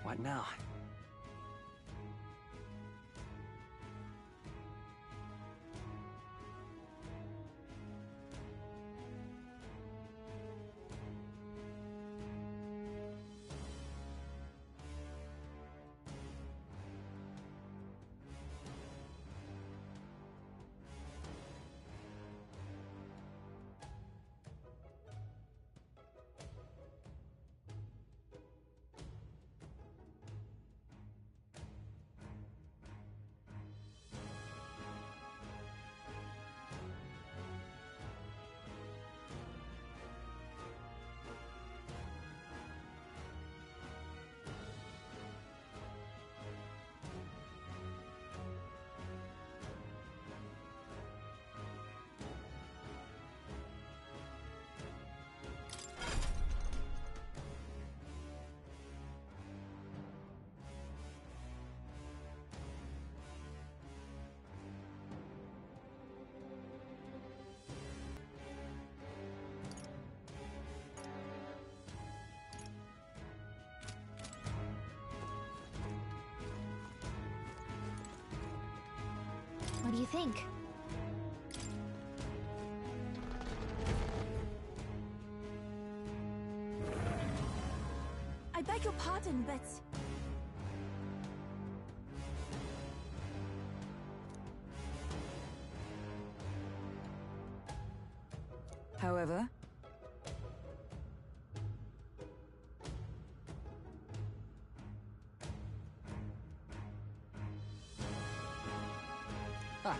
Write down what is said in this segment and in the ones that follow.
What now? What do you think? I beg your pardon, but... However... Ah.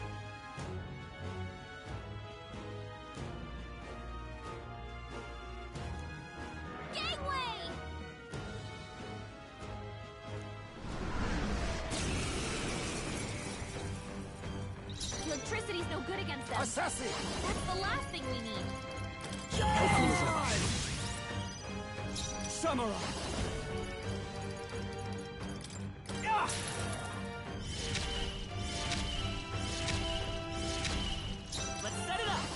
Gangway! Electricity's no good against them. Assassin! That's the last thing we need. Samurai! Ah! Let's set it up!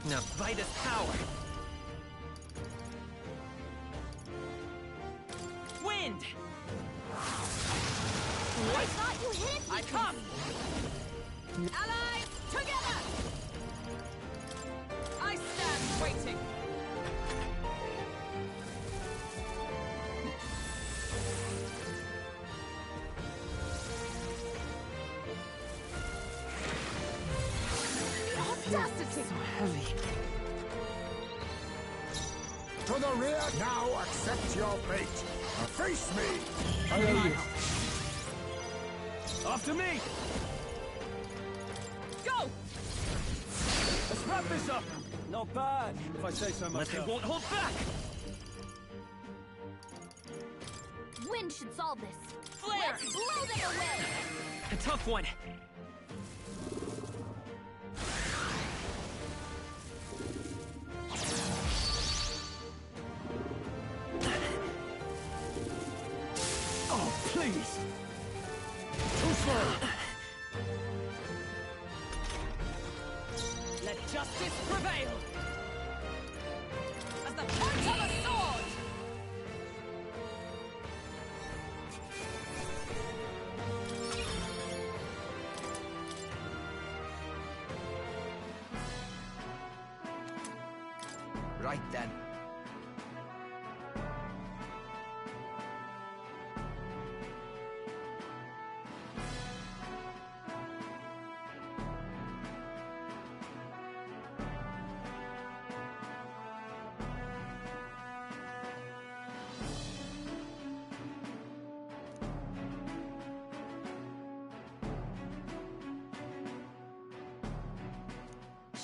Now fight us power! Wind! I thought you hit it! I come! Allies, together! I stand waiting. The audacity! So heavy. To the rear now, accept your fate. Face me! After me! Go! Let's wrap this up! Not bad, if I say so myself. But they won't hold back! Wind should solve this. Flare! Let's blow them away! A tough one. Oh, please! Too slow! Let justice prevail! As the point of a sword! Right then.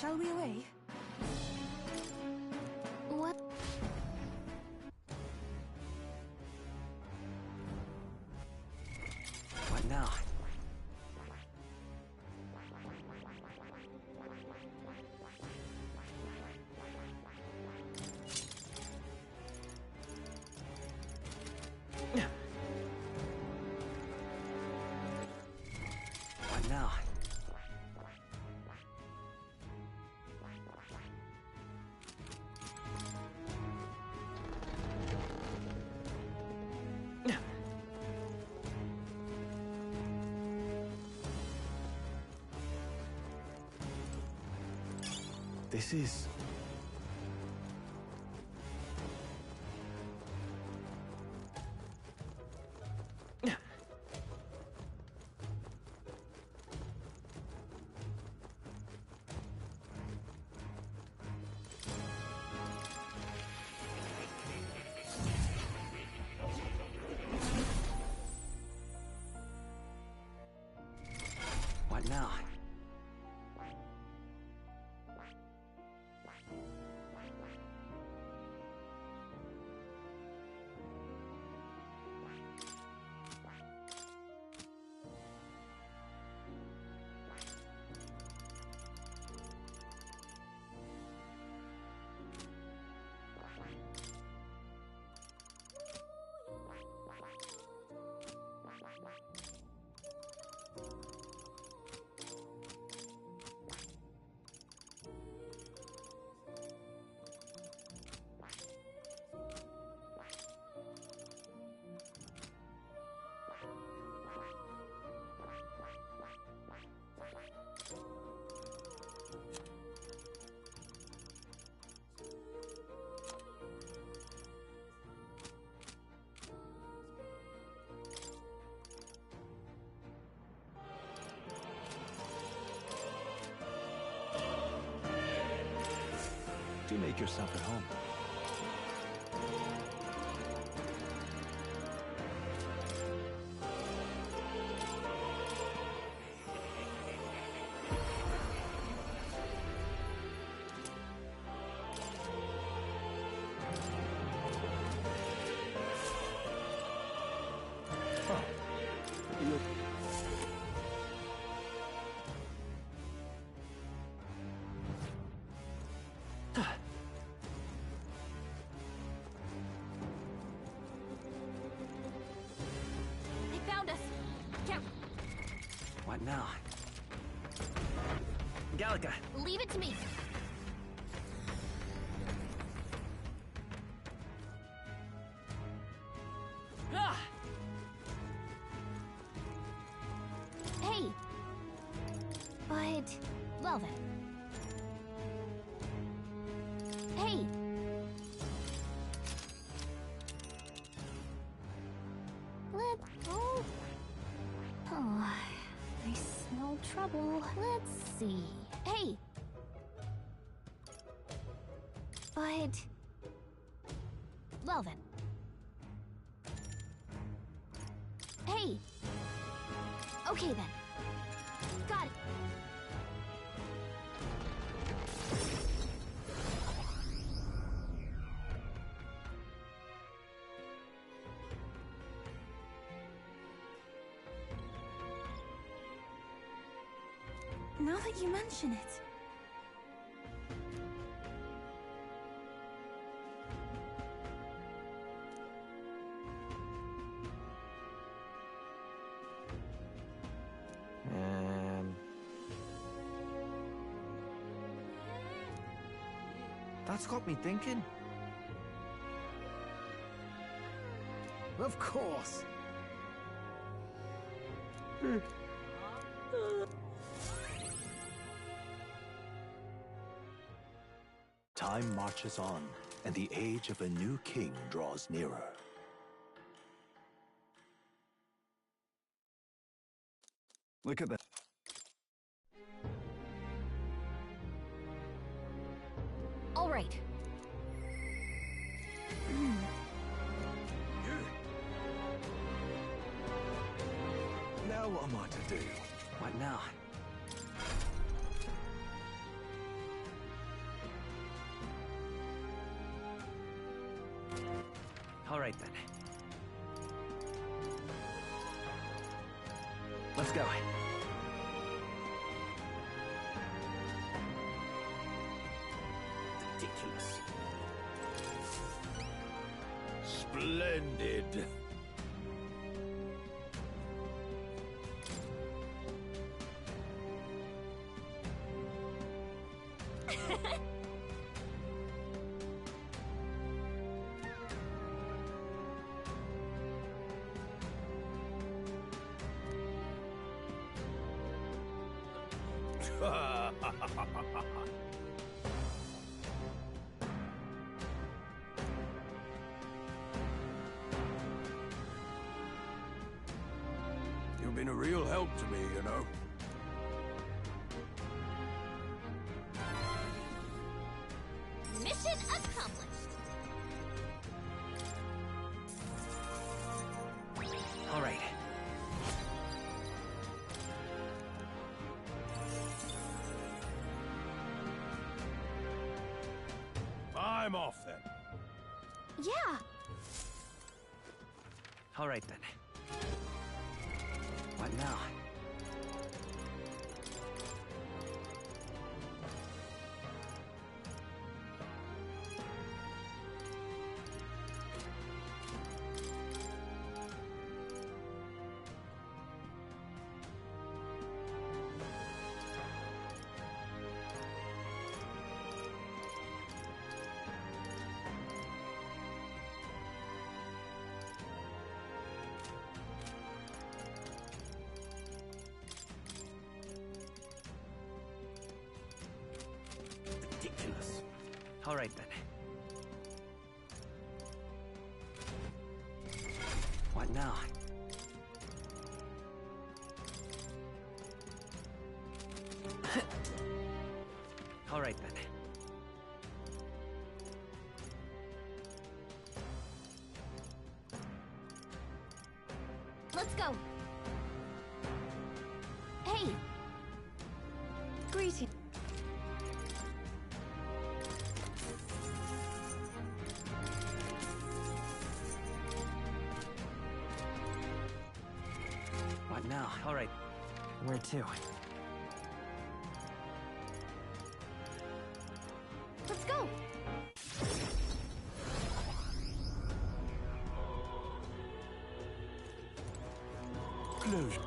Shall we away? What? What now? What now? This is... What now? Do make yourself at home. They found us. What now? Gallica! Leave it to me. Ah! Hey. But, well then. Hey. Oh, I smell trouble. Let's see. Hey. But, well then. Hey. Okay then. Got it. Now that you mention it. And... that's got me thinking. Of course. Time marches on, and the age of a new king draws nearer. Look at that. All right. Now what am I to do? What now? All right then. Let's go. Ridiculous. Splendid. been a real help to me, you know. Mission accomplished. All right. I'm off then. Yeah. All right then. What now? Ridiculous. All right then. What now? All right then. Let's go. Hey, Greeting. What now? All right. Where to? let's go. Close.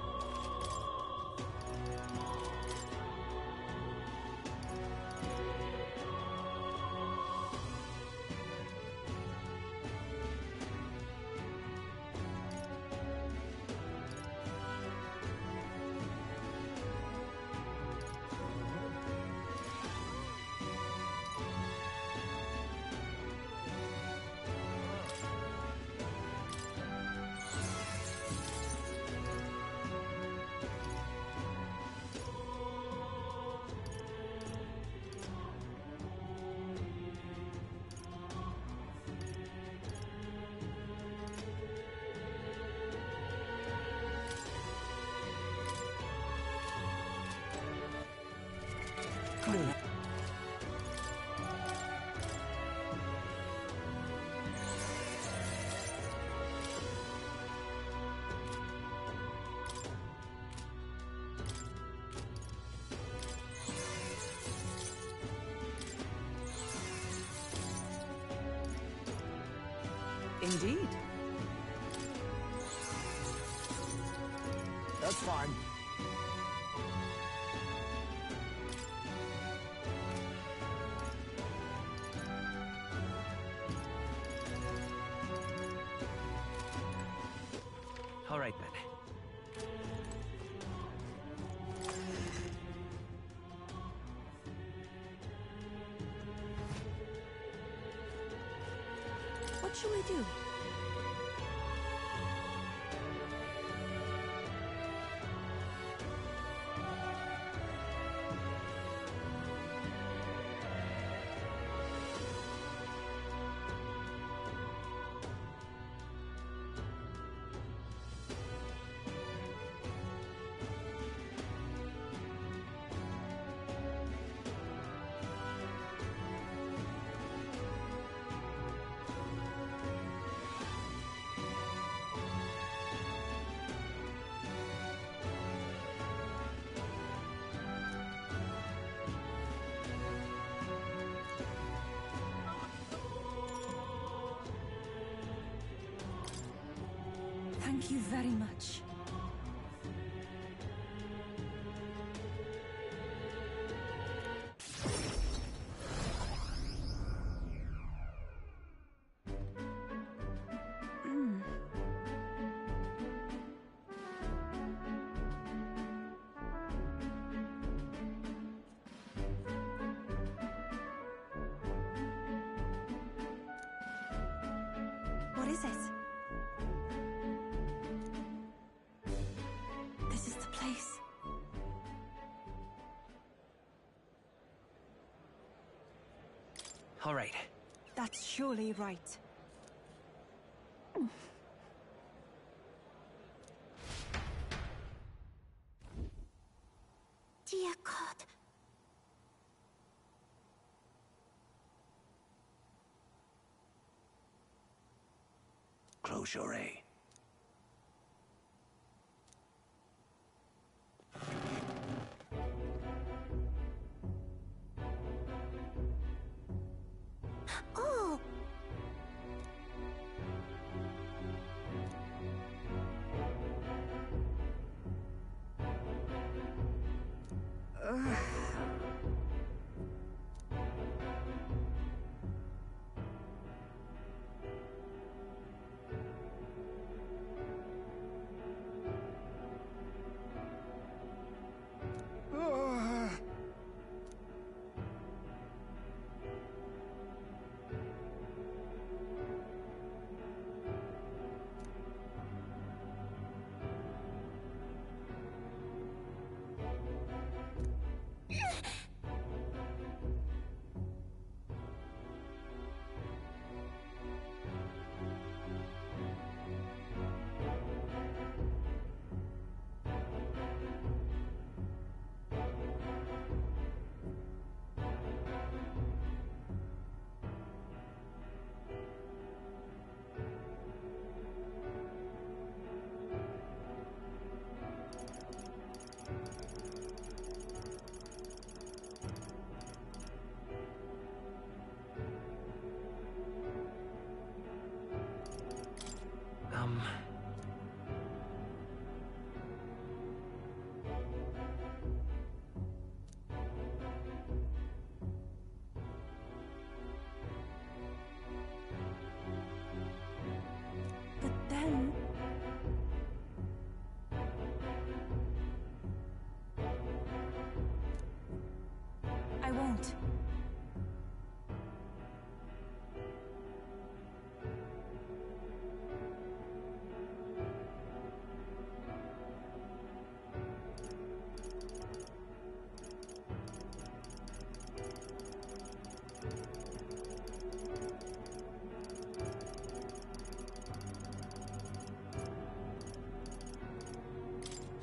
Indeed. That's fine. All right then. What shall we do? Thank you very much. What is it? All right. That's surely right. Dear God. Close your eye. Oh! But then... I won't.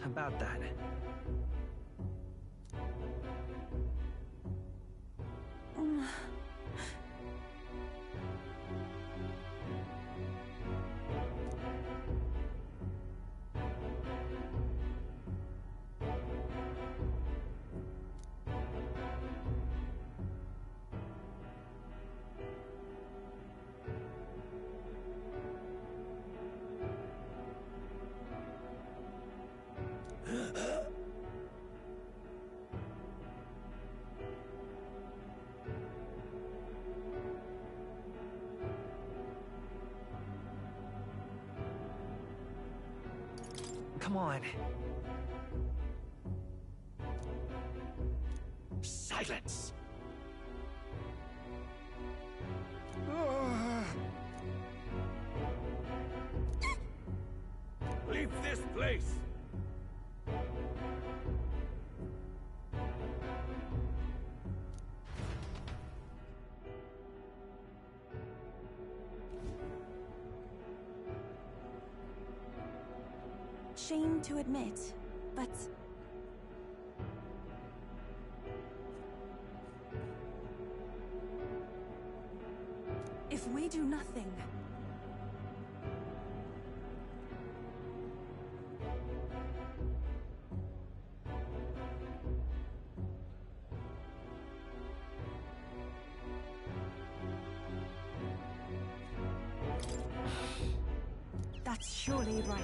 About that. Come on. Silence! Leave this place! Shame to admit, but... if we do nothing... That's surely right.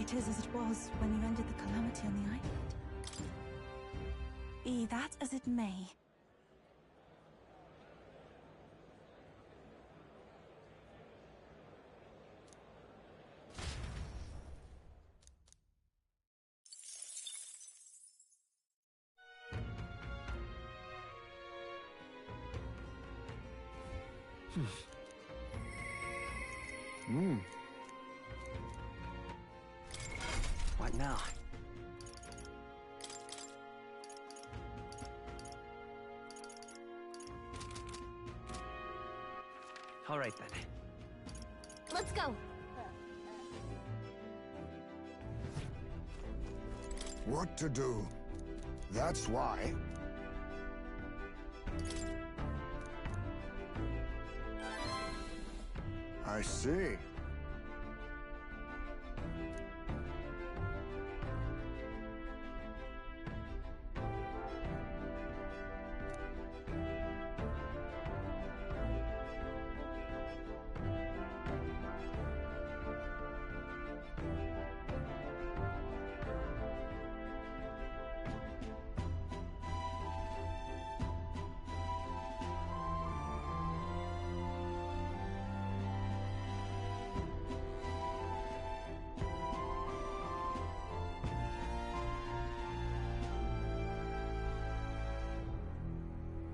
It is as it was when you ended the calamity on the island. Be that as it may. What now? All right then. Let's go. What to do? That's why. I see.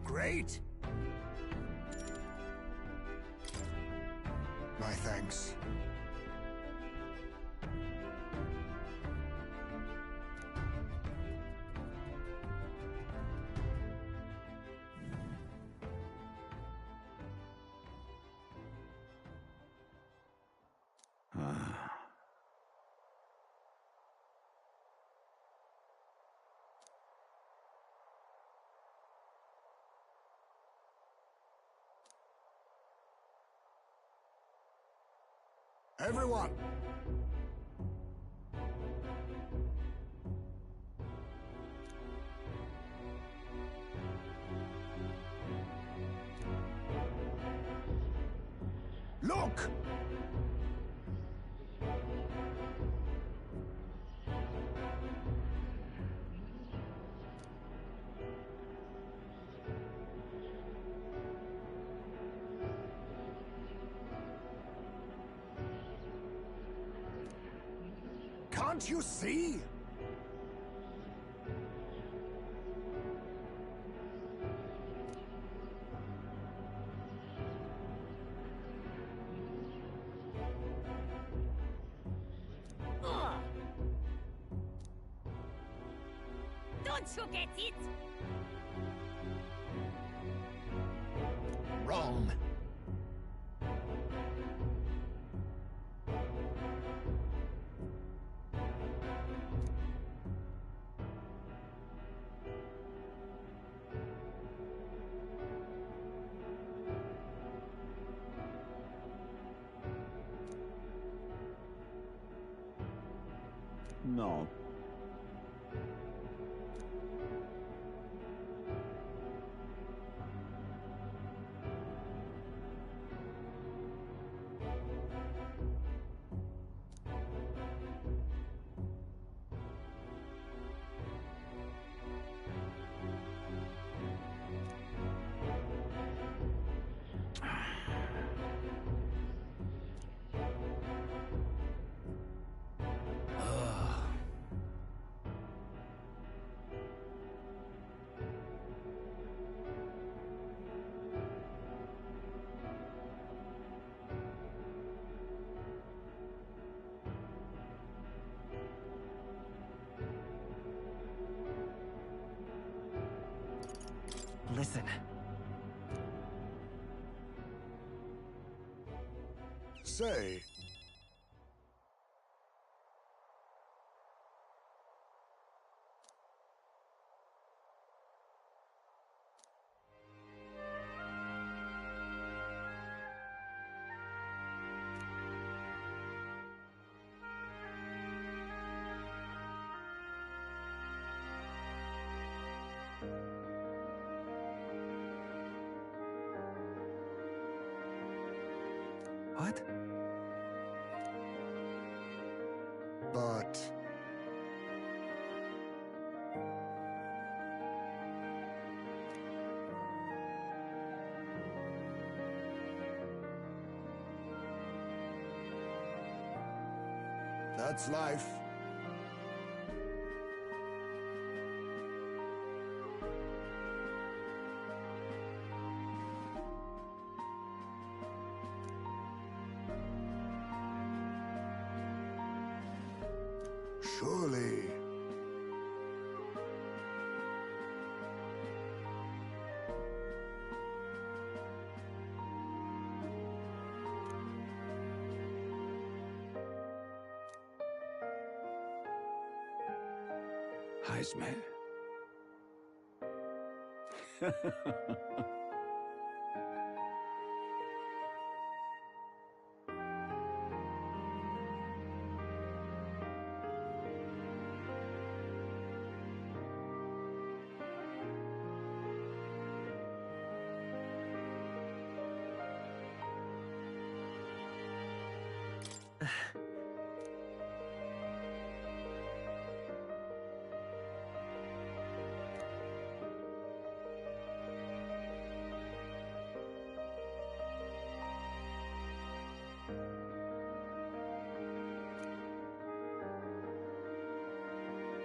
Great! My thanks. Everyone! Look! Can't you see? Don't you get it? Wrong. No. Listen. Say, What? but... That's life. Surely. Heisman.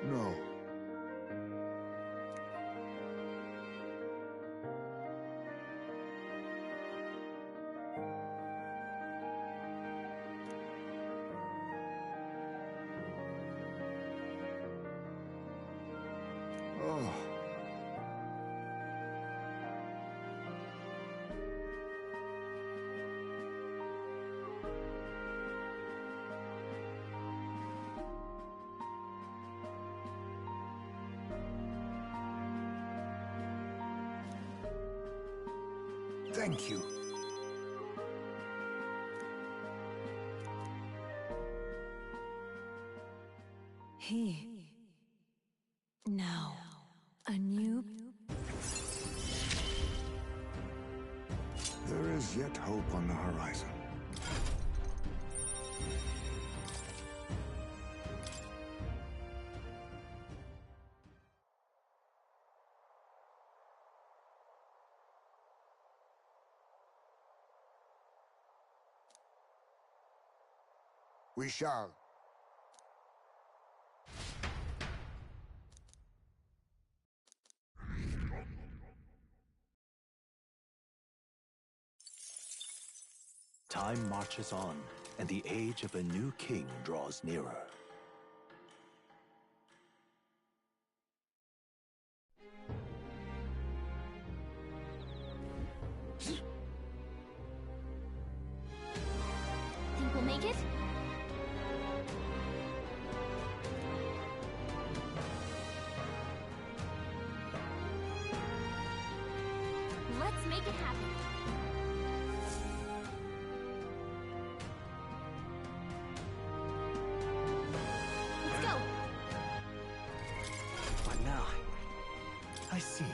No. Oh. Thank you. Now, a new... There is yet hope on the horizon. We shall. Time marches on, and the age of a new king draws nearer. Think we'll make it? Let's make it happen. Let's go. What now? I see.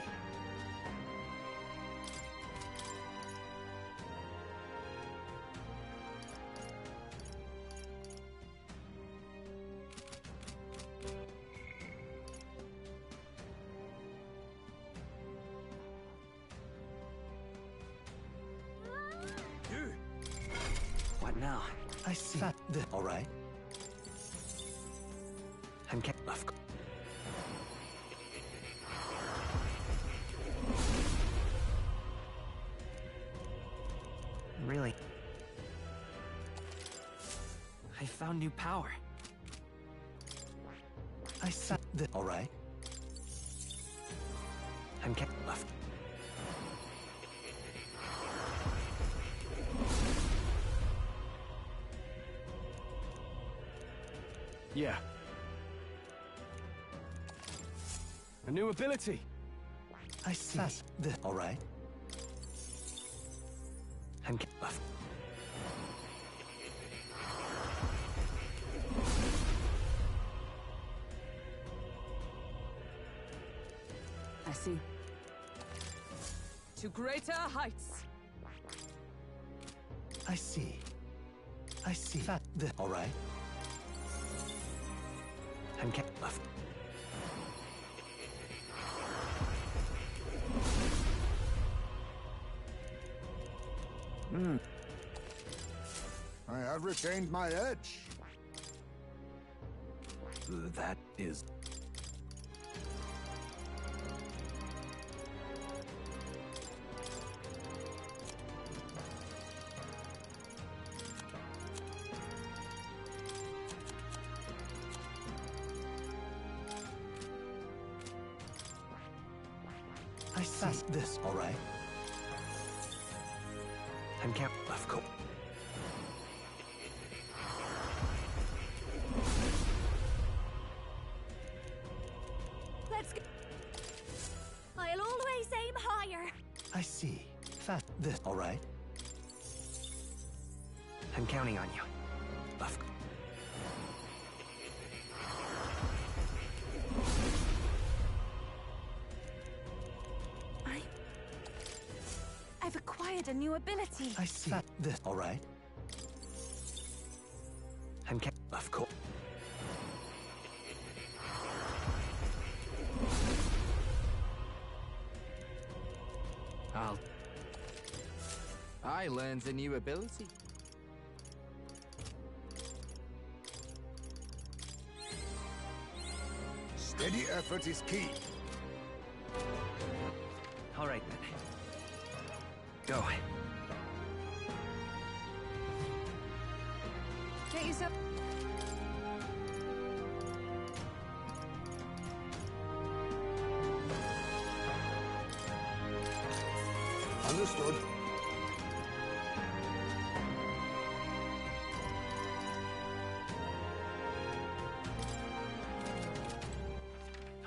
What now? I see. All right. I'm Really? I found new power. I see. All right. I'm left. Yeah. A new ability. I see. All right. I'm left. I see. To greater heights. I see. I see. All right. I'm ca- of I have retained my edge. That is... I see. That's this, all right? I'm cap- of course. Let's go. I'll always aim higher. I see. That this, all right? I'm counting on you. Of I've acquired a new ability. I see. That this, all right? I'm cap- Of course. I learned a new ability. Steady effort is key. All right then. Go. Get yourself. Understood.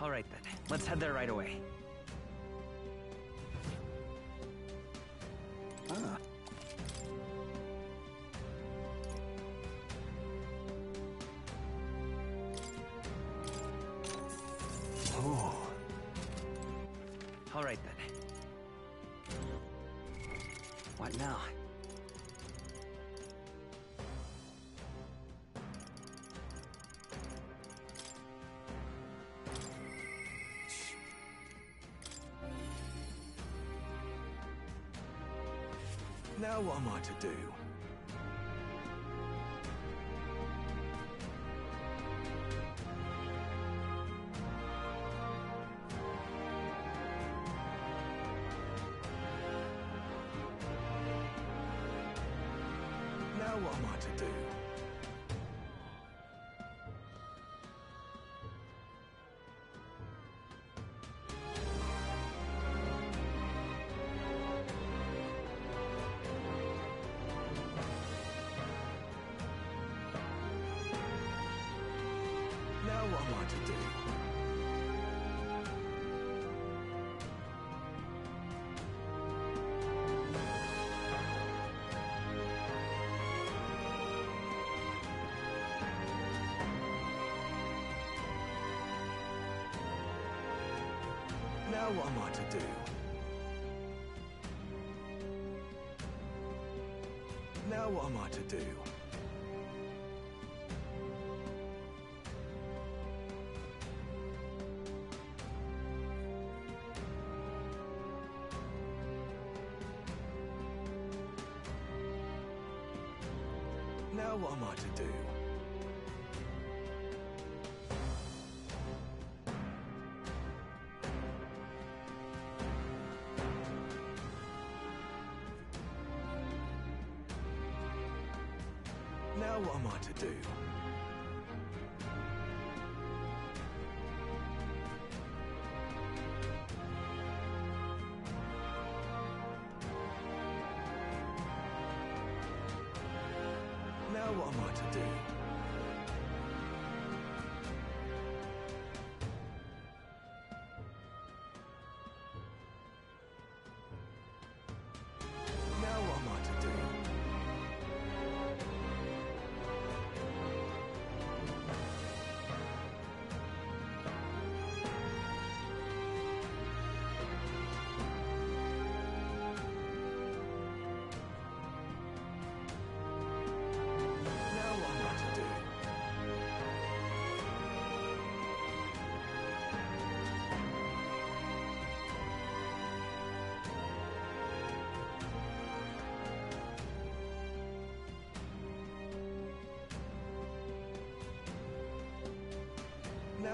All right then. Let's head there right away. Ah. Oh. All right then. What now? Now what am I to do? Now what am I to do? Now what am I to do? Now what am I to do? Now what am I to do? Now what am I to do? Now what am I to do? Now what am I to do? Now what am I to do? Now what am I to do?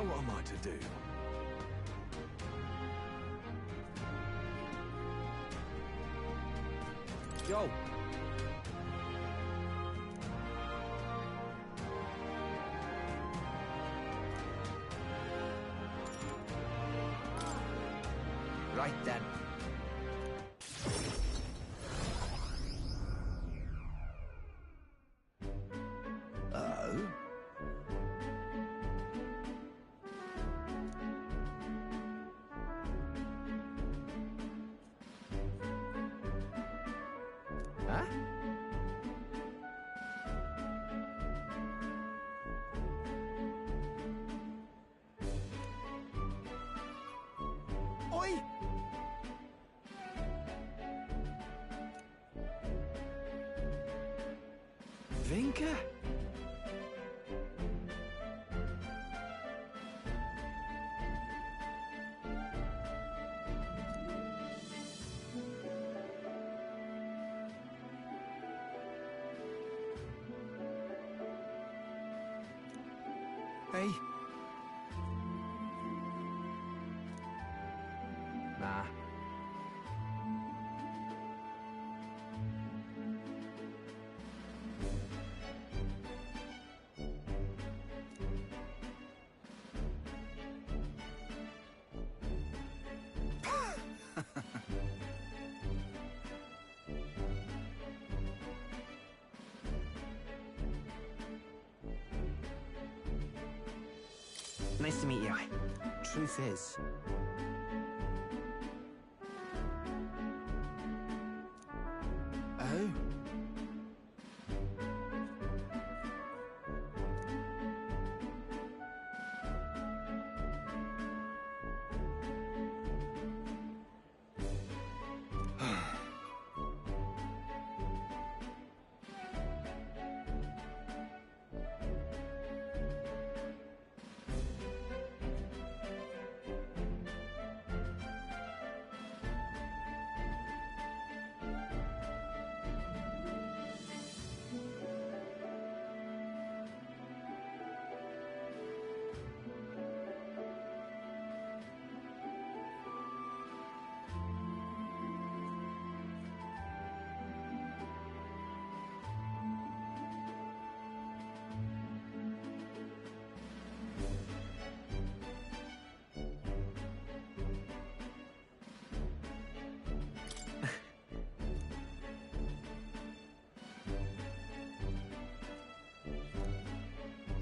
Now what am I to do? Yo. Right then. Oh? Huh? Oi! Vinka? Hey. Nah. Nice to meet you. Truth is, Oh?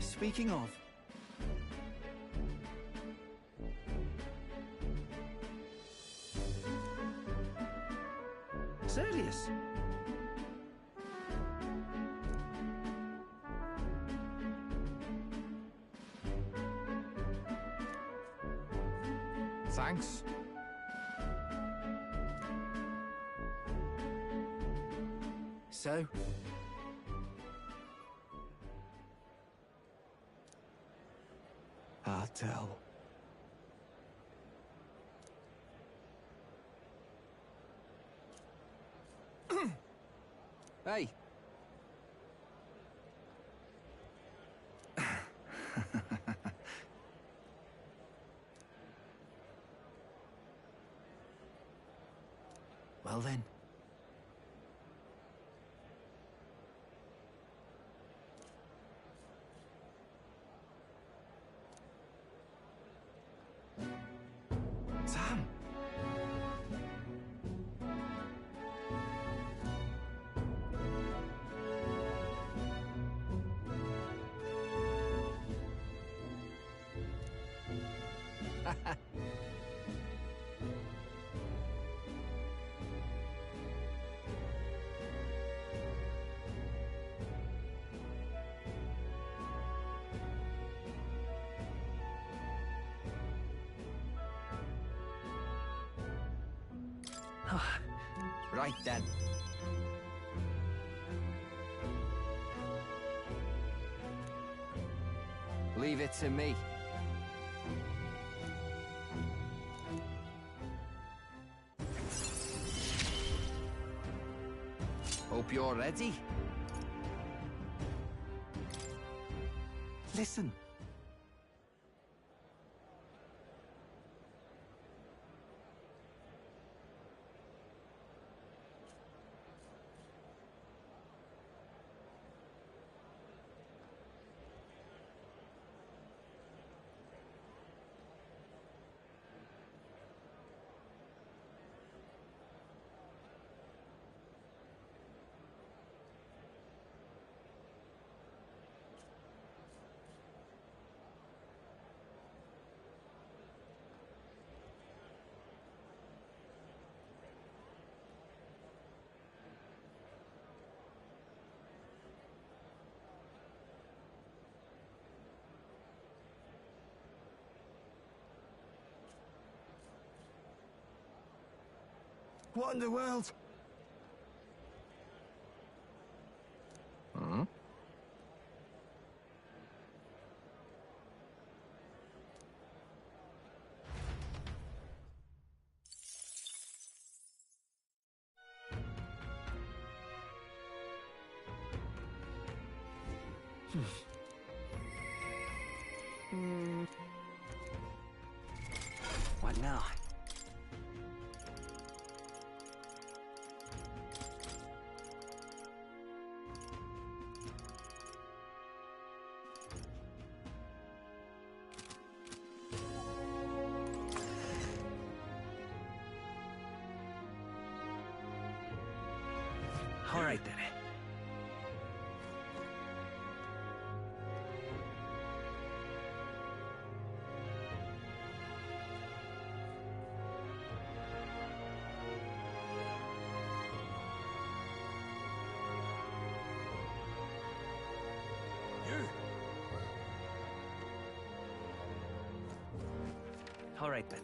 speaking of, Serious? thanks. So? I'll tell. Hey. Well then. Sam. Right then. Leave it to me. Hope you're ready. Listen. What in the world? Hmm? What now? All right then. All right then.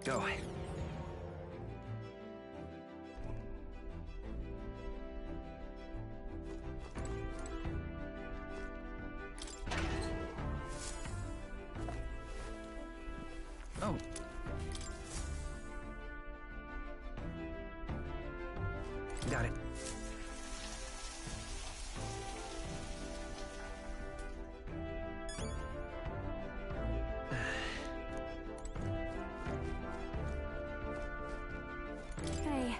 Go. Oh. Got it. Hey.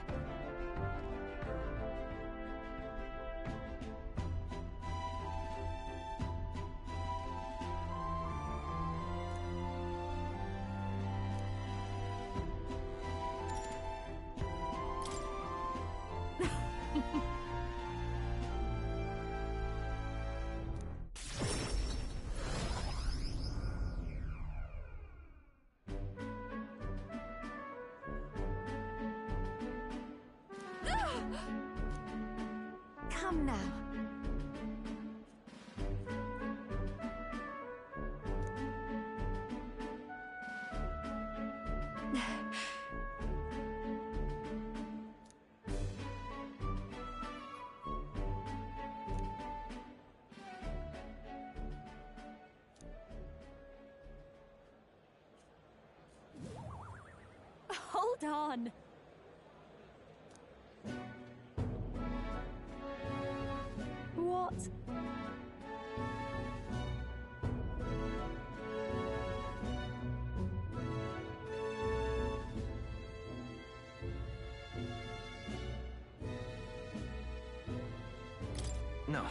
Come now. Hold on. What? No.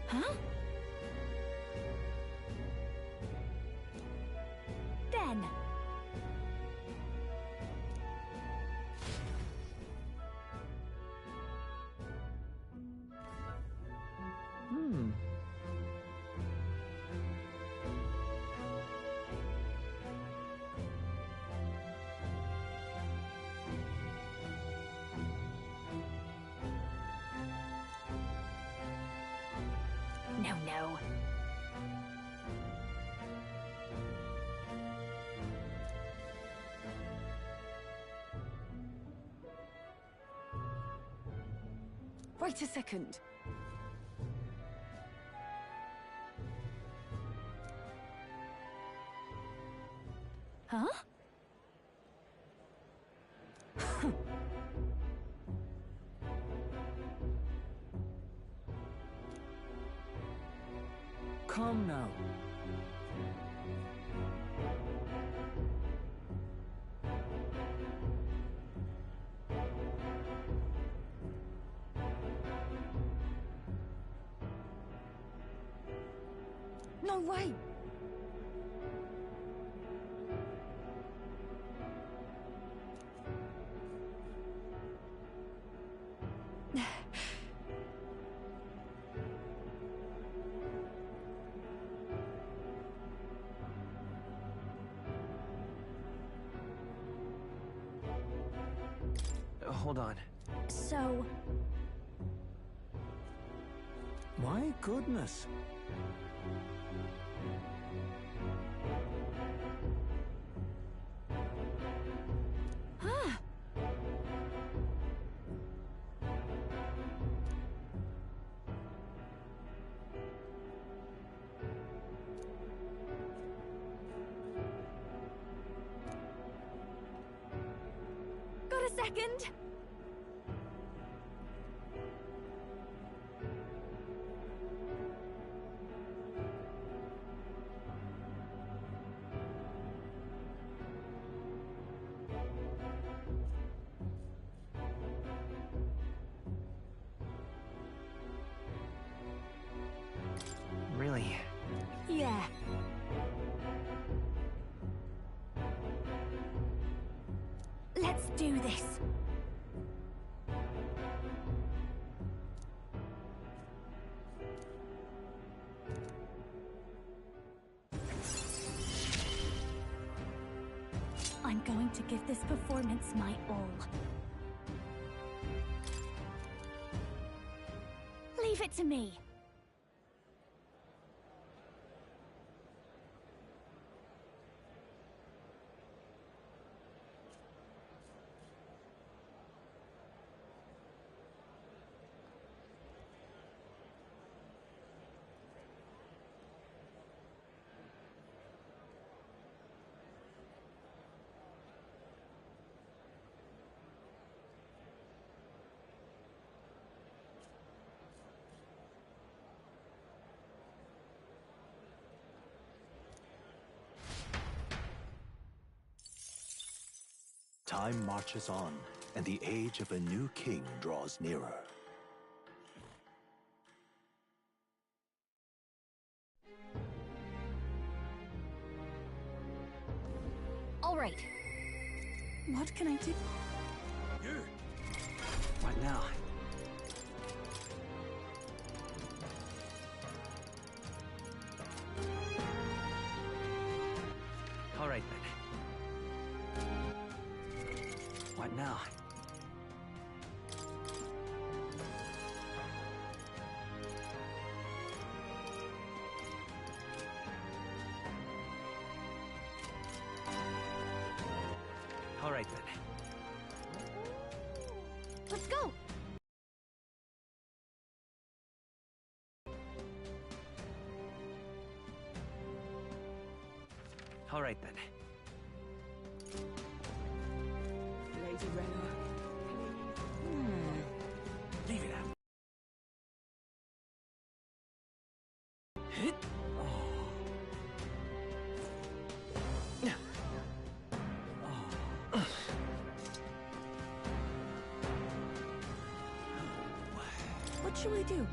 Huh? Then. No, no. Wait a second. Huh? Come now. No way! Hold on. So, My goodness. second. Really? Yeah. Let's do this. I'm going to give this performance my all. Leave it to me. Time marches on, and the age of a new king draws nearer. All right. What can I do? You. What now? All right then. What now? All right then. Let's go. All right then. Lady Rena. Leave it out. What should we do?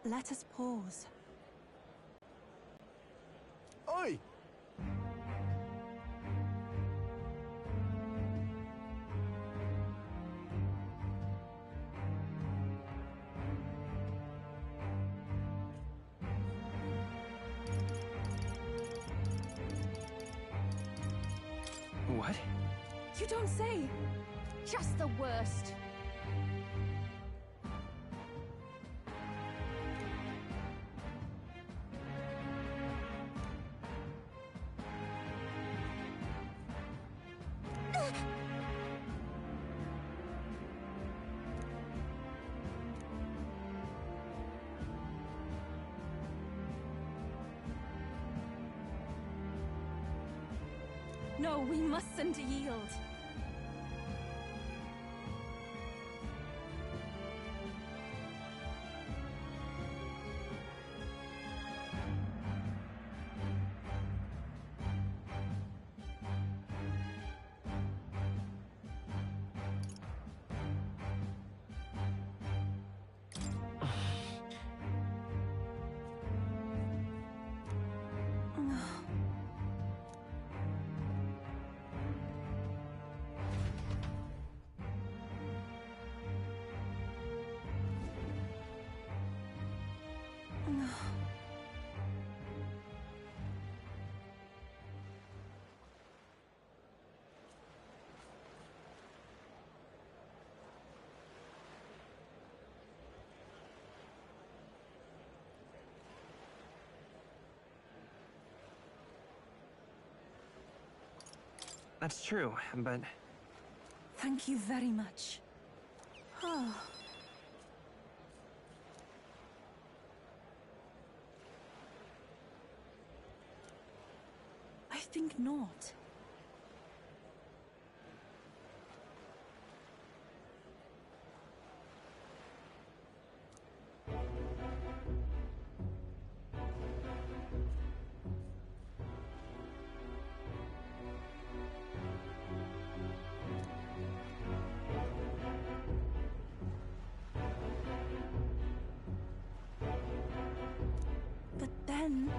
Let us pause. Oi! What? You don't say! Just the worst. No, we mustn't yield. That's true, but Thank you very much. Oh. not. But then...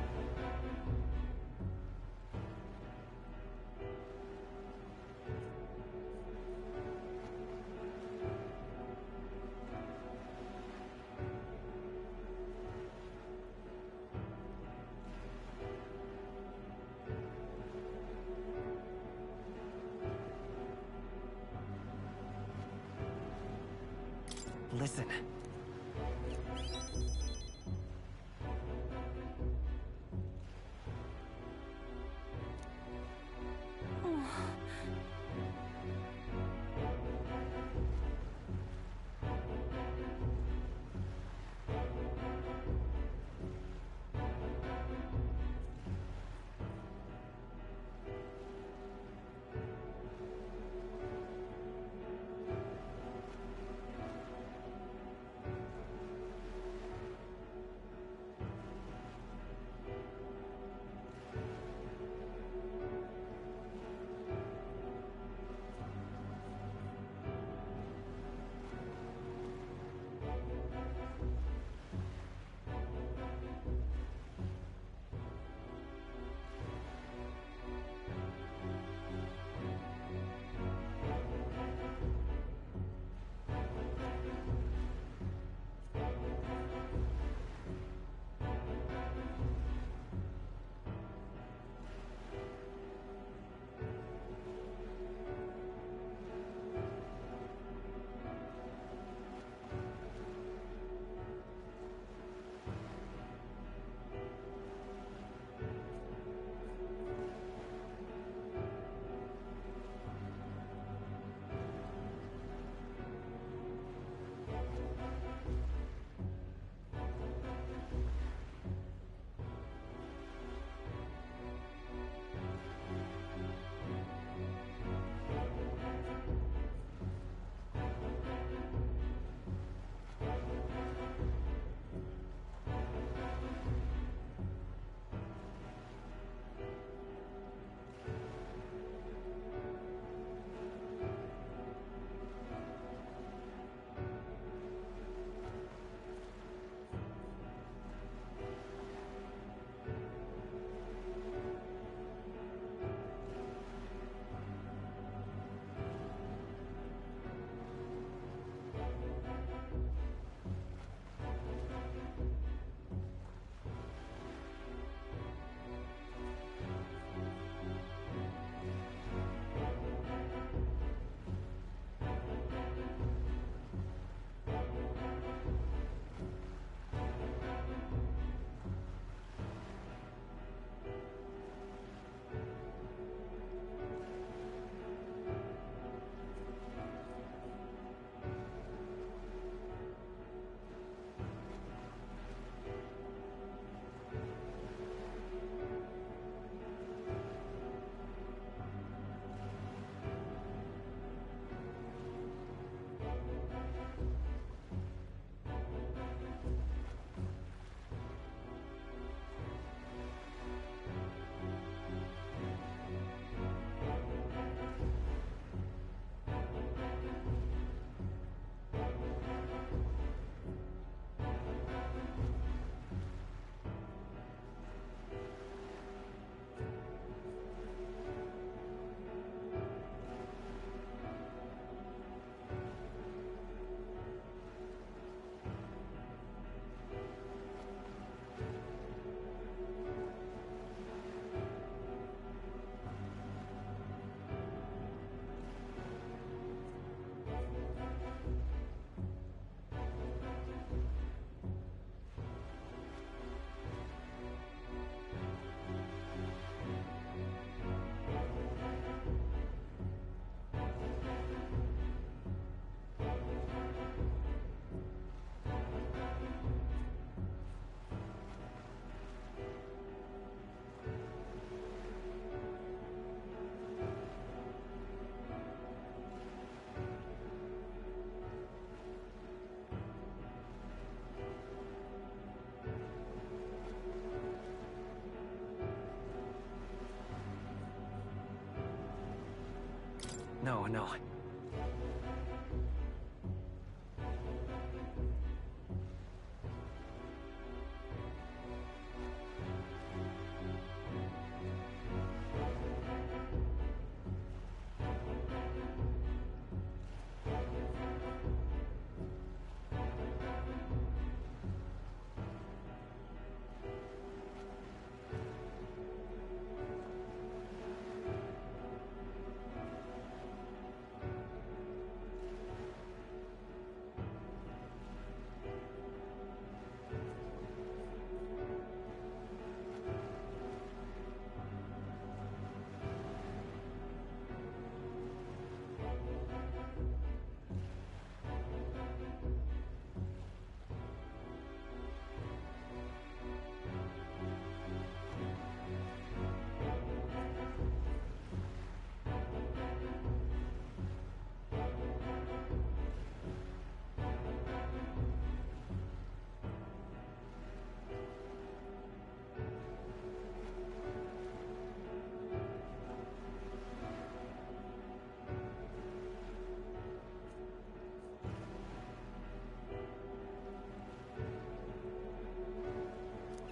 Listen. No, no.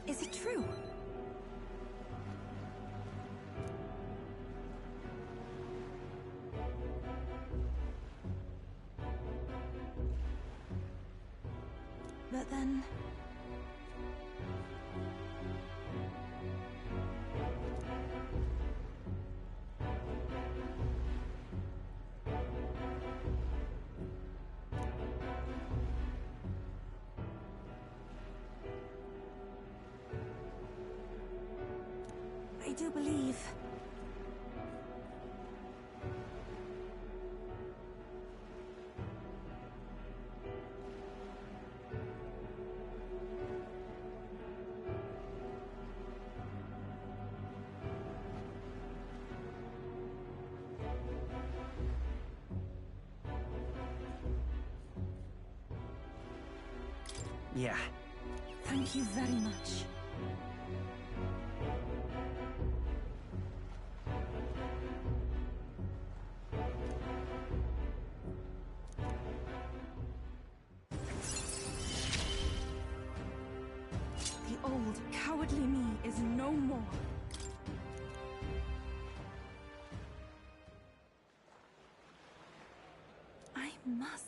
Is it true? But then... I do believe... Yeah. Thank you very much. The old, cowardly me is no more. I must.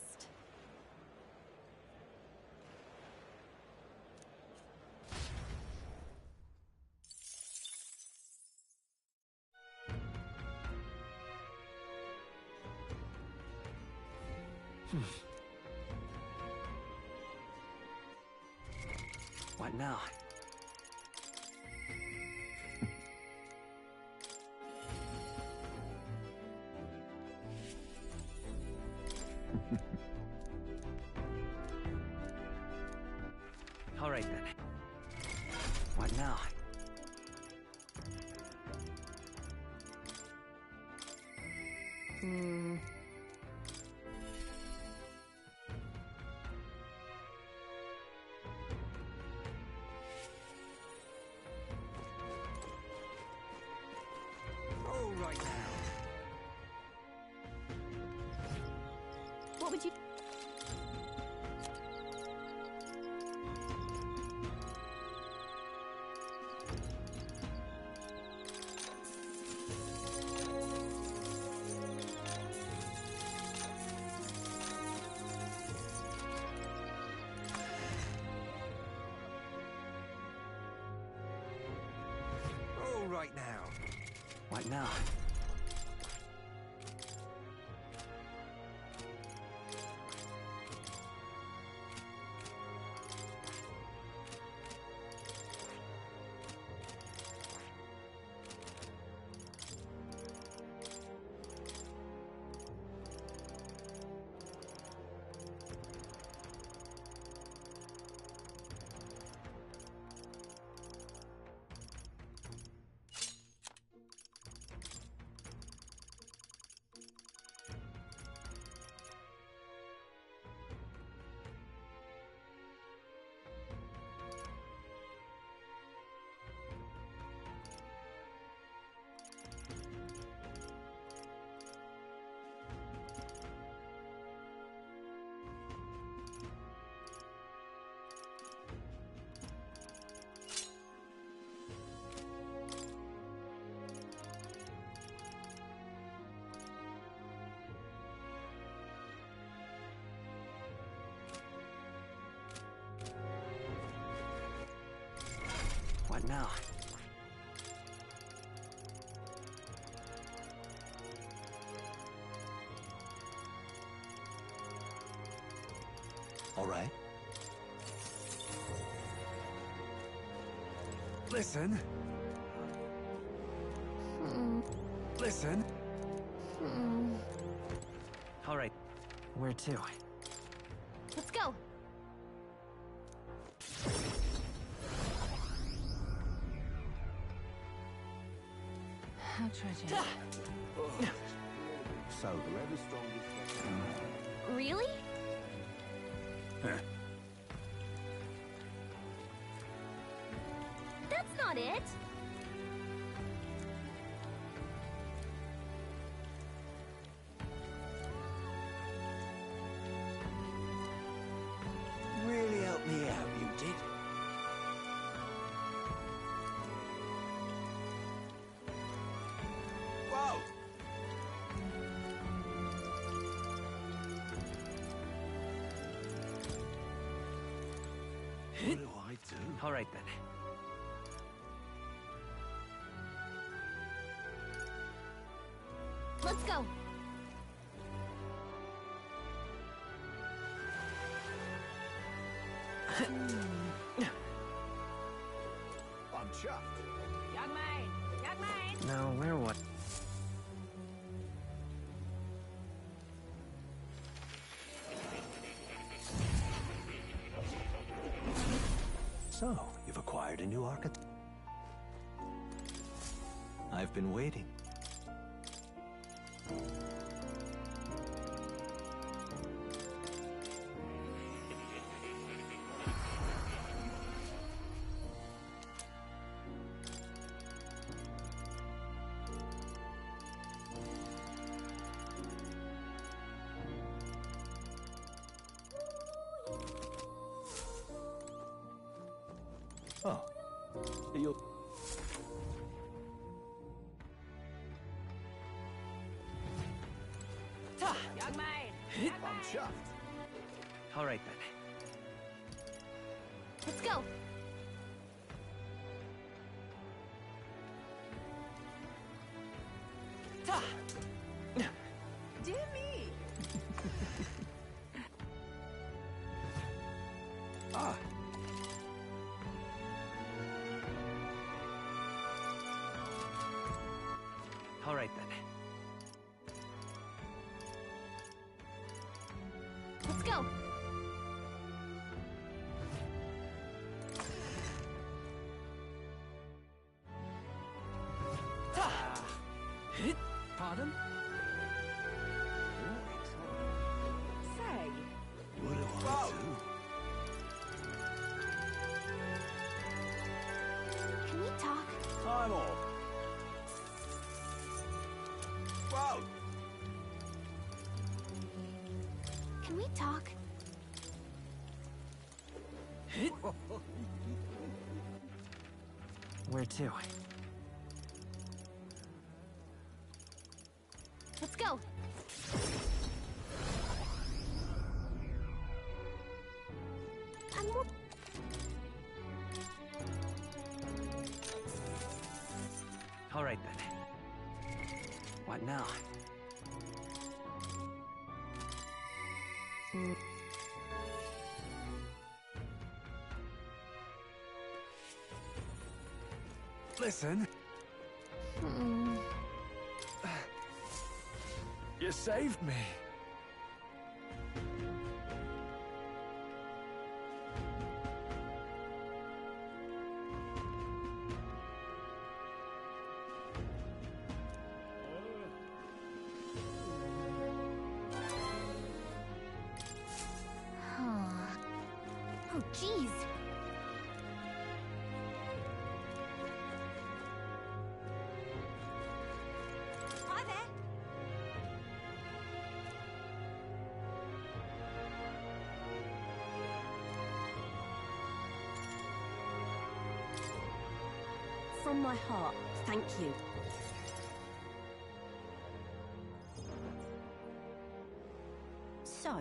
What now? All right then. What now? All right now. What would you... All right now. What now? What now? All right. Listen. Listen. All right. Where to? Let's go. How tragic. So, whoever's strongest. Really? That's not it. Really help me out, you did. Whoa! What do I do? All right then. Let's go. I'm chuffed. Young man! Young man! Now, where what? So, you've acquired a new architect. I've been waiting. Oh, you'll... Young man! I'm chuffed. All right then. Let's go. Dear me! Ah, All right then. Let's go. Pardon? Say, What do I do? Can we talk? time off. Whoa! Can we talk? Where to? Let's go. I'm All right then. What now? Listen. You saved me. Oh, jeez. Hi there. from my heart, thank you. So,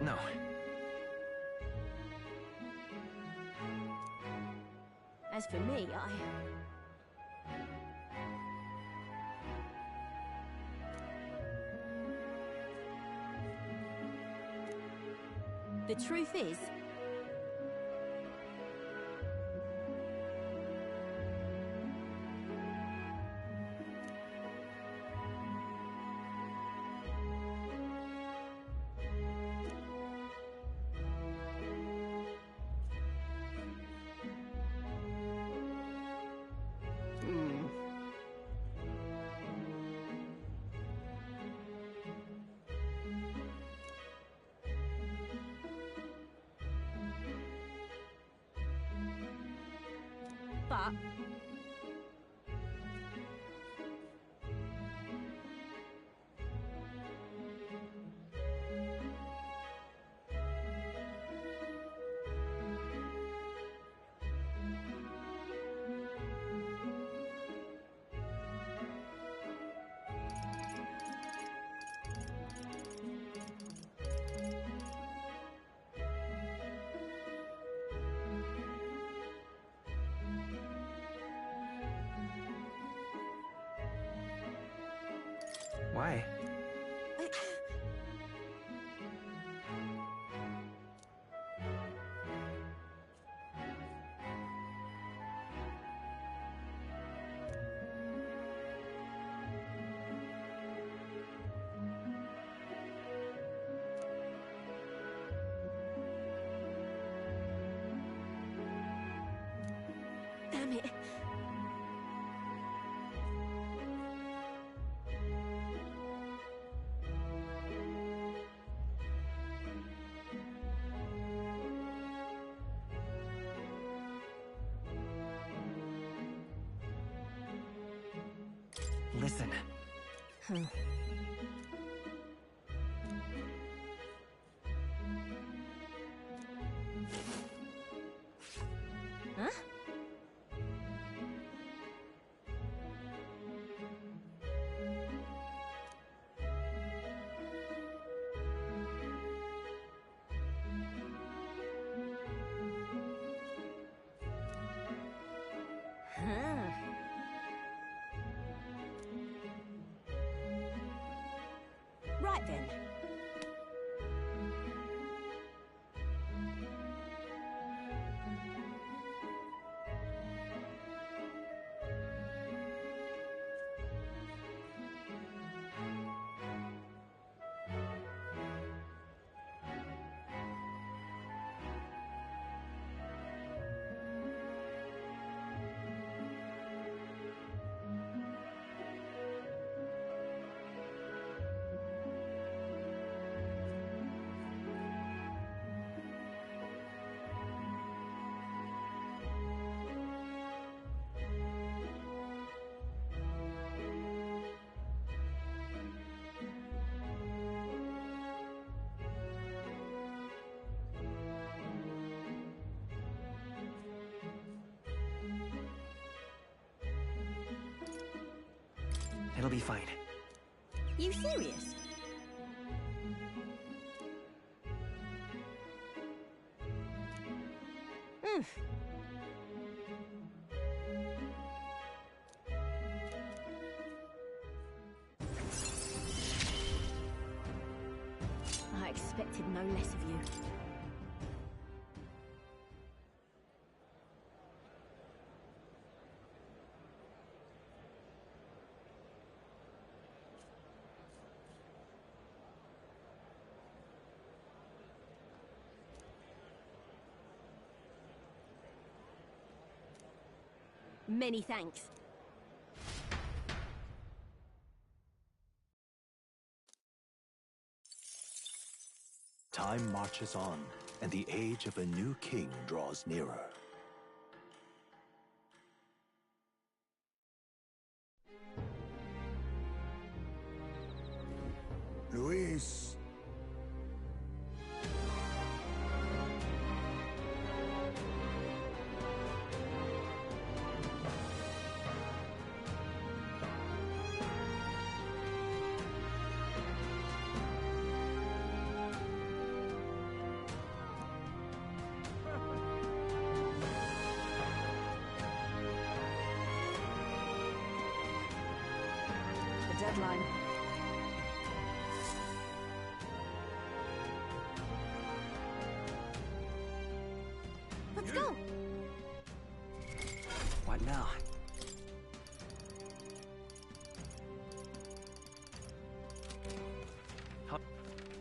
No. As for me, The truth is... But... Why? Damn it. Listen. Huh? Huh. Right then. It'll be fine. You serious? I expected no less of you. Many thanks. Time marches on, and the age of a new king draws nearer. Luis. deadline. Let's go! What now?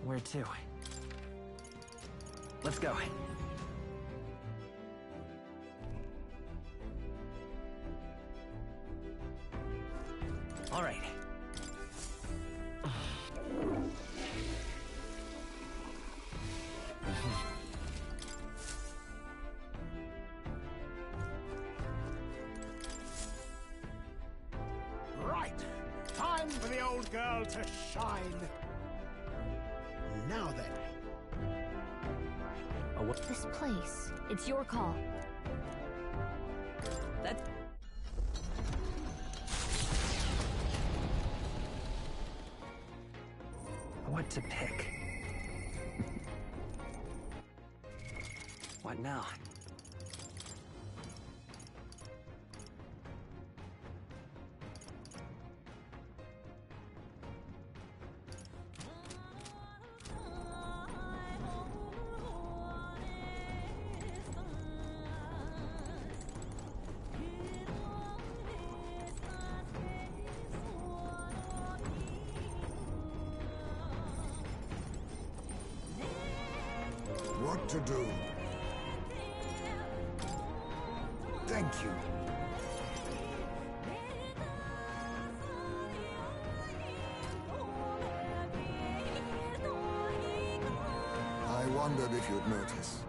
Where to? Let's go. All right. Right. Time for the old girl to shine. Now then. This place, it's your call. That's... What to pick? What now? What to do? Thank you. I wondered if you'd notice.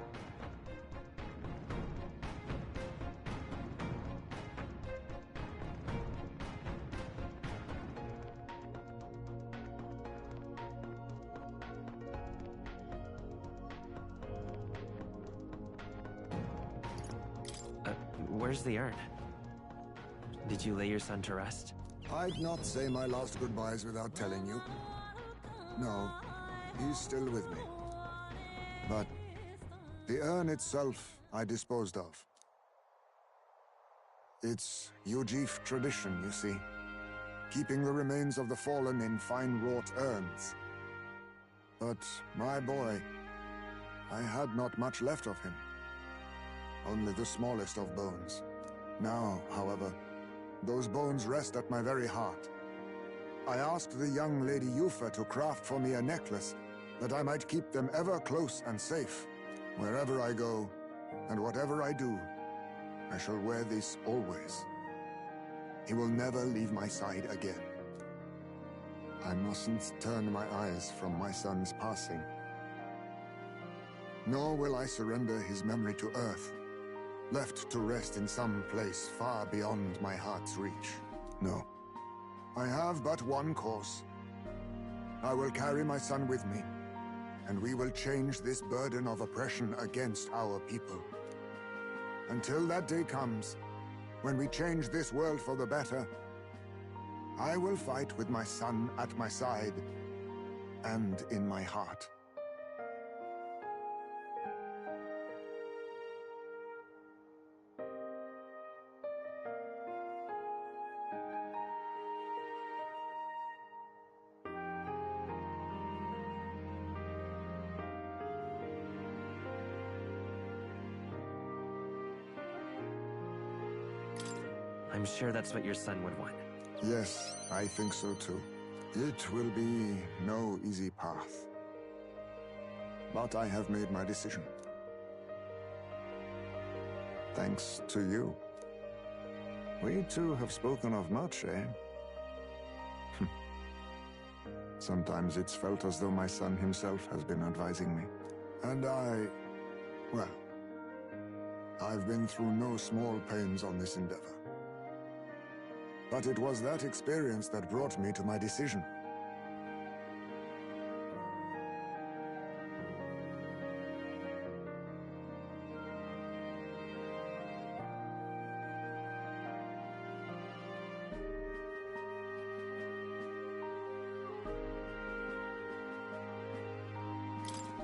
Where's the urn? Did you lay your son to rest? I'd not say my last goodbyes without telling you. No, he's still with me. But the urn itself I disposed of. It's Yujif tradition, you see. Keeping the remains of the fallen in fine-wrought urns. But my boy, I had not much left of him. Only the smallest of bones. Now, however, those bones rest at my very heart. I asked the young Lady Yufa to craft for me a necklace, that I might keep them ever close and safe. Wherever I go, and whatever I do, I shall wear this always. He will never leave my side again. I mustn't turn my eyes from my son's passing. Nor will I surrender his memory to Earth, left to rest in some place far beyond my heart's reach. No. I have but one course. I will carry my son with me, and we will change this burden of oppression against our people. Until that day comes, when we change this world for the better, I will fight with my son at my side and in my heart. I'm sure that's what your son would want. Yes, I think so too. It will be no easy path. But I have made my decision. Thanks to you. We two have spoken of much, eh? Sometimes it's felt as though my son himself has been advising me. And well, I've been through no small pains on this endeavor. But it was that experience that brought me to my decision.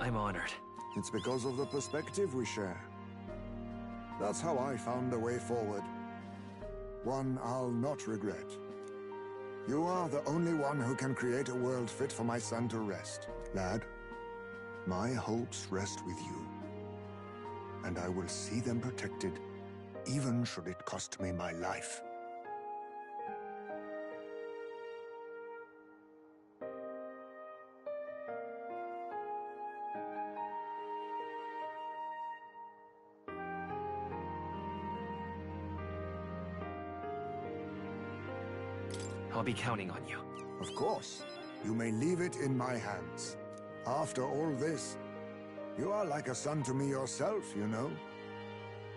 I'm honored. It's because of the perspective we share. That's how I found a way forward. One I'll not regret. You are the only one who can create a world fit for my son to rest. Lad, my hopes rest with you. And I will see them protected, even should it cost me my life. I'll be counting on you. Of course. You may leave it in my hands. After all this, you are like a son to me yourself, you know.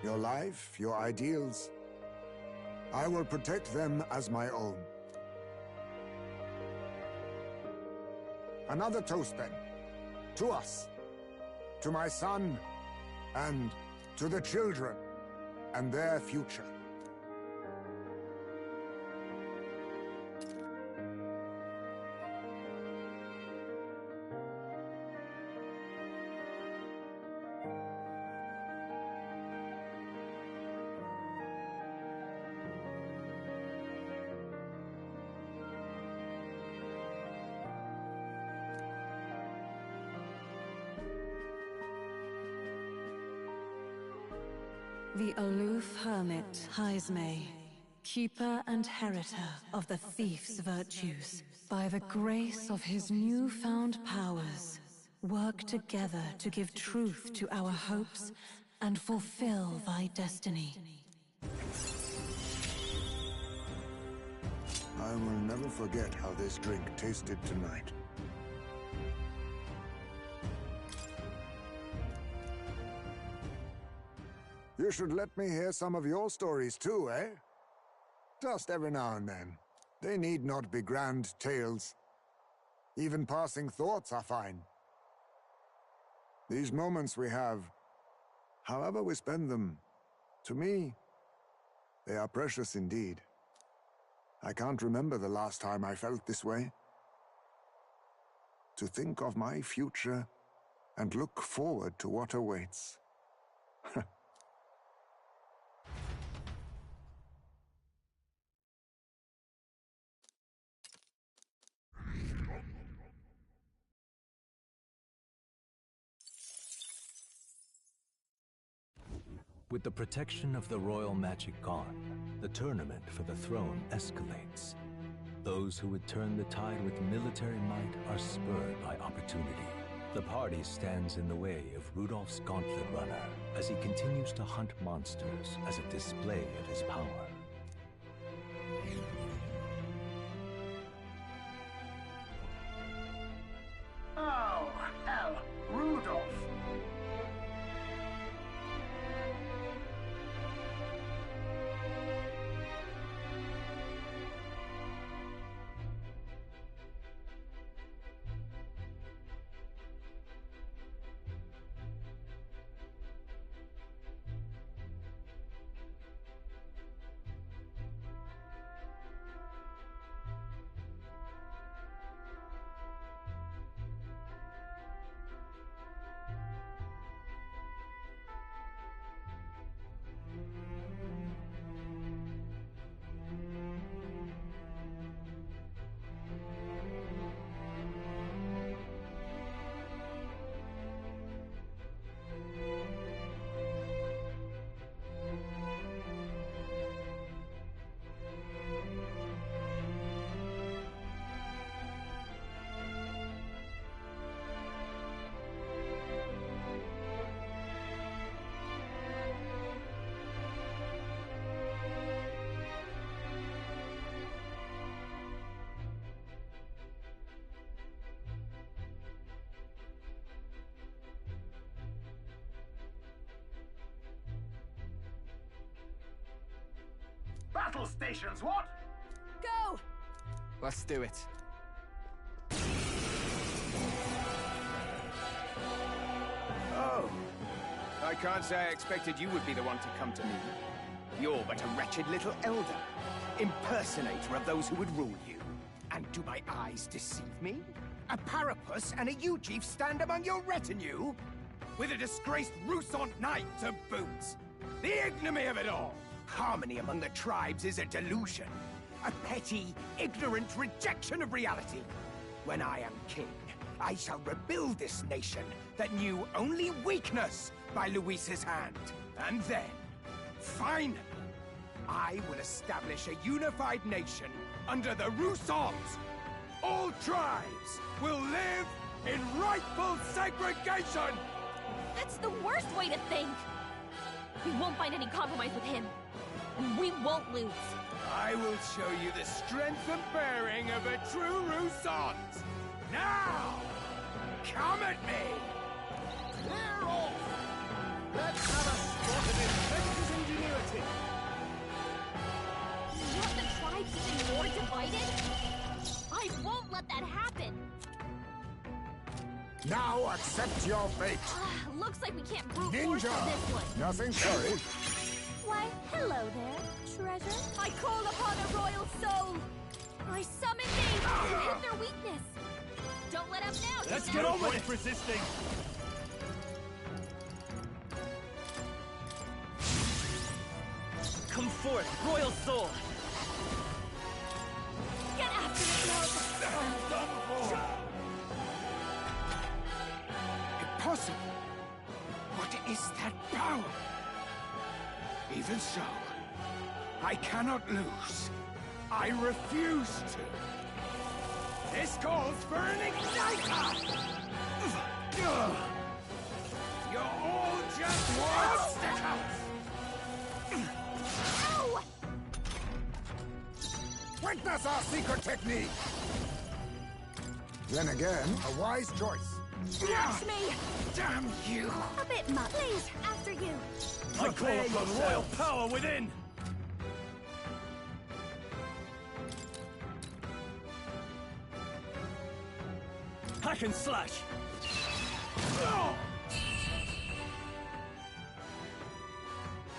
Your life, your ideals. I will protect them as my own. Another toast, then. To us. To my son. And to the children. And their future. The aloof hermit, Haisme, keeper and heritor of the thief's virtues, by the grace of his newfound powers, work together to give truth to our hopes and fulfill thy destiny. I will never forget how this drink tasted tonight. You should let me hear some of your stories too, eh? Just every now and then. They need not be grand tales. Even passing thoughts are fine. These moments we have, however we spend them, to me, they are precious indeed. I can't remember the last time I felt this way. To think of my future and look forward to what awaits. With the protection of the royal magic gone, the tournament for the throne escalates. Those who would turn the tide with military might are spurred by opportunity. The party stands in the way of Rudolph's Gauntlet Runner as he continues to hunt monsters as a display of his power. Oh, hell, Rudolph! Battle stations, what? Go! Let's do it. Oh. I can't say I expected you would be the one to come to me. You're but a wretched little elder, impersonator of those who would rule you. And do my eyes deceive me? A Parapus and a Eugif stand among your retinue? With a disgraced Rusant knight to boot! The ignominy of it all! Harmony among the tribes is a delusion. A petty, ignorant rejection of reality. When I am king, I shall rebuild this nation that knew only weakness by Luis's hand. And then, finally, I will establish a unified nation under the Rousans. All tribes will live in rightful segregation! That's the worst way to think! We won't find any compromise with him. And we won't lose. I will show you the strength and bearing of a true Rousans! Now! Come at me! Clear off! Let's have a spot of Adventure's ingenuity! You want the tribes even more divided? I won't let that happen! Now accept your fate. Looks like we can't brute force Ninja! this one. Nothing sorry. Why, hello there, treasure. I call upon a royal soul! I summon thee to hit their weakness! Don't let up now! Let's get on with it! Resisting! Come forth, royal soul! Get after it, love! Impossible! What is that power? Even so, I cannot lose. I refuse to. This calls for an igniter! You're all just obstacles! Ow! Witness our secret technique. Then again, a wise choice. Watch me! Damn you! A bit much. Please, after you. I call upon royal power within! Hack and slash!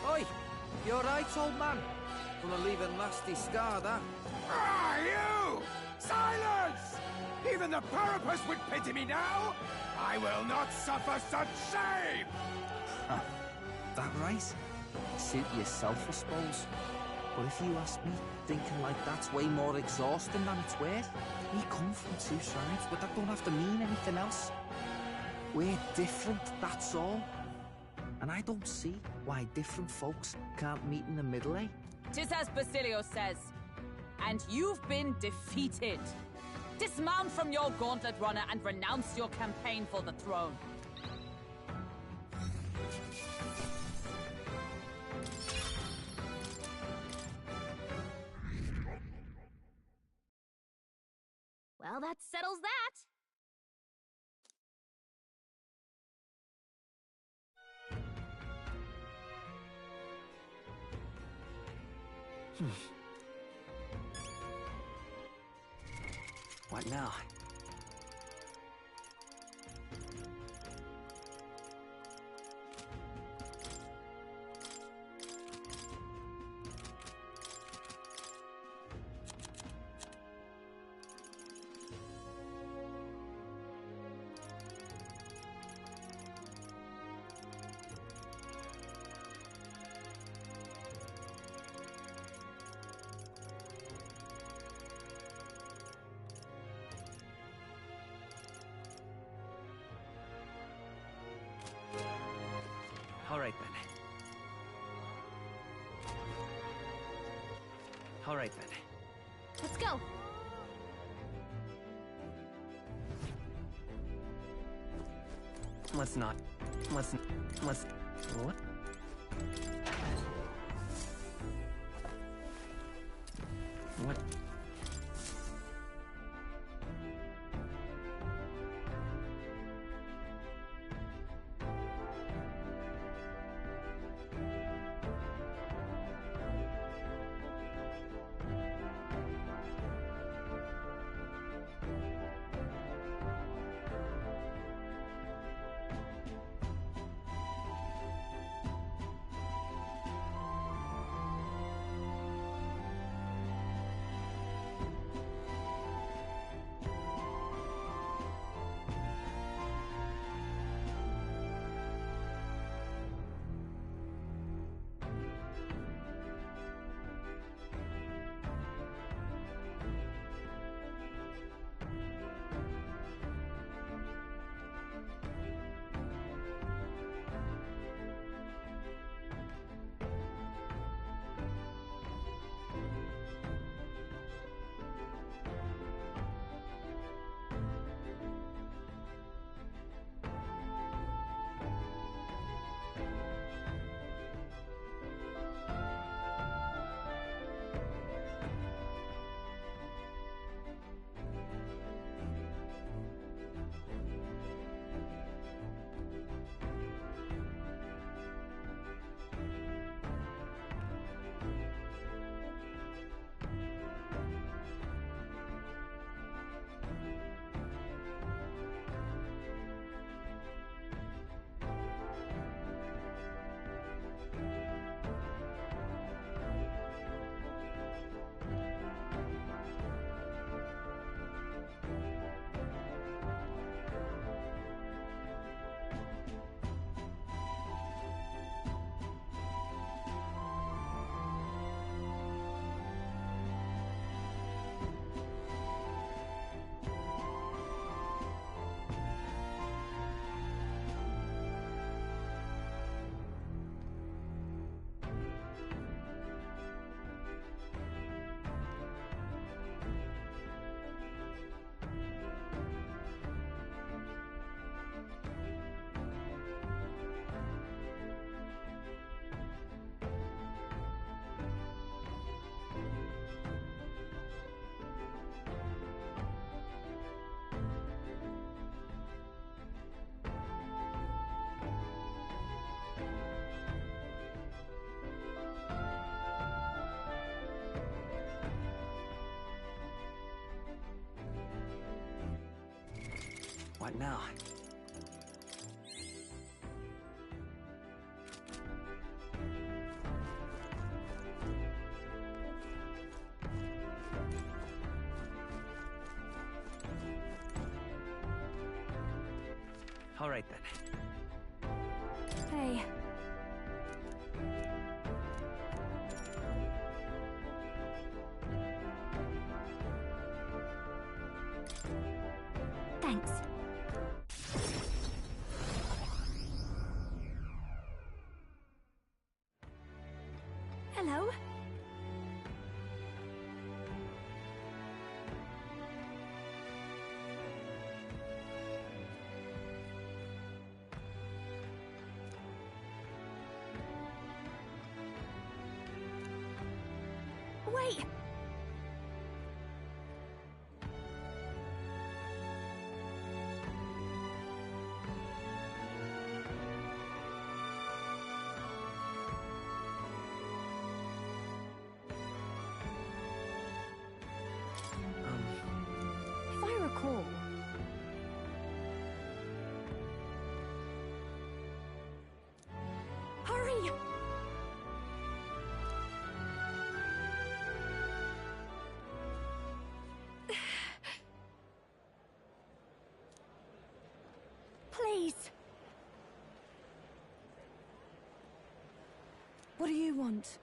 Oi! You alright, old man? Gonna leave a nasty scar, that. Ah, you! Silence! Even the Parapus would pity me now! I will not suffer such shame! That right? Suit yourself, I suppose. But if you ask me, thinking like that's way more exhausting than it's worth. We come from two sides, but that don't have to mean anything else. We're different, that's all. And I don't see why different folks can't meet in the middle, eh? 'Tis as Basilio says. And you've been defeated. Dismount from your gauntlet runner and renounce your campaign for the throne. Well, that settles that. What now? All right, then. All right, then. Let's go. Let's not. Let's... What? What? What now? All right then. Hey. Thanks. Hello? Wait! If I recall... Hurry! Please! What do you want?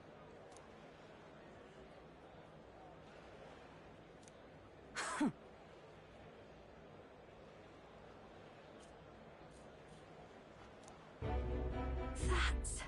That's...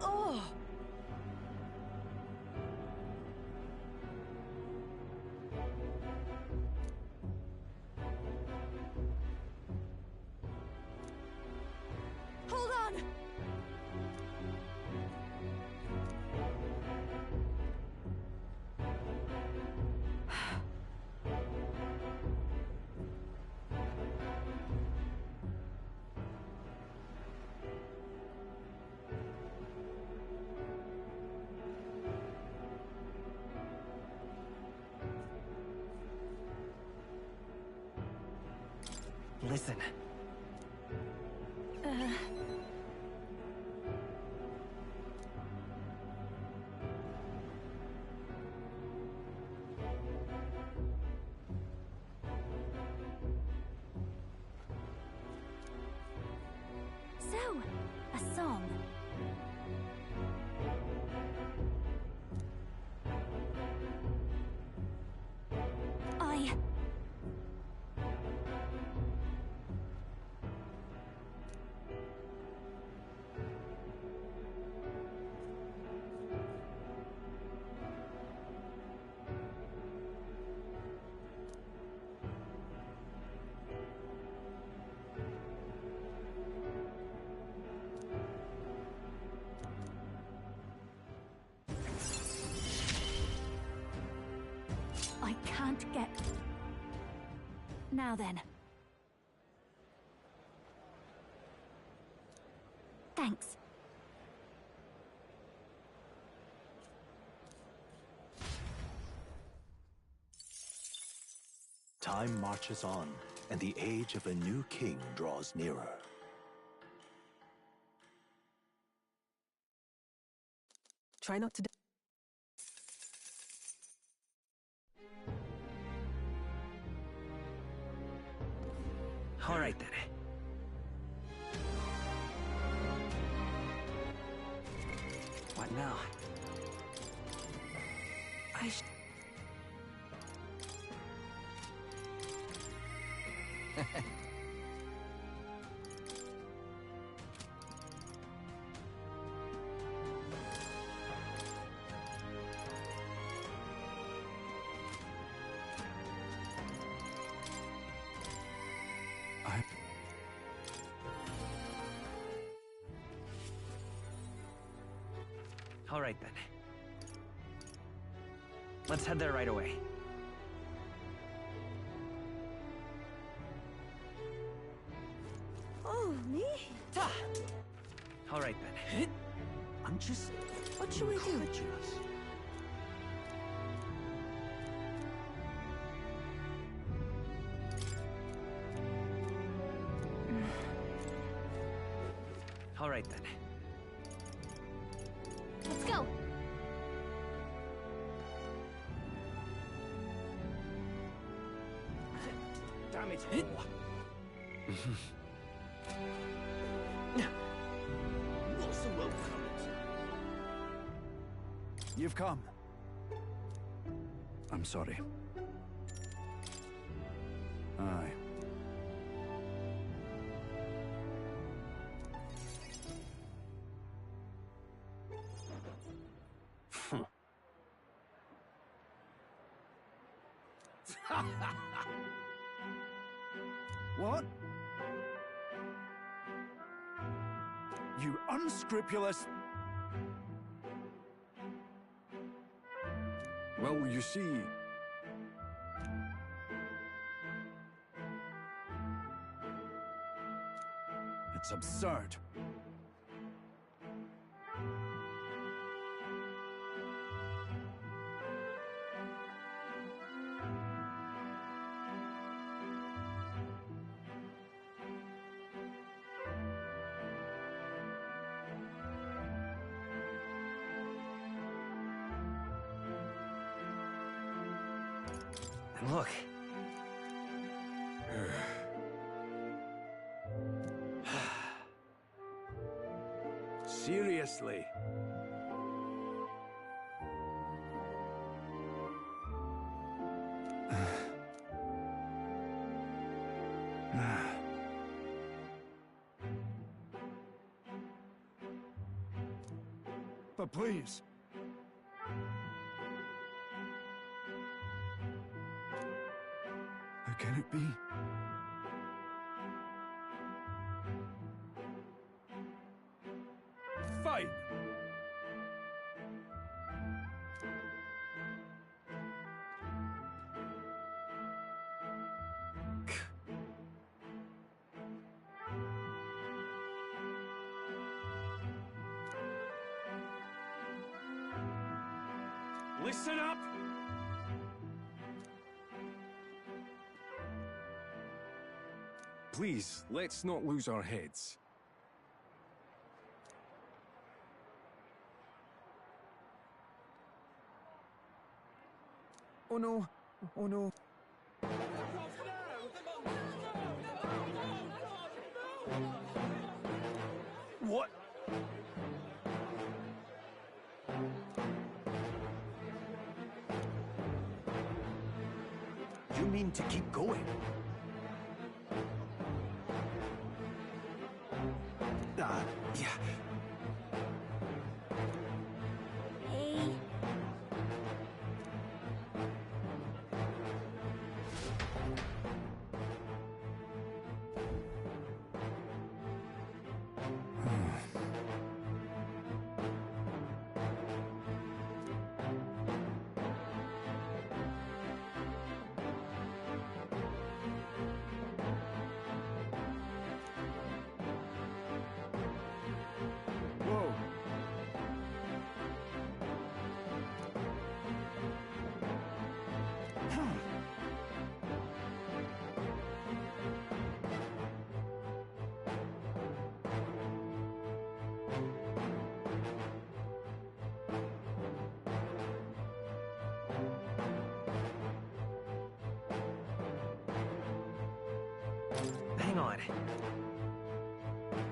Oh! Hold on! Listen. So, a song. I... I can't get... Now then. Thanks. Time marches on, and the age of a new king draws nearer. Try not to. All right, then. What now? All right, then. Let's head there right away. Oh, me? All right, then. I'm just... What should we do? incredulous. All right, then. Let's go. Damn it all. What's the welcome? You've come. I'm sorry. Aye. What? You unscrupulous... Well, you see... It's absurd. And look. Seriously? But please. How can it be? Fine. Listen up! Please, let's not lose our heads. Oh no. Oh no. What? You mean to keep going? Yeah. Hey.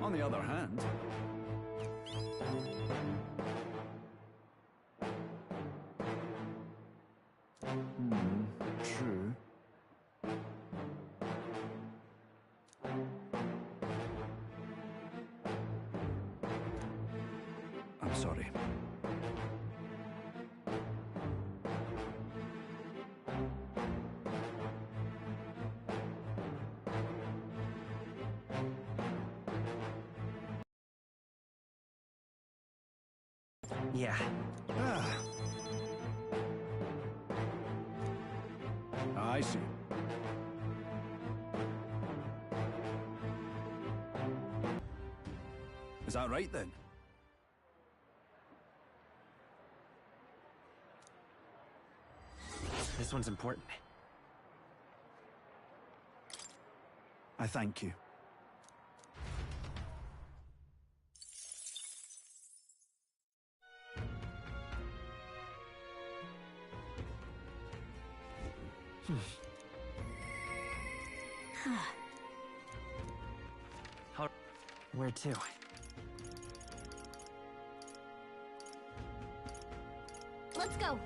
On the other hand... True. I'm sorry. Yeah. I see. Is that right then? This one's important. I thank you. Where to? Let's go.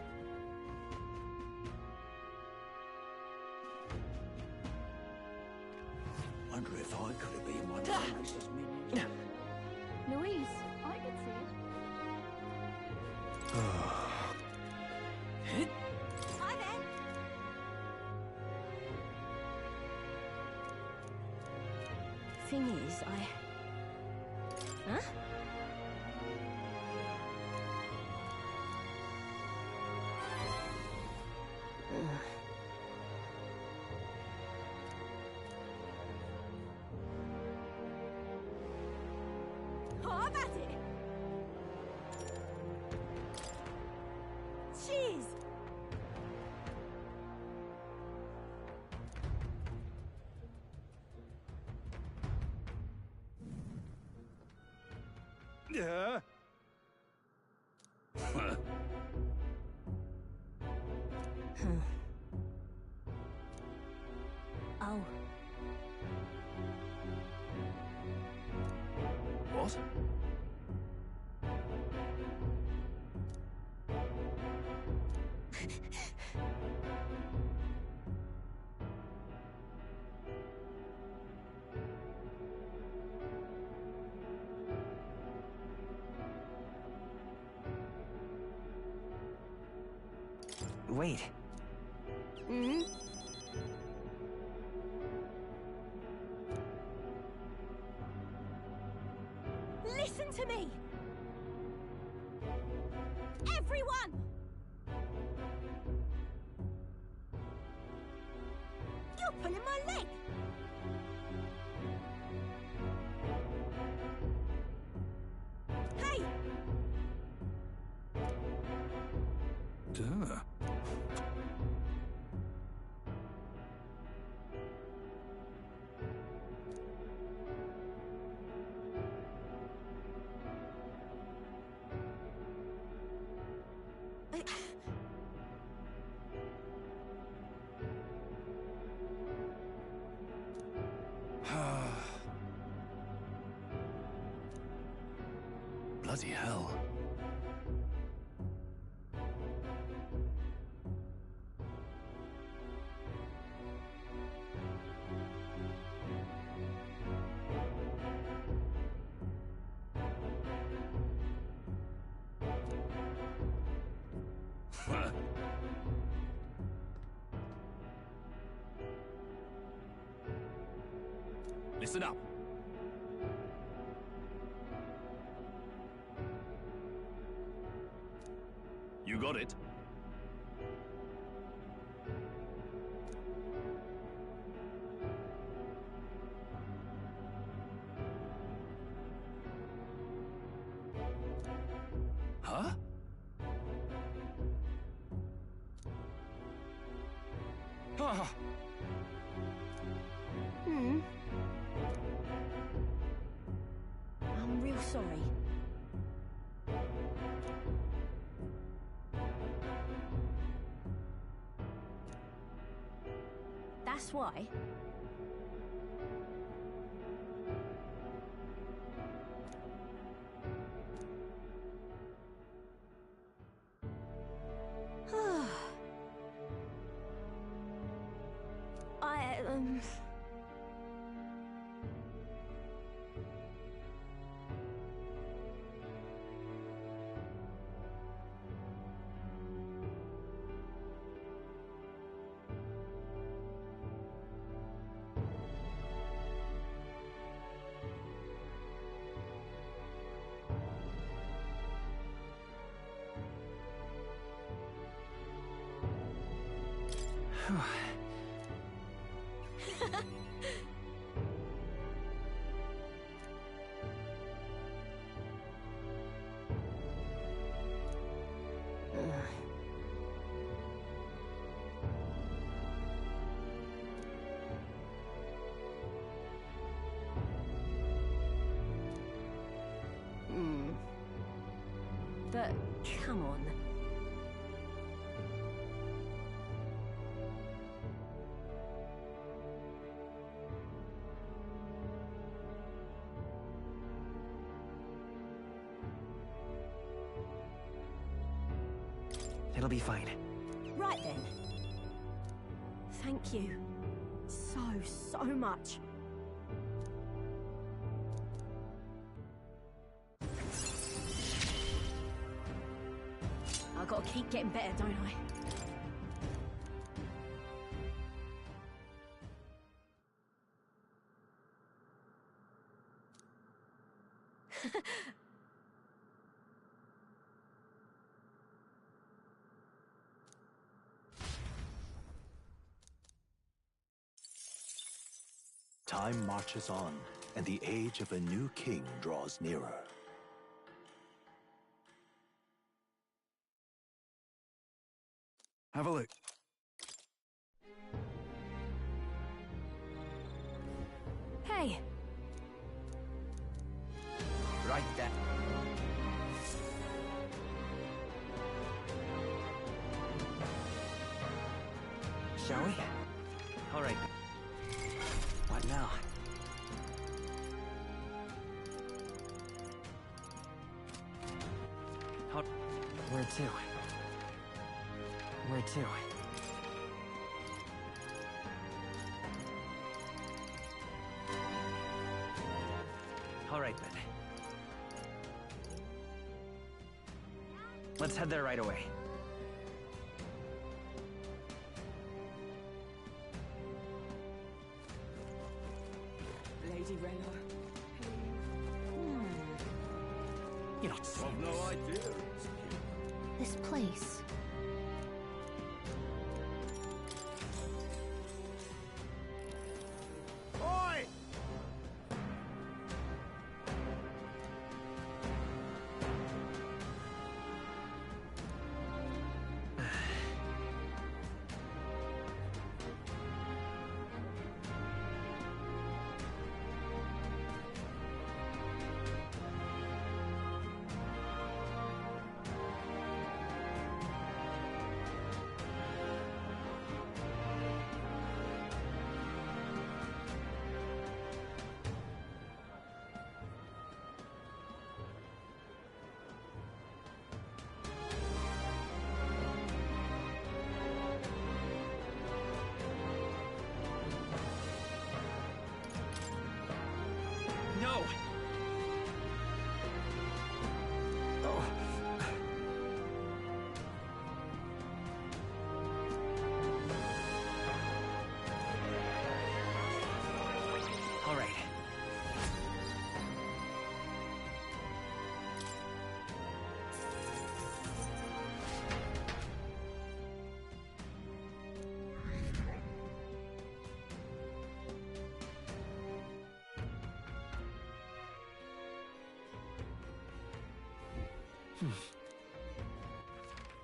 Wonder if I could have been one of Louisa's minions. Louise, I could see it. Hi there. Thing is, Huh? I'm at it! Jeez! Yeah. Oh. What? Wait. Mm-hmm. Listen to me! Everyone! You're pulling my leg! Hey! Duh. Bloody hell. Listen up. You got it. Huh? Ah. I'm real sorry. That's why. But come on. It'll be fine. Right then. Thank you. So much. I gotta keep getting better, don't I? Time marches on, and the age of a new king draws nearer. Have a look. Hey, Right then. Shall we? All right. What now? Where to? Where to? All right, then. Let's head there right away. Lady Rena. You're not serious. I've no idea. This place. Oi! No! All right.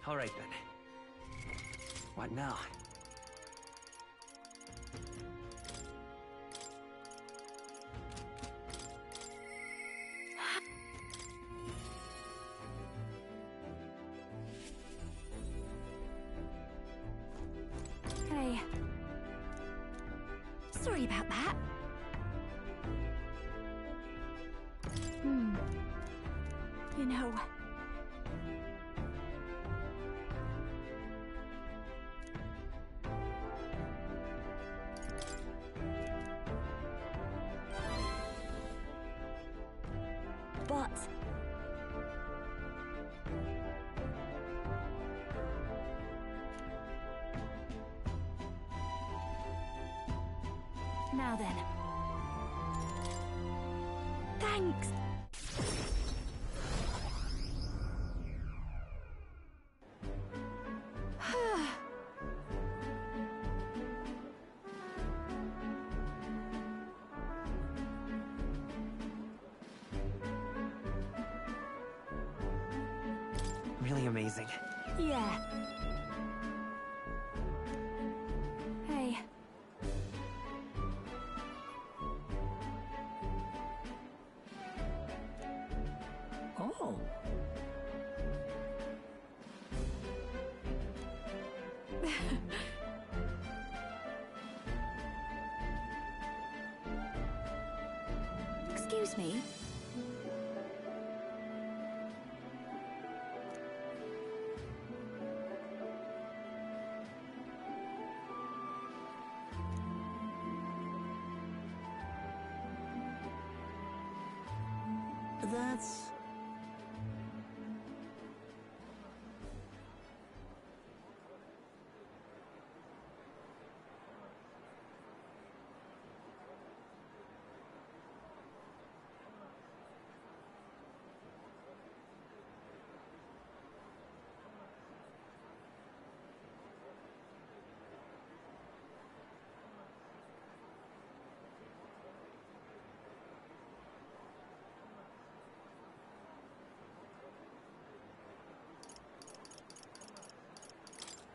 All right, then. What now? hey. Sorry about that. You know... But... Now then. Thanks! Really amazing. Yeah. Hey. Oh. Excuse me? That's...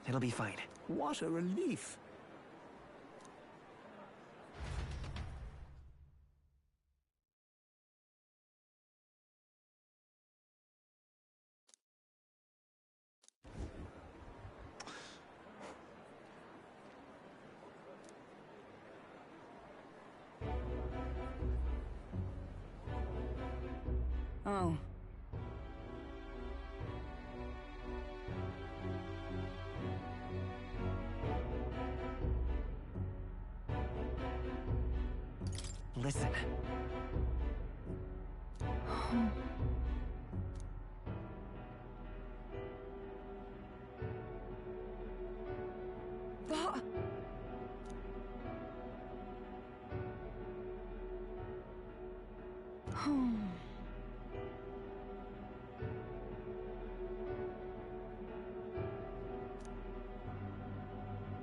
It'll be fine. What a relief. Oh. Listen. But...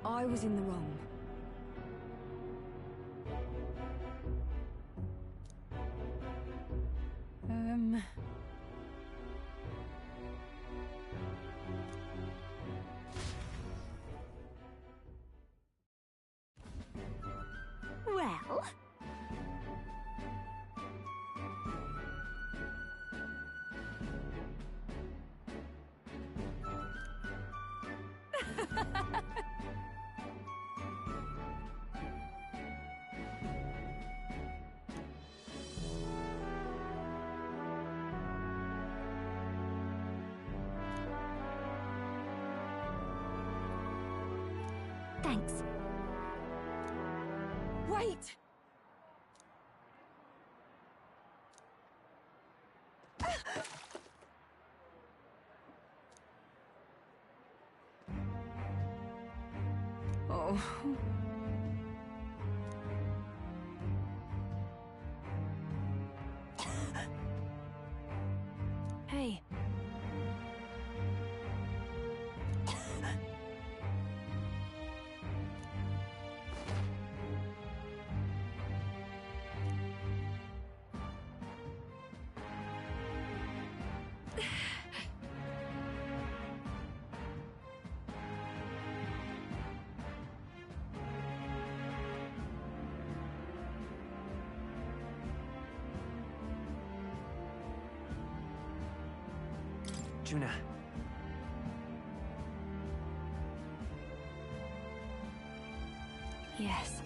I was in the wrong. Well... Thanks. Wait! Oh. Hey. Juna. Yes.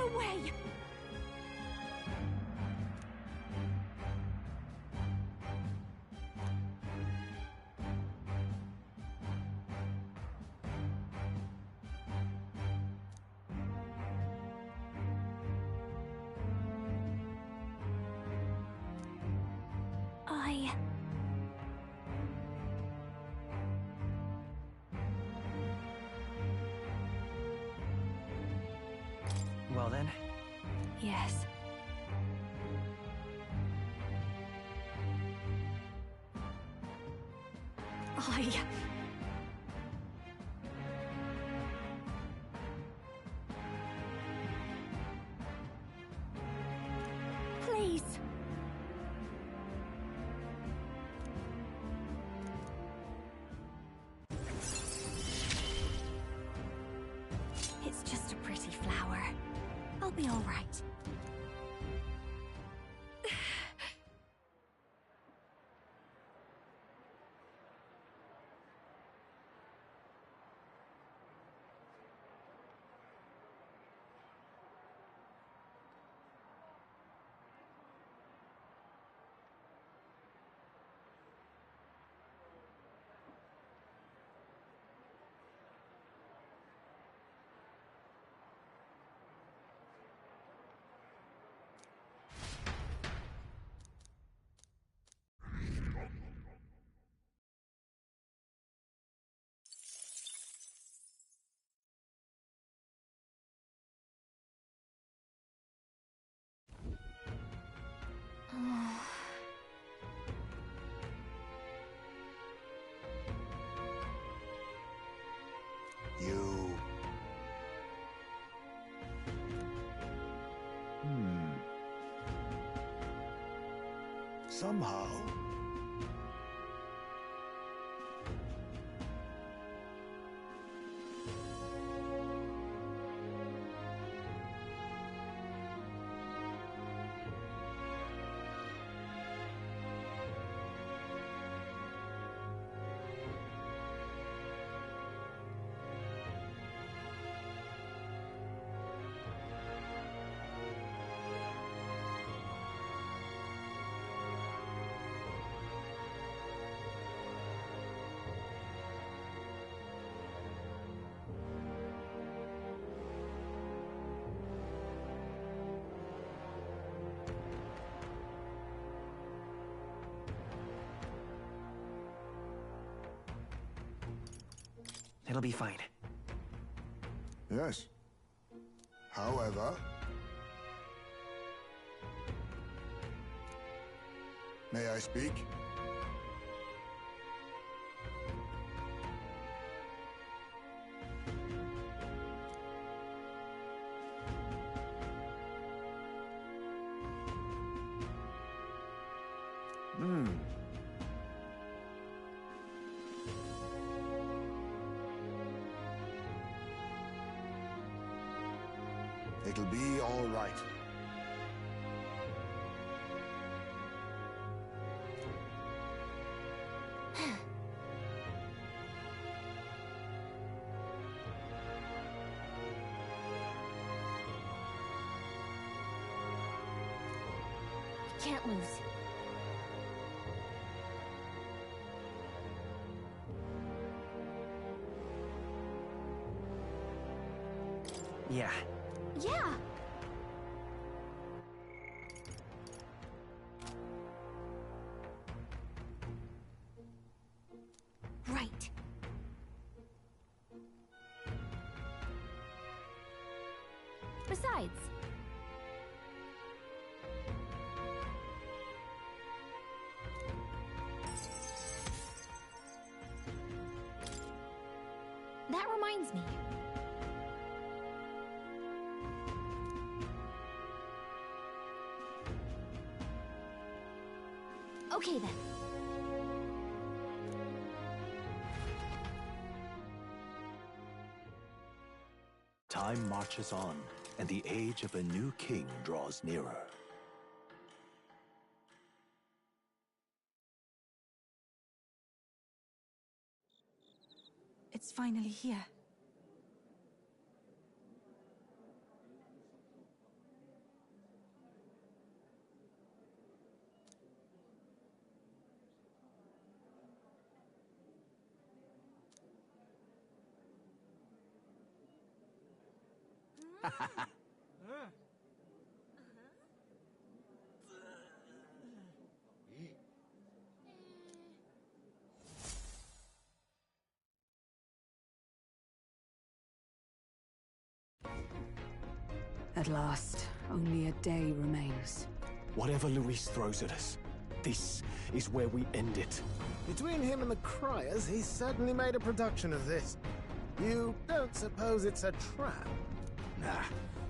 No way! Well then, Yes. Please. It's just a pretty flower. I'll be all right. You... Somehow... it'll be fine. Yes. However... May I speak? It'll be all right. Can't lose. Yeah. Yeah. Right. Besides, that reminds me. Okay then. Time marches on, and the age of a new king draws nearer. It's finally here. At last, only a day remains. Whatever Luis throws at us, this is where we end it. Between him and the Criers, he's certainly made a production of this. You don't suppose it's a trap? Nah,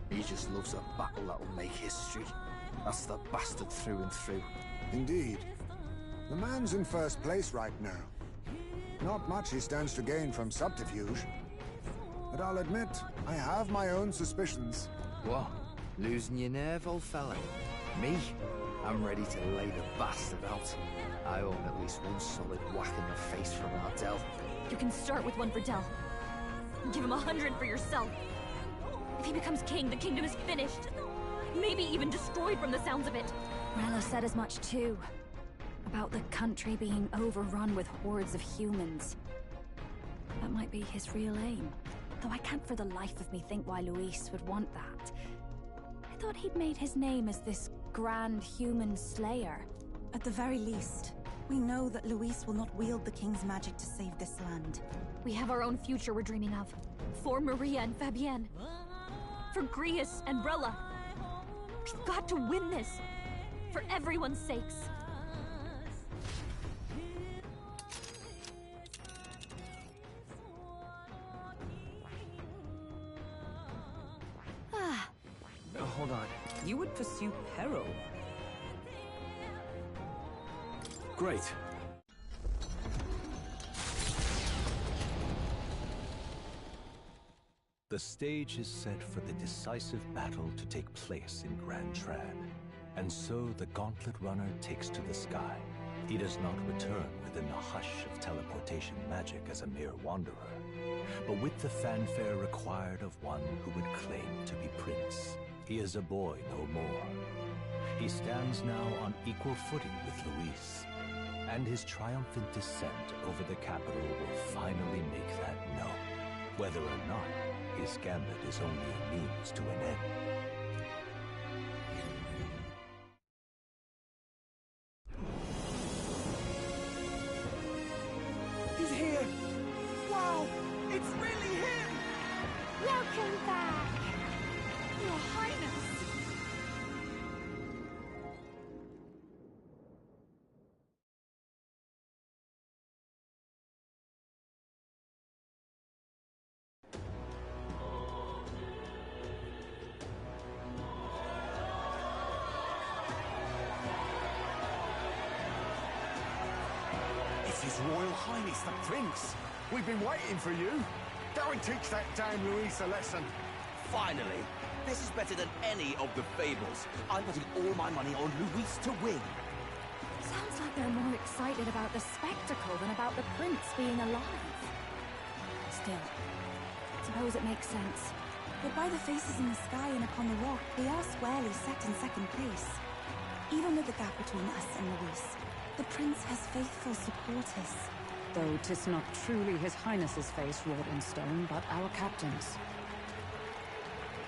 he just loves a battle that'll make history. That's the bastard through and through. Indeed. The man's in first place right now. Not much he stands to gain from subterfuge. But I'll admit, I have my own suspicions. What? Losing your nerve, old fella? Me? I'm ready to lay the bastard out. I own at least one solid whack in the face from Ardell. You can start with one for Dell. Give him 100 for yourself. If he becomes king, the kingdom is finished. Maybe even destroyed from the sounds of it. Rella said as much too. About the country being overrun with hordes of humans. That might be his real aim. Though I can't for the life of me think why Luis would want that. I thought he'd made his name as this grand human slayer. At the very least, we know that Luis will not wield the king's magic to save this land. We have our own future we're dreaming of. For Maria and Fabienne. For Grius and Rella. We've got to win this. For everyone's sakes. Hold on. You would pursue peril? Great. The stage is set for the decisive battle to take place in Grand Trad. And so the Gauntlet Runner takes to the sky. He does not return within the hush of teleportation magic as a mere wanderer, but with the fanfare required of one who would claim to be prince. He is a boy no more. He stands now on equal footing with Luis, and his triumphant descent over the capital will finally make that known, whether or not his gambit is only a means to an end. He's here! Wow! It's really him! Welcome back! Your Highness! It's His Royal Highness the Prince. We've been waiting for you. Go and teach that damn Luis a lesson. Finally! This is better than any of the fables. I'm putting all my money on Luis to win. Sounds like they're more excited about the spectacle than about the prince being alive. Still, suppose it makes sense. But by the faces in the sky and upon the rock, we are squarely set in second place. Even with the gap between us and Luis, the prince has faithful supporters. Though 'tis not truly His Highness's face wrought in stone, but our captain's.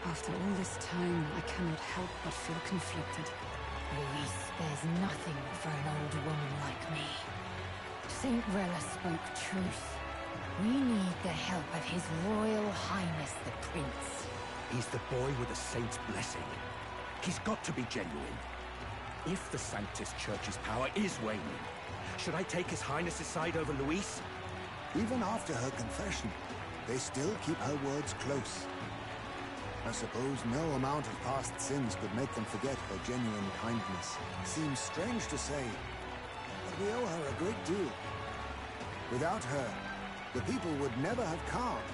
After all this time, I cannot help but feel conflicted. Luis spares nothing for an old woman like me. Saint Rella spoke truth. We need the help of His Royal Highness the Prince. He's the boy with the saint's blessing. He's got to be genuine. If the Sanctus Church's power is waning, should I take His Highness's side over Luis? Even after her confession, they still keep her words close. I suppose no amount of past sins could make them forget her genuine kindness. Seems strange to say, but we owe her a great deal. Without her, the people would never have calmed,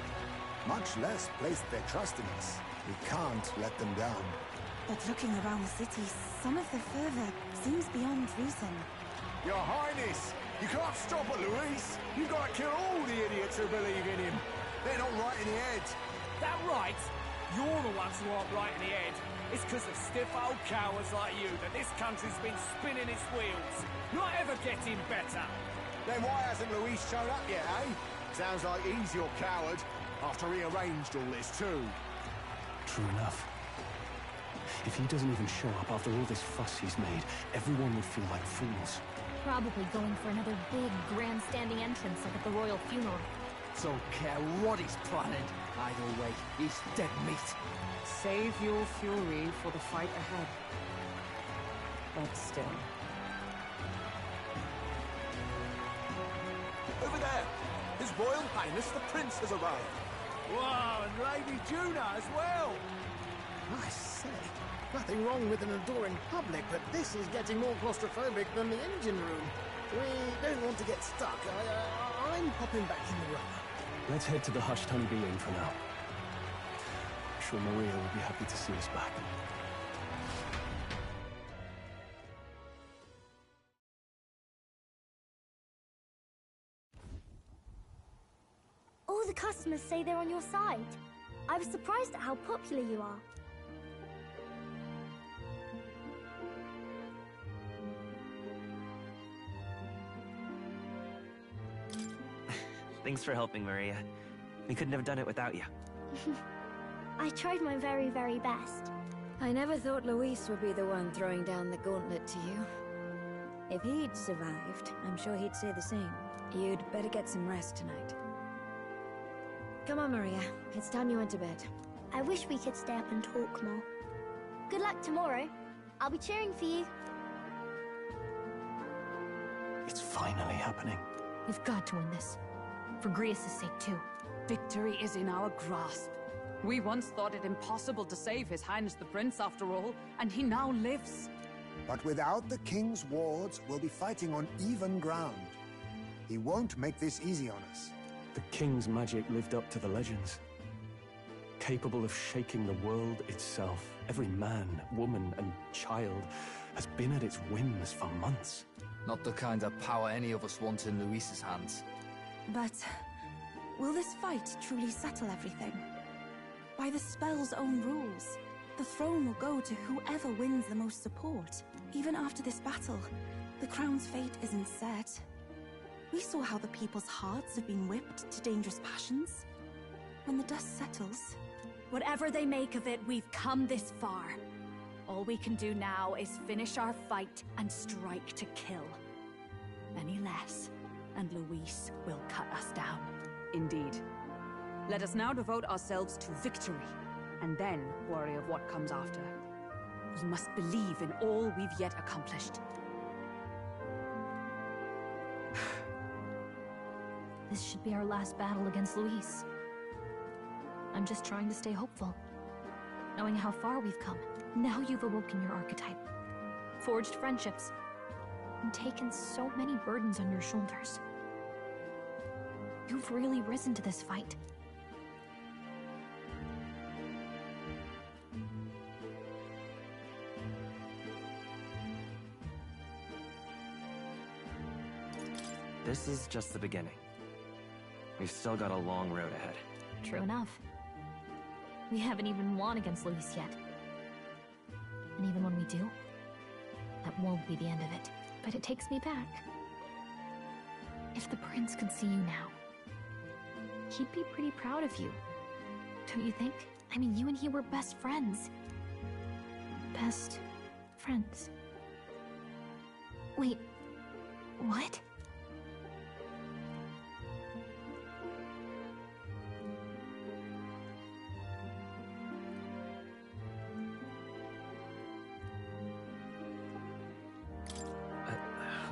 much less placed their trust in us. We can't let them down. But looking around the city, some of the fervor seems beyond reason. Your Highness, you can't stop at Luis. You've got to kill all the idiots who believe in him. They're not right in the head. That right? You're the ones who aren't right in the head. It's because of stiff old cowards like you that this country's been spinning its wheels. Not ever getting better. Then why hasn't Luis shown up yet, eh? Sounds like he's your coward, after he arranged all this too. True enough. If he doesn't even show up after all this fuss he's made, everyone would feel like fools. Probably going for another big, grandstanding entrance like at the royal funeral. Don't care what he's planning. Either way, he's dead meat. Save your fury for the fight ahead. But still. Over there! His Royal Highness the Prince has arrived! Wow, and Lady Juna as well! I say, nothing wrong with an adoring public, but this is getting more claustrophobic than the engine room. We don't want to get stuck. I'm popping back in the rubber. Let's head to the Hushed Honeybee Inn for now. I'm sure Maria will be happy to see us back. All the customers say they're on your side. I was surprised at how popular you are. Thanks for helping, Maria. We couldn't have done it without you. I tried my very, very best. I never thought Luis would be the one throwing down the gauntlet to you. If he'd survived, I'm sure he'd say the same. You'd better get some rest tonight. Come on, Maria. It's time you went to bed. I wish we could stay up and talk more. Good luck tomorrow. I'll be cheering for you. It's finally happening. We've got to win this. For Grius' sake, too. Victory is in our grasp. We once thought it impossible to save His Highness the Prince, after all, and he now lives. But without the king's wards, we'll be fighting on even ground. He won't make this easy on us. The king's magic lived up to the legends. Capable of shaking the world itself. Every man, woman, and child has been at its whims for months. Not the kind of power any of us want in Luis's hands. But will this fight truly settle everything? By the spell's own rules, the throne will go to whoever wins the most support. Even after this battle, the crown's fate isn't set. We saw how the people's hearts have been whipped to dangerous passions. When the dust settles... Whatever they make of it, we've come this far. All we can do now is finish our fight and strike to kill. Any less, and Luis will cut us down. Indeed. Let us now devote ourselves to victory, and then worry of what comes after. We must believe in all we've yet accomplished. This should be our last battle against Luis. I'm just trying to stay hopeful. Knowing how far we've come. Now you've awoken your archetype. Forged friendships. And taken so many burdens on your shoulders. You've really risen to this fight. This is just the beginning. We've still got a long road ahead. True enough. We haven't even won against Luis yet. And even when we do, that won't be the end of it. But it takes me back. If the prince could see you now, he'd be pretty proud of you. Don't you think? I mean, you and he were best friends. Best friends. Wait, what?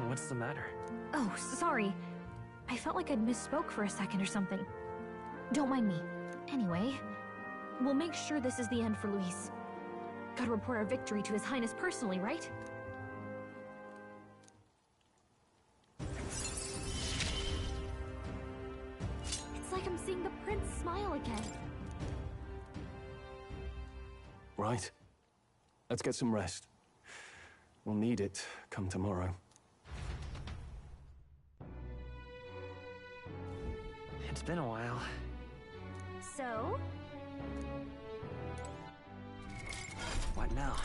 What's the matter? Oh, sorry. I felt like I'd misspoke for a second or something. Don't mind me. Anyway, we'll make sure this is the end for Luis. Gotta report our victory to His Highness personally, right? It's like I'm seeing the prince smile again. Right. Let's get some rest. We'll need it come tomorrow. It's been a while. So? What now?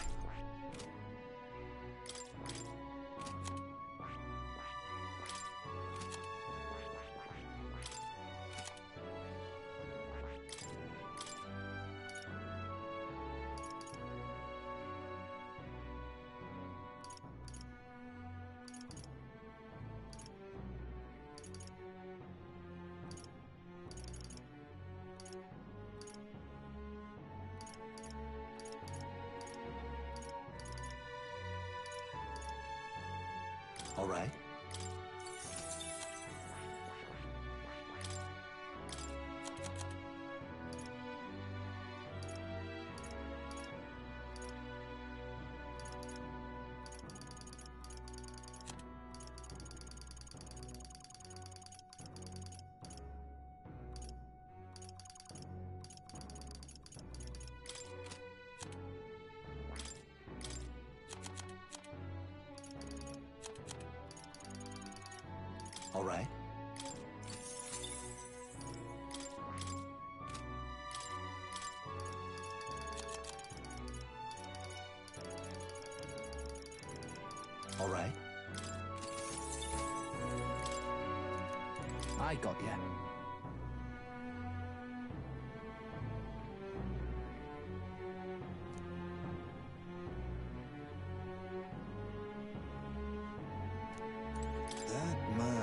right. All right. All right. I got ya. That man...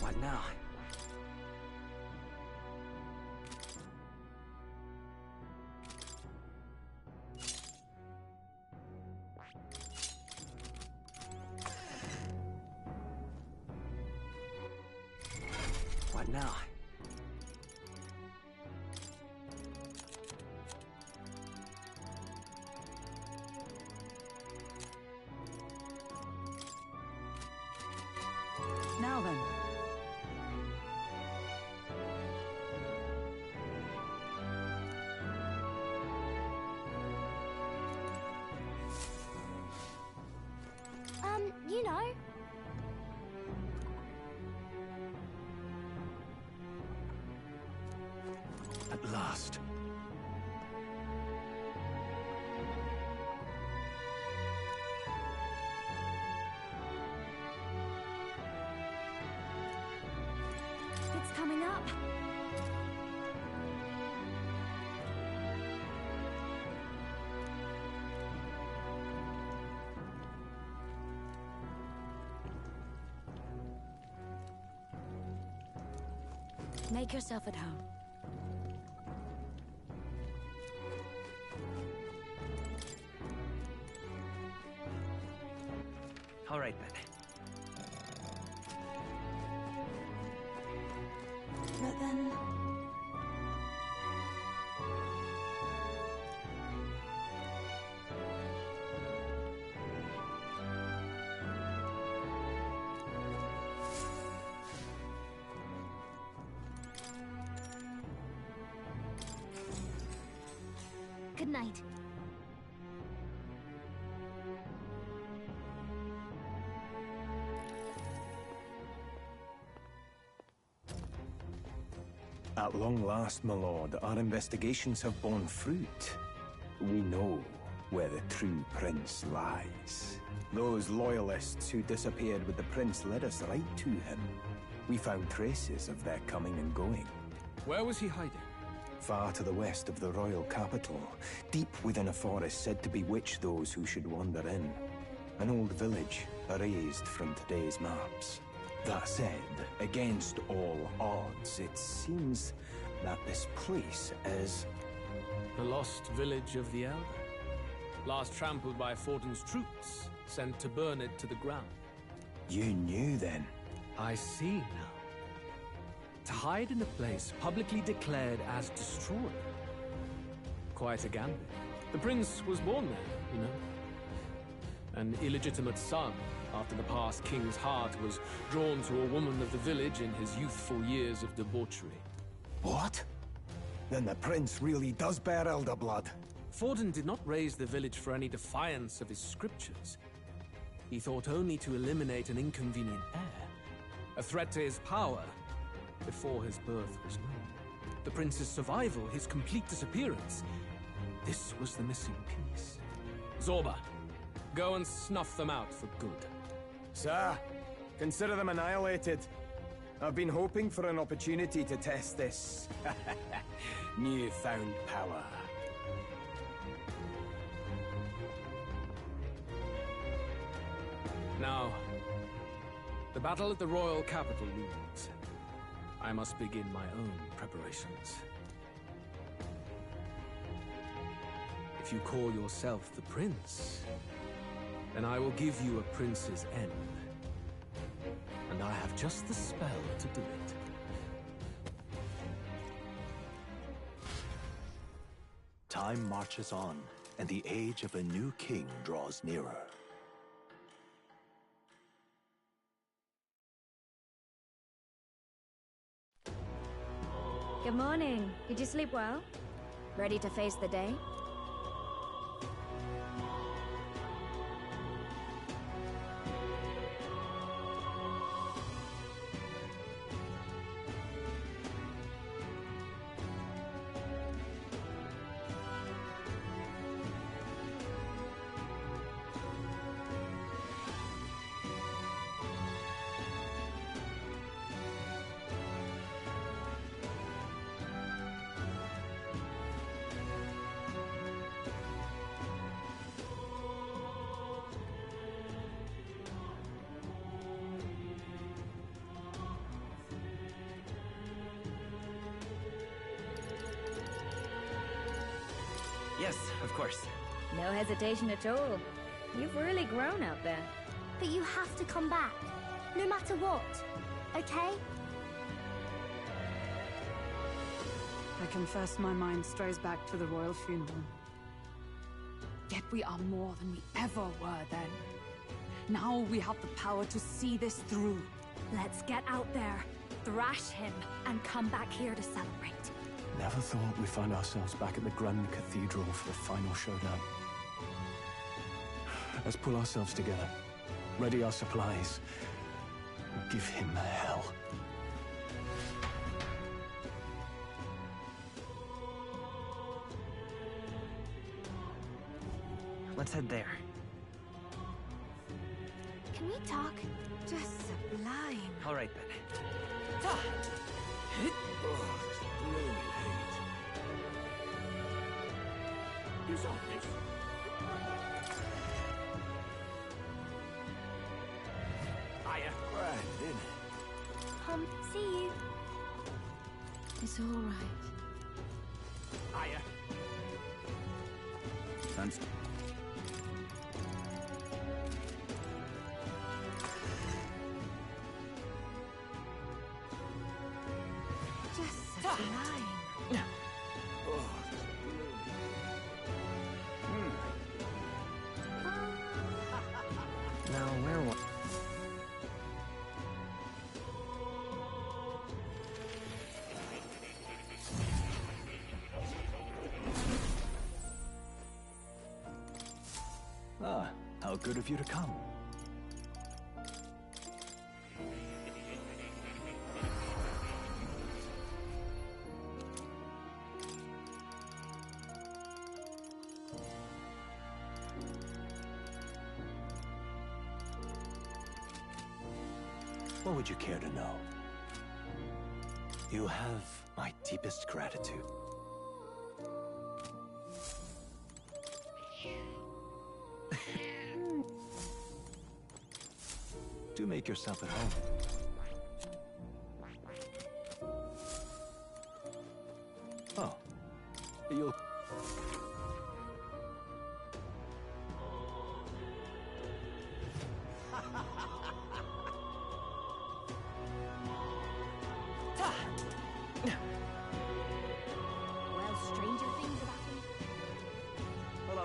What now? What now? Now then. You know. At last. It's coming up. Make yourself at home. All right, then. But then... Good night. At long last, my lord, our investigations have borne fruit. We know where the true prince lies. Those loyalists who disappeared with the prince led us right to him. We found traces of their coming and going. Where was he hiding? Far to the west of the royal capital, deep within a forest said to bewitch those who should wander in. An old village, erased from today's maps. That said, against all odds, it seems that this place is... The lost village of the Elder. Last trampled by Fortin's troops, sent to burn it to the ground. You knew then? I see now. To hide in a place publicly declared as destroyed. Quite a gambit. The prince was born there, you know. An illegitimate son, after the past king's heart was drawn to a woman of the village in his youthful years of debauchery. What? Then the prince really does bear elder blood. Fortin did not raise the village for any defiance of his scriptures. He thought only to eliminate an inconvenient heir, a threat to his power, before his birth was known. The prince's survival, his complete disappearance, this was the missing piece. Zorba, go and snuff them out for good. Sir, consider them annihilated. I've been hoping for an opportunity to test this newfound power. Now, The battle at the royal capital looms. I must begin my own preparations. If you call yourself the prince, then I will give you a prince's end. And I have just the spell to do it. Time marches on, and the age of a new king draws nearer. Good morning. Did you sleep well? Ready to face the day? Yes, of course. No hesitation at all. You've really grown out there. But you have to come back, no matter what, okay? I confess my mind strays back to the royal funeral. Yet we are more than we ever were then. Now we have the power to see this through. Let's get out there, thrash him, and come back here to celebrate. Never thought we'd find ourselves back at the Grand Cathedral for the final showdown. Let's pull ourselves together, ready our supplies, and give him hell. Let's head there. Can we talk? Just sublime. All right, then. You saw this? Hiya. See you. It's all right. Hiya. Thanks. Just sublime. Now, where was... Ah, how good of you to come. What would you care to know? You have my deepest gratitude. Do make yourself at home. Oh, you'll... Well, stranger things have happened. Hello,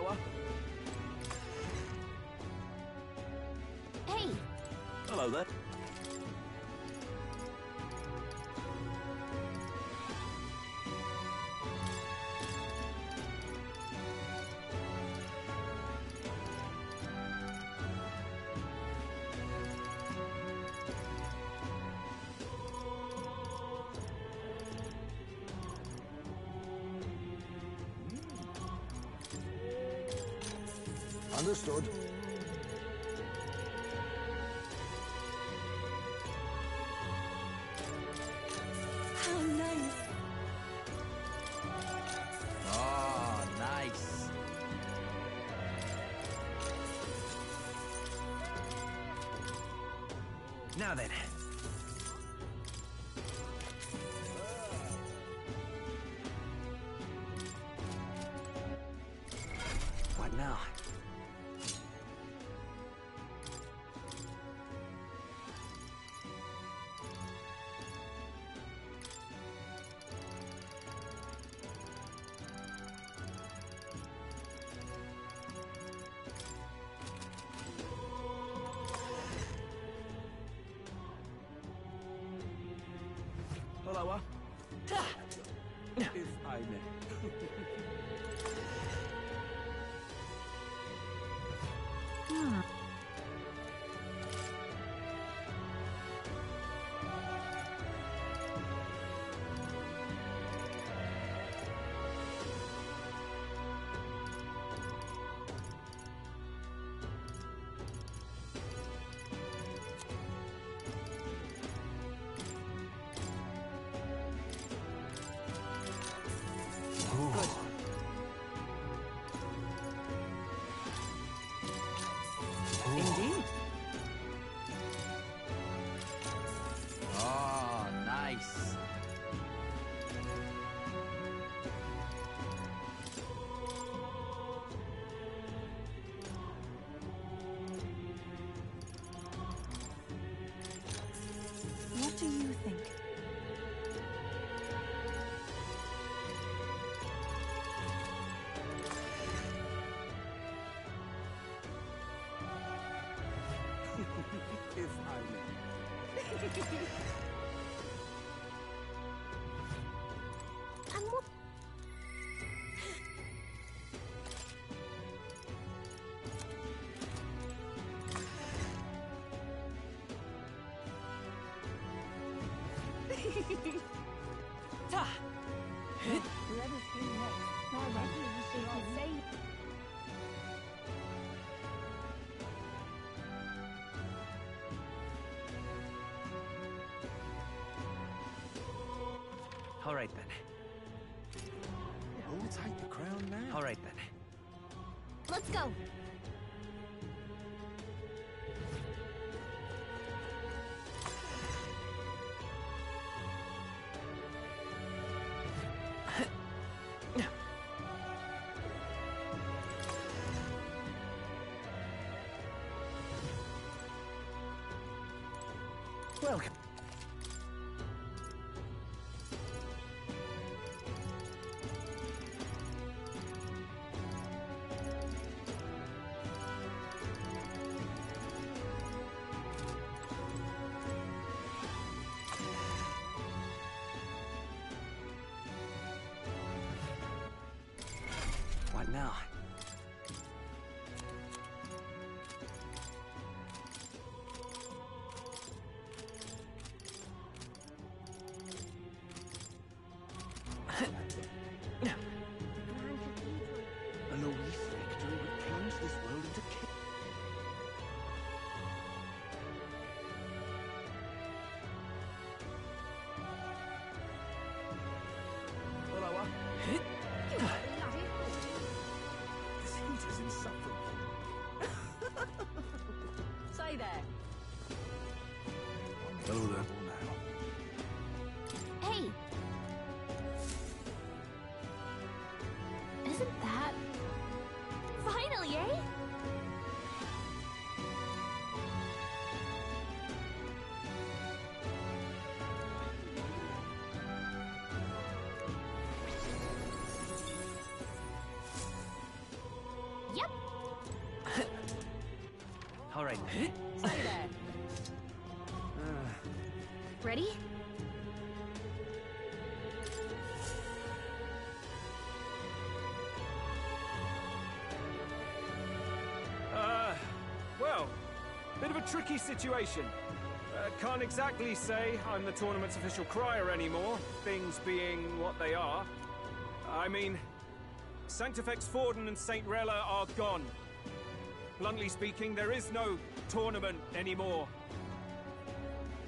Hey! Hello there. Understood. How nice. Oh, nice. Now then. What now? Hello, if I may. Indeed. Oh, nice. What do you think? If I may. And what? Whoever's here next, my nephew will see the same. All right then. Who'll take the crown now? All right then. Let's go. Welcome. What now? A Louis victory would plunge this world into chaos. Hello, This heat is insufferable. Say there. Hello there. Hey! Isn't that... Finally, eh? Yep. All right. Say there. Ready? Well, bit of a tricky situation. Can't exactly say I'm the tournament's official crier anymore, things being what they are. I mean, Sanctifex Forden and St. Rella are gone. Bluntly speaking, there is no tournament anymore.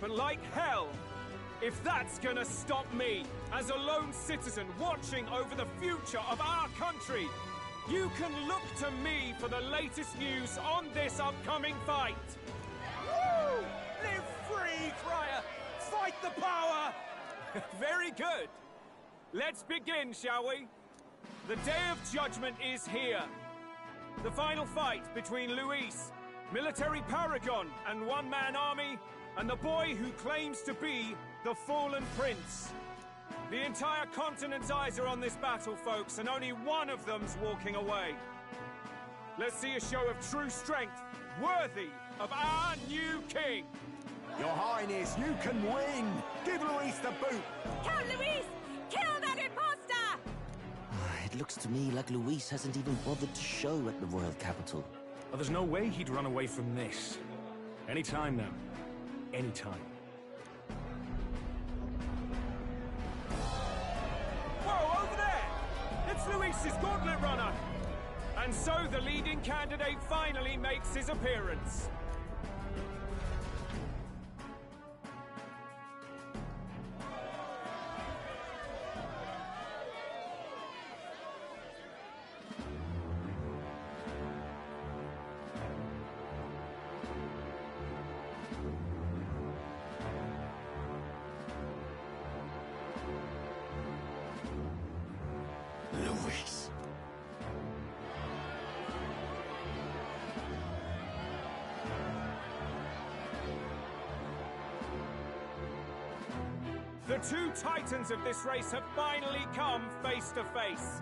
But like hell, if that's gonna stop me, as a lone citizen watching over the future of our country, you can look to me for the latest news on this upcoming fight. Woo! Live free Aye, Friar! Fight the power! Very good. Let's begin, shall we? The Day of Judgment is here. The final fight between Luis, military paragon and one-man army, and the boy who claims to be the fallen prince. The entire continent's eyes are on this battle, folks, and only one of them's walking away. Let's see a show of true strength, worthy of our new king. Your Highness, you can win! Give Luis the boot! Count Luis! Kill that imposter! It looks to me like Luis hasn't even bothered to show at the royal capital. Well, there's no way he'd run away from this. Anytime now. Anytime. Whoa, over there! It's Luis's gauntlet runner! And so the leading candidate finally makes his appearance. Luis. The two titans of this race have finally come face to face.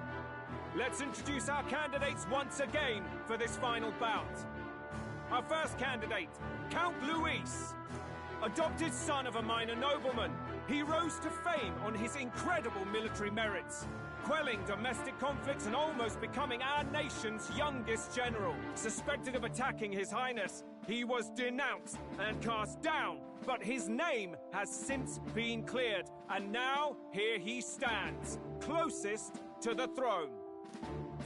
Let's introduce our candidates once again for this final bout. Our first candidate, Count Luis. Adopted son of a minor nobleman, he rose to fame on his incredible military merits, quelling domestic conflicts and almost becoming our nation's youngest general. Suspected of attacking His Highness, he was denounced and cast down, but his name has since been cleared, and now here he stands, closest to the throne.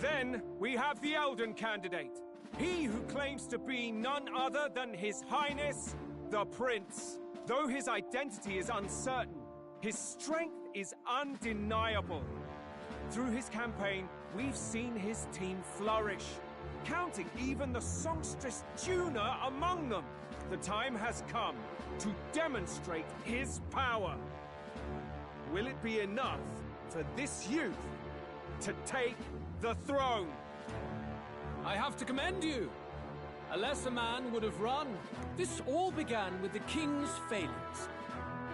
Then we have the Elden candidate, he who claims to be none other than His Highness, the Prince. Though his identity is uncertain, his strength is undeniable. Through his campaign, we've seen his team flourish, counting even the songstress Juna among them. The time has come to demonstrate his power. Will it be enough for this youth to take the throne? I have to commend you. A lesser man would have run. This all began with the king's failings.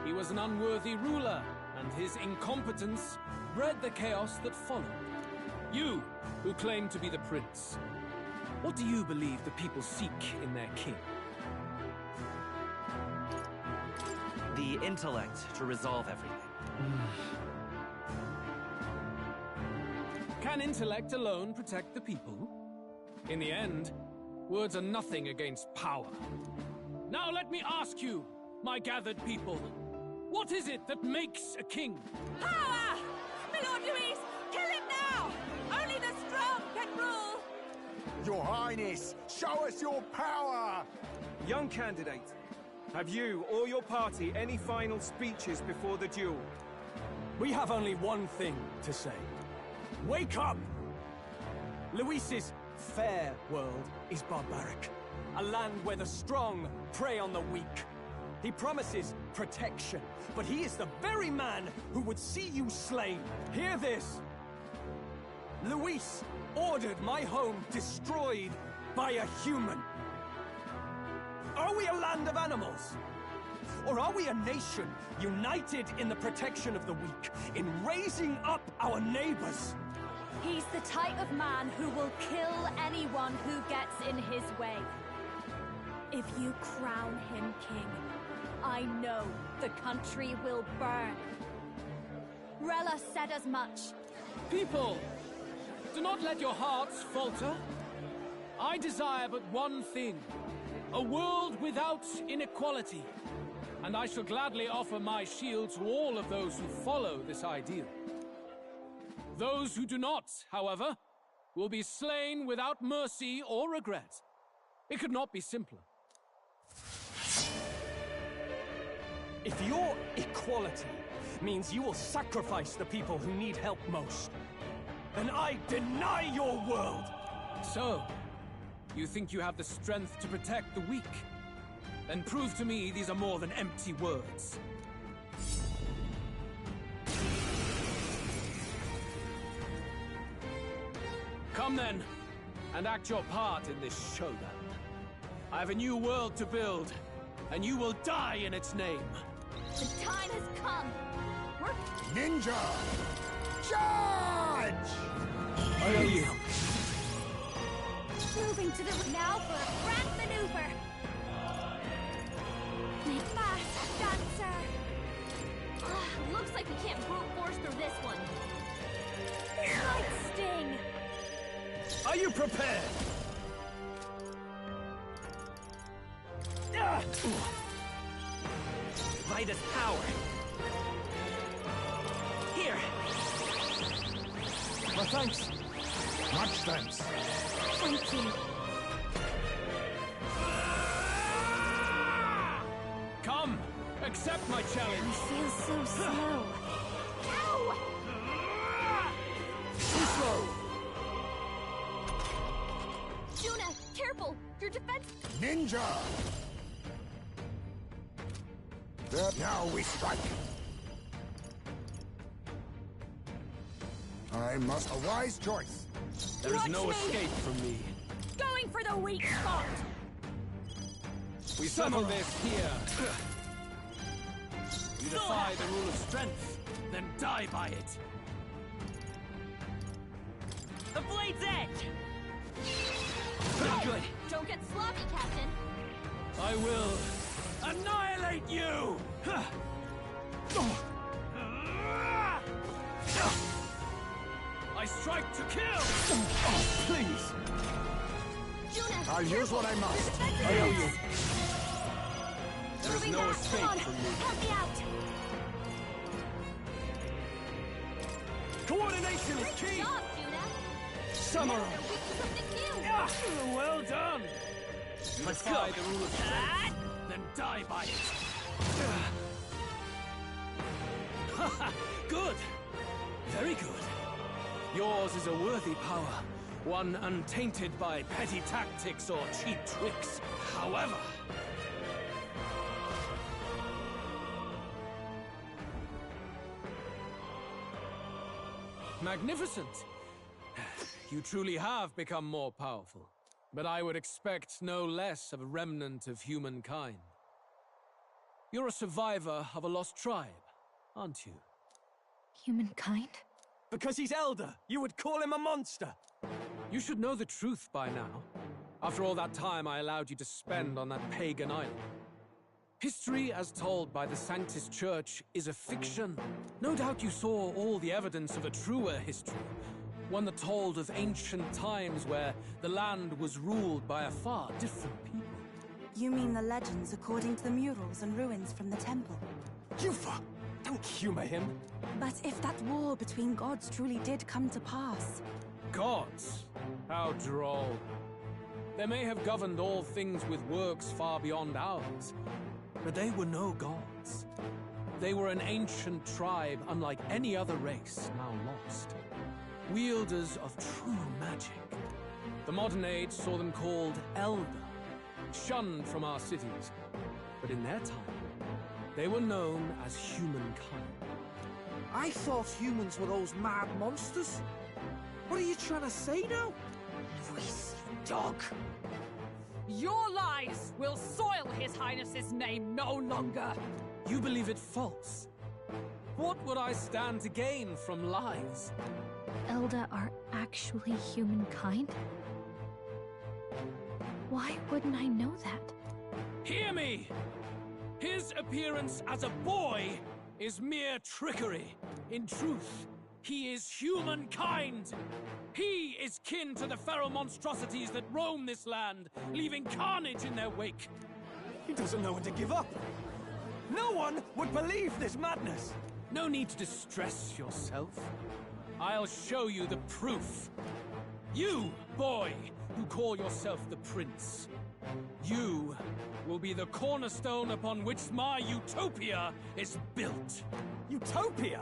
He was an unworthy ruler, and his incompetence bred the chaos that followed. You, who claim to be the prince, what do you believe the people seek in their king? The intellect to resolve everything. Can intellect alone protect the people? In the end, words are nothing against power. Now let me ask you, my gathered people, what is it that makes a king? Power! My Lord Luis, kill him now! Only the strong can rule! Your Highness, show us your power! Young candidate, have you or your party any final speeches before the duel? We have only one thing to say. Wake up! Luis's fair world is barbaric. A land where the strong prey on the weak. He promises protection, but he is the very man who would see you slain. Hear this! Luis ordered my home destroyed by a human. Are we a land of animals? Or are we a nation united in the protection of the weak, in raising up our neighbors? He's the type of man who will kill anyone who gets in his way. If you crown him king, I know the country will burn. Rella said as much. People, do not let your hearts falter. I desire but one thing, a world without inequality. And I shall gladly offer my shield to all of those who follow this ideal. Those who do not, however, will be slain without mercy or regret. It could not be simpler. If your equality means you will sacrifice the people who need help most, then I deny your world! So, you think you have the strength to protect the weak? Then prove to me these are more than empty words. Come then, and act your part in this showdown. I have a new world to build, and you will die in its name. The time has come! Ninja! Charge! I owe you. Moving to the... Now for a grand maneuver! Make fast, dancer! Looks like we can't brute force through this one. Light sting! Are you prepared? Vitus power. Here. Well, thanks. Much thanks. Thank you. Come, accept my challenge. I feel so slow. Ow! Too slow. Juna, careful! Your defense... Ninja! There, now we strike. I must... A wise choice. There is Watch no me. escape from me. Going for the weak spot! We settle this here. You defy the rule of strength, then die by it. The blade's edge! Good! Don't get sloppy, Captain! I will annihilate you! I strike to kill! Oh, please! Juna, I'll use what I must. I owe you. There is Moving no back. escape Come on. from me. Help me out! Coordination is Great key! job, Juna! Samurai! Now they're weak to something new! Well done! You Let's defy go. the rule of strength, then die by it. Good. Very good. Yours is a worthy power, one untainted by petty tactics or cheap tricks. However... Magnificent! You truly have become more powerful. But I would expect no less of a remnant of humankind. You're a survivor of a lost tribe, aren't you? Humankind? Because he's elder, you would call him a monster! You should know the truth by now. After all that time I allowed you to spend on that pagan island. History, as told by the Sanctus Church, is a fiction. No doubt you saw all the evidence of a truer history. One that told of ancient times where the land was ruled by a far different people. You mean the legends according to the murals and ruins from the temple? Yufa! Don't humor him! But if that war between gods truly did come to pass... Gods? How droll. They may have governed all things with works far beyond ours, but they were no gods. They were an ancient tribe unlike any other race now lost. Wielders of true magic. The modern age saw them called Elder, shunned from our cities. But in their time, they were known as humankind. I thought humans were those mad monsters. What are you trying to say now? Luis, you dog! Your lies will soil His Highness's name no longer! You believe it false? What would I stand to gain from lies? Elda are actually humankind? Why wouldn't I know that? Hear me! His appearance as a boy is mere trickery. In truth, he is humankind. He is kin to the feral monstrosities that roam this land, leaving carnage in their wake. He doesn't know when to give up. No one would believe this madness. No need to distress yourself. I'll show you the proof. You, boy, who call yourself the prince. You will be the cornerstone upon which my utopia is built. Utopia?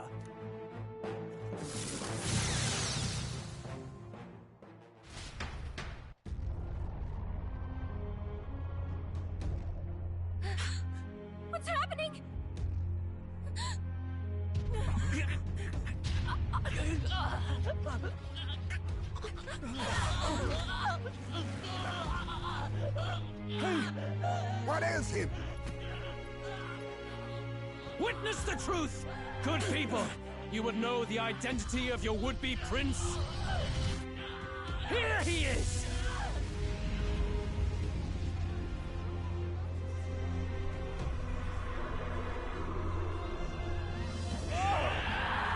Hey! What ails him? Witness the truth! Good people, you would know the identity of your would-be prince. Here he is!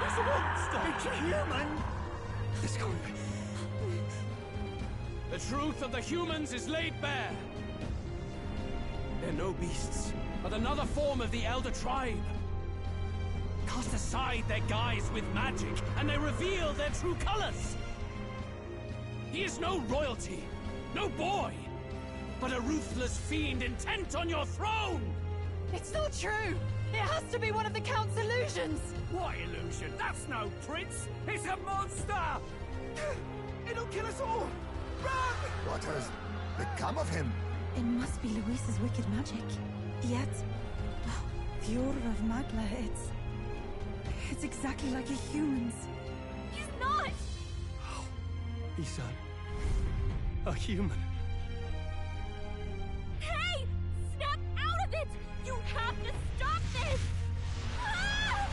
It's a monster! It's a human! It's going. The truth of the humans is laid bare. They're no beasts, but another form of the Elder Tribe. Cast aside their guise with magic, and they reveal their true colors. He is no royalty, no boy, but a ruthless fiend intent on your throne! It's not true! It has to be one of the Count's illusions! What illusion? That's no prince! It's a monster! It'll kill us all! Run! What has become of him? It must be Luis's wicked magic. Yet, the aura of Magla, it's exactly like a human's. He's not! He's a human. Hey! Snap out of it! You have to stop this! Ah!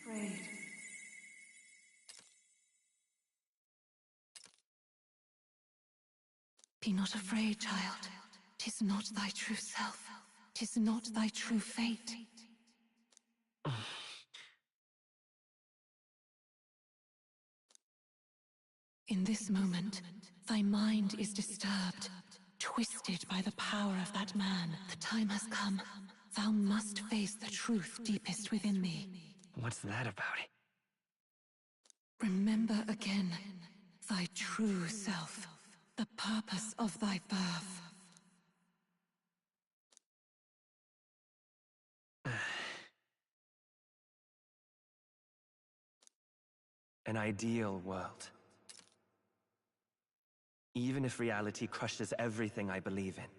Afraid. Be not afraid, child. 'Tis not thy true self. 'Tis not thy true fate. In this moment, thy mind is disturbed, twisted by the power of that man. The time has come. Thou must face the truth deepest within thee. What's that about? Remember again thy true self, the purpose of thy birth. An ideal world. Even if reality crushes everything I believe in,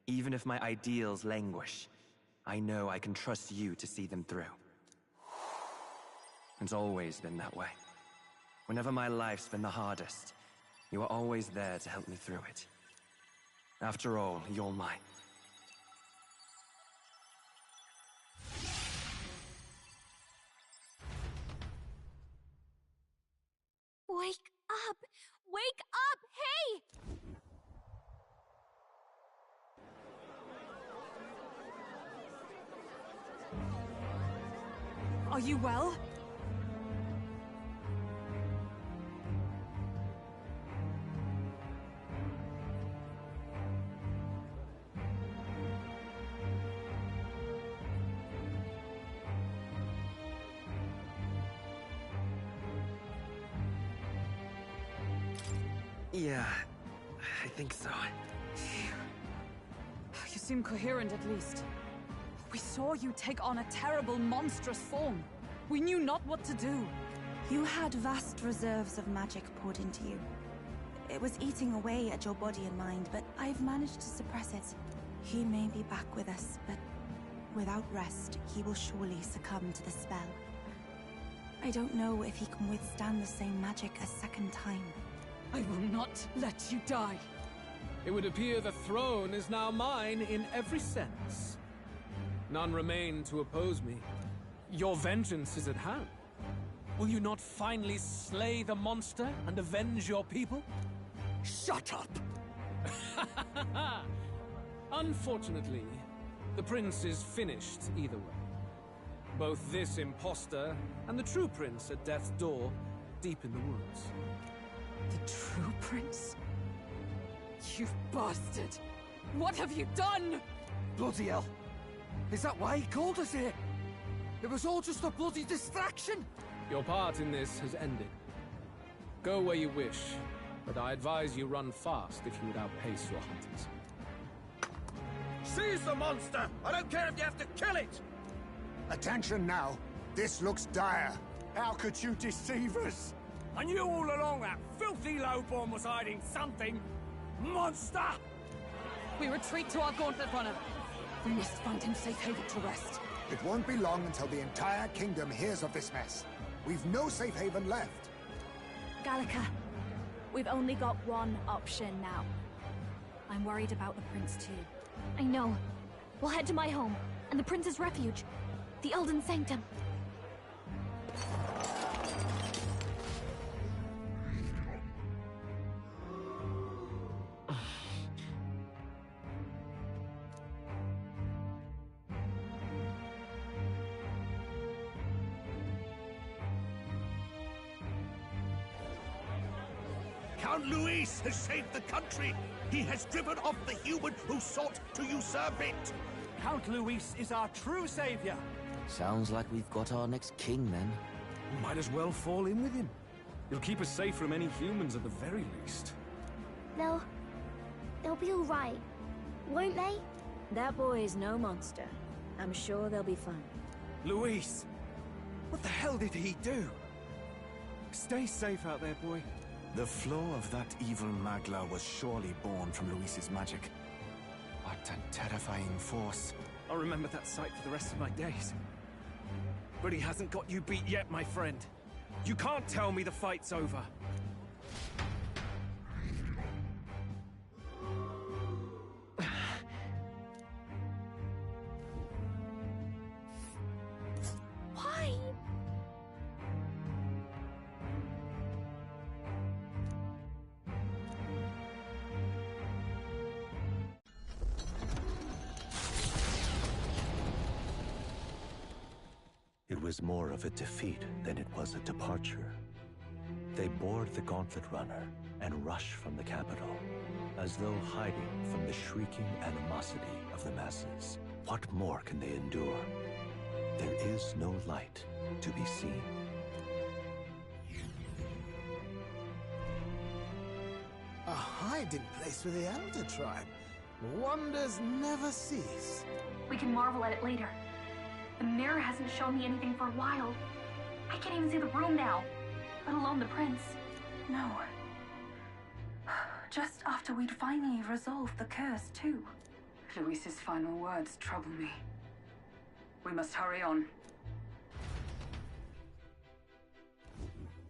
even if my ideals languish, I know I can trust you to see them through. It's always been that way. Whenever my life's been the hardest, you are always there to help me through it. After all, you're mine. Wake up! Wake up! Hey! Are you well? Yeah, I think so. You seem coherent at least. We saw you take on a terrible, monstrous form. We knew not what to do. You had vast reserves of magic poured into you. It was eating away at your body and mind, but I've managed to suppress it. He may be back with us, but without rest, he will surely succumb to the spell. I don't know if he can withstand the same magic a second time. I will not let you die. It would appear the throne is now mine in every sense. None remain to oppose me. Your vengeance is at hand. Will you not finally slay the monster and avenge your people? Shut up! Unfortunately, the prince is finished either way. Both this imposter and the true prince at death's door, deep in the woods. The true prince? You bastard! What have you done? Bloody hell! Is that why he called us here? It was all just a bloody distraction! Your part in this has ended. Go where you wish, but I advise you run fast if you would outpace your hunters. Seize the monster! I don't care if you have to kill it! Attention now. This looks dire. How could you deceive us? I knew all along that filthy lowborn was hiding something. Monster! We retreat to our gauntlet runner. We must find him safe haven to rest. It won't be long until the entire kingdom hears of this mess. We've no safe haven left. Gallica, we've only got one option now. I'm worried about the prince too. I know. We'll head to my home, and the prince's refuge, the Elden Sanctum. Count Luis has saved the country. He has driven off the human who sought to usurp it. Count Luis is our true savior. Sounds like we've got our next king, then. Might as well fall in with him. He'll keep us safe from any humans at the very least. They'll be all right, won't they? That boy is no monster. I'm sure they'll be fine. Luis, what the hell did he do? Stay safe out there, boy. The flow of that evil Magla was surely born from Luis's magic. What a terrifying force. I'll remember that sight for the rest of my days. But he hasn't got you beat yet, my friend. You can't tell me the fight's over. Why? It was more of a defeat than it was a departure. They board the gauntlet runner and rush from the capital, as though hiding from the shrieking animosity of the masses. What more can they endure? There is no light to be seen. A hiding place for the Elder tribe. Wonders never cease. We can marvel at it later. The mirror hasn't shown me anything for a while. I can't even see the room now, let alone the prince. No. Just after we'd finally resolved the curse, too. Luis's final words trouble me. We must hurry on.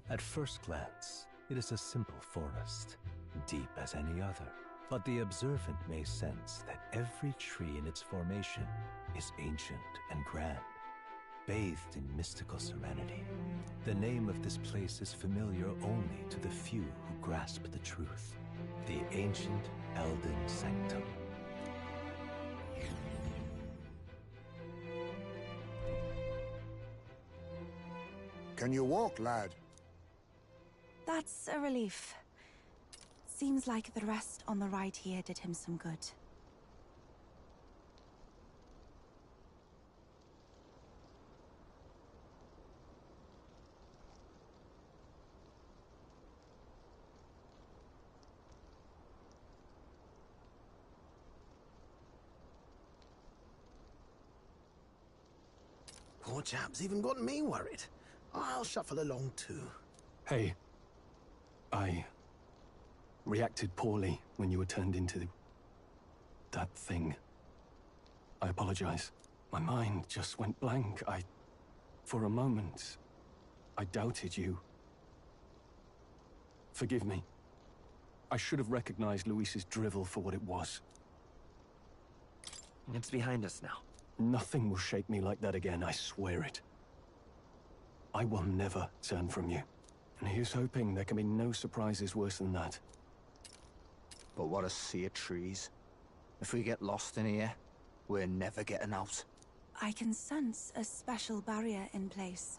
At first glance, it is a simple forest, deep as any other. But the observant may sense that every tree in its formation is ancient and grand, bathed in mystical serenity. The name of this place is familiar only to the few who grasp the truth. The ancient Elden Sanctum. Can you walk, lad? That's a relief. Seems like the rest on the right here did him some good. Poor chap's even got me worried. I'll shuffle along too. Hey, I reacted poorly when you were turned into that thing. I apologize. My mind just went blank. For a moment, I doubted you. Forgive me. I should have recognized Luis's drivel for what it was. It's behind us now. Nothing will shake me like that again, I swear it. I will never turn from you. And here's hoping there can be no surprises worse than that. But what a sea of trees. If we get lost in here, we're never getting out. I can sense a special barrier in place.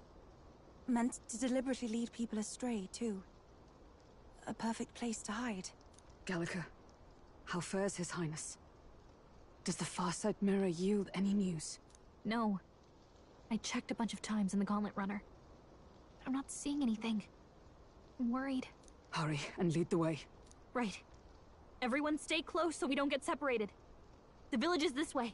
Meant to deliberately lead people astray, too. A perfect place to hide. Gallica, how fares His Highness? Does the Farsight mirror yield any news? No. I checked a bunch of times in the Gauntlet Runner. I'm not seeing anything. I'm worried. Hurry and lead the way. Right. Everyone stay close so we don't get separated. The village is this way.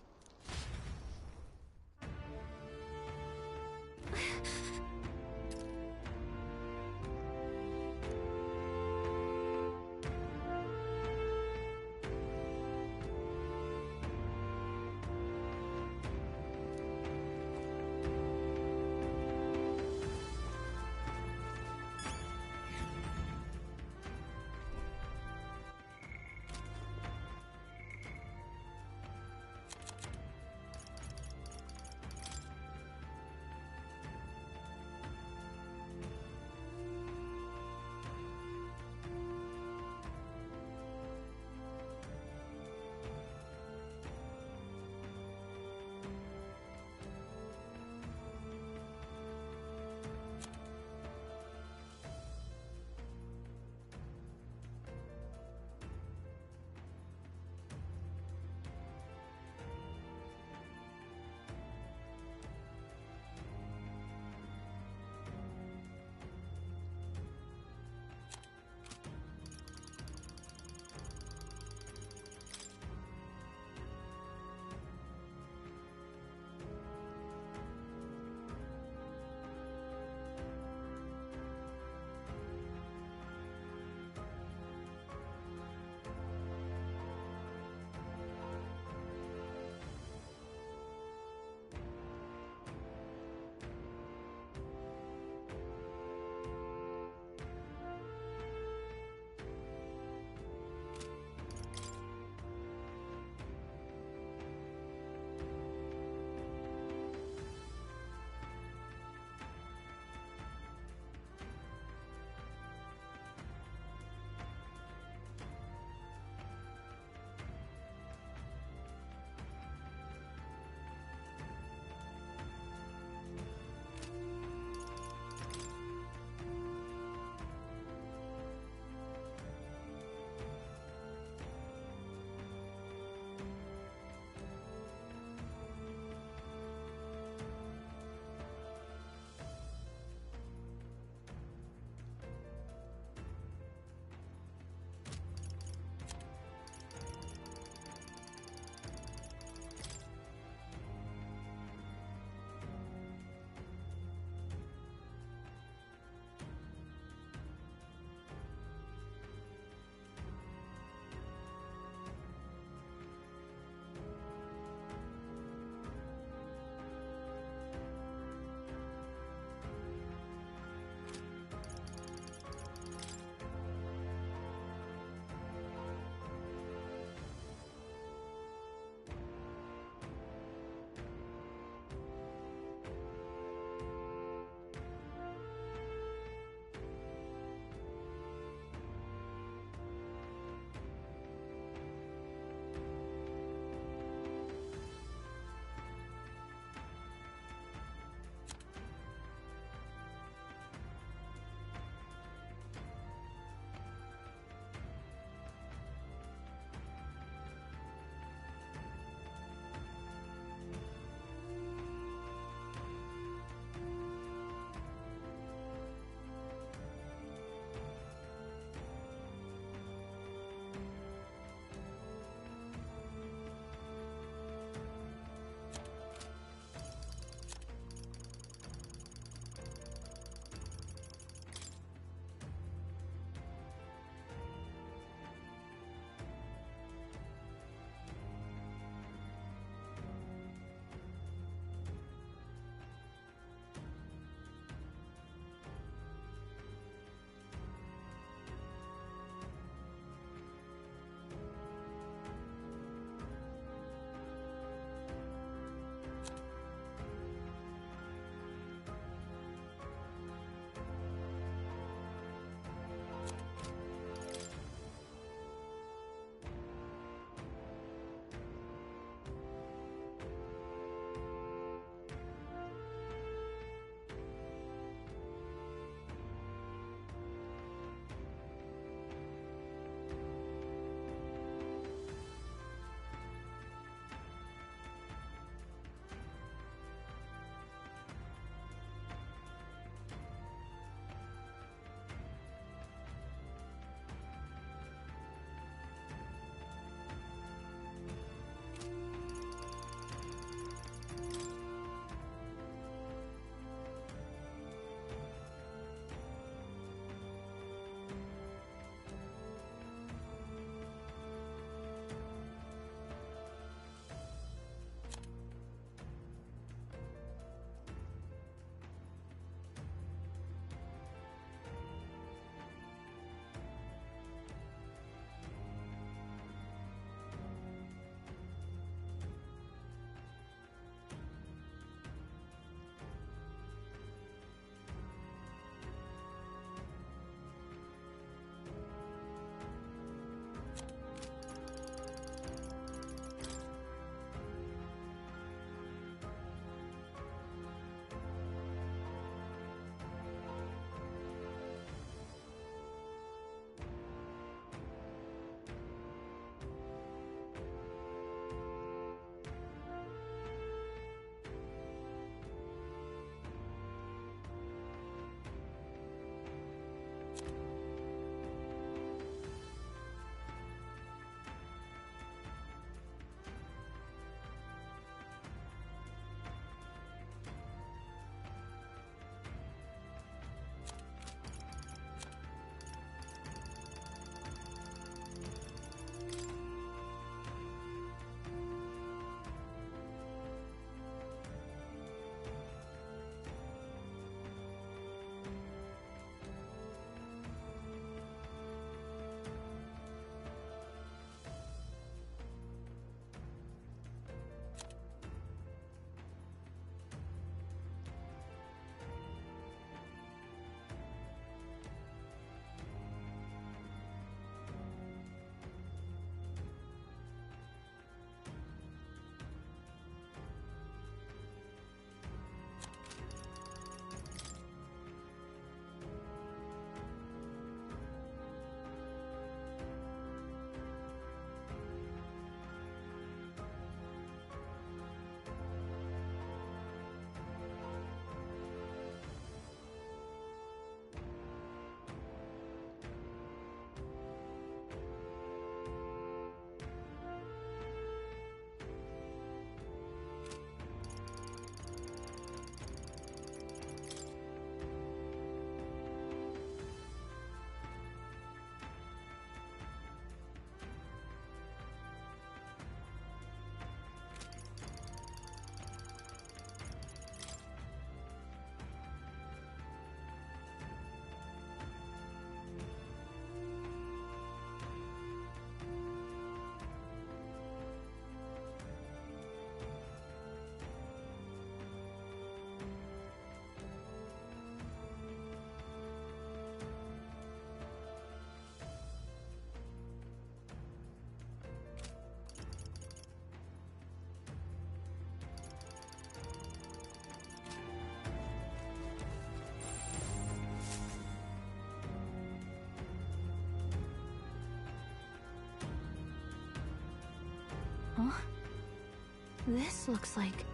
This looks like...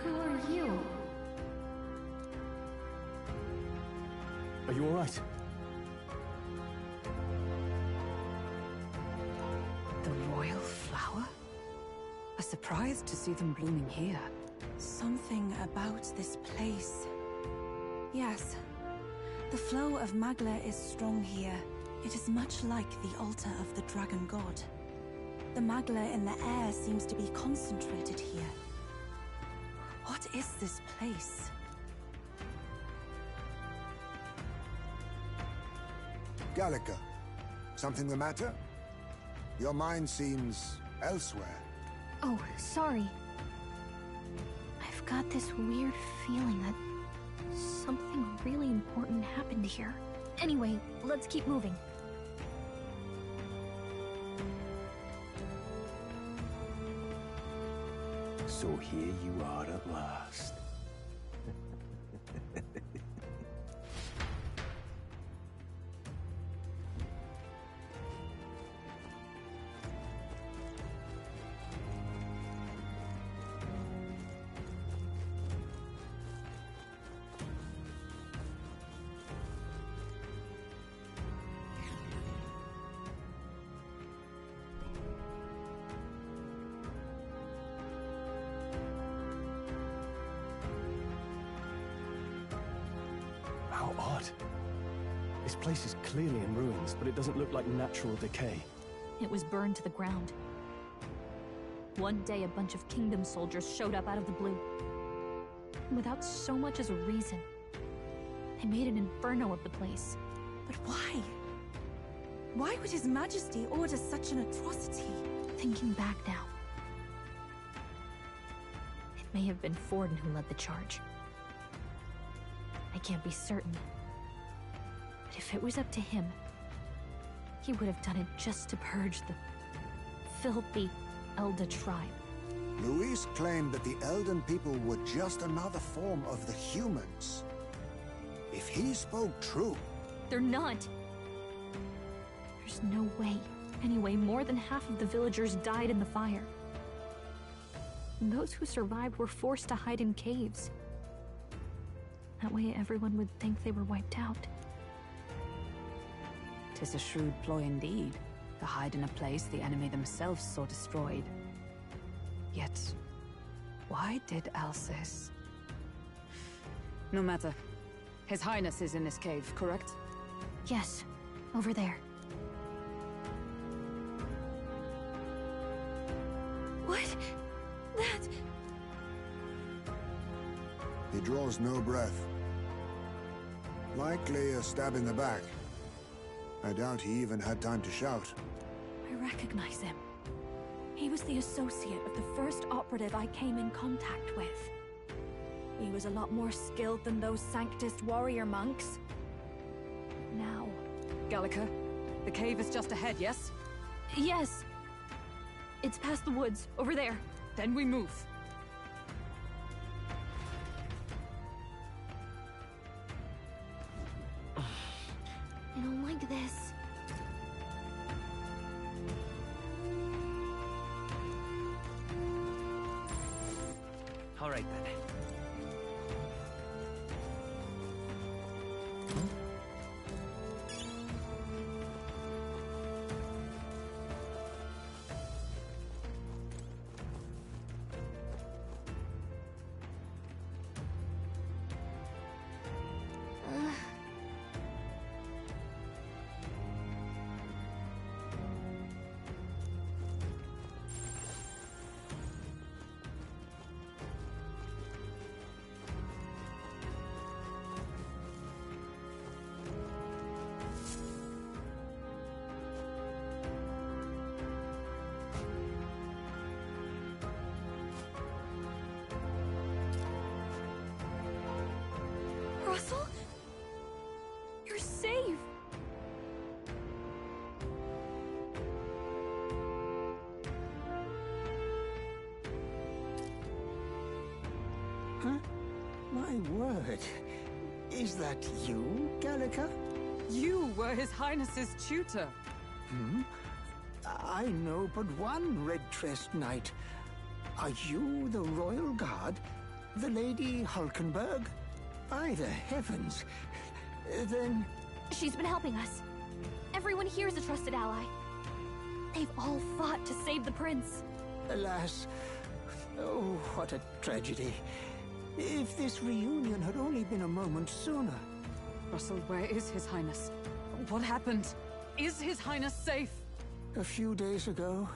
Who are you? Are you all right? The royal flower? A surprise to see them blooming here. Something about this place. Yes. The flow of Magla is strong here. It is much like the altar of the dragon god. The Magla in the air seems to be concentrated here. What is this place? Gallica, something the matter? Your mind seems elsewhere. Oh, sorry. I've got this weird feeling that Something really important happened here. Anyway, let's keep moving. So here you are at last. How odd. This place is clearly in ruins, but it doesn't look like natural decay. It was burned to the ground. One day, a bunch of kingdom soldiers showed up out of the blue. Without so much as a reason. They made an inferno of the place. But why? Why would His Majesty order such an atrocity? Thinking back now, it may have been Forden who led the charge. I can't be certain. But if it was up to him, he would have done it just to purge the filthy Elda tribe. Luis claimed that the Elden people were just another form of the humans. If he spoke true... They're not. There's no way. Anyway, more than half of the villagers died in the fire. And those who survived were forced to hide in caves. That way everyone would think they were wiped out. 'Tis a shrewd ploy indeed, to hide in a place the enemy themselves saw destroyed. Yet, why did Alcys? No matter. His Highness is in this cave, correct? Yes, over there. What? That... He draws no breath. Likely a stab in the back. I doubt he even had time to shout. I recognize him. He was the associate of the first operative I came in contact with. He was a lot more skilled than those Sanctist warrior monks. Now... Gallica, the cave is just ahead, yes? Yes. It's past the woods, over there. Then we move. I don't like this. All right, then. Russell? You're safe! Huh? My word. Is that you, Gallica? You were His Highness's tutor. Hmm? I know but one red-tressed knight. Are you the Royal Guard? The Lady Hulkenberg? By the heavens. Then... She's been helping us. Everyone here is a trusted ally. They've all fought to save the prince. Alas. Oh, what a tragedy. If this reunion had only been a moment sooner. Russell, where is His Highness? What happened? Is His Highness safe? A few days ago,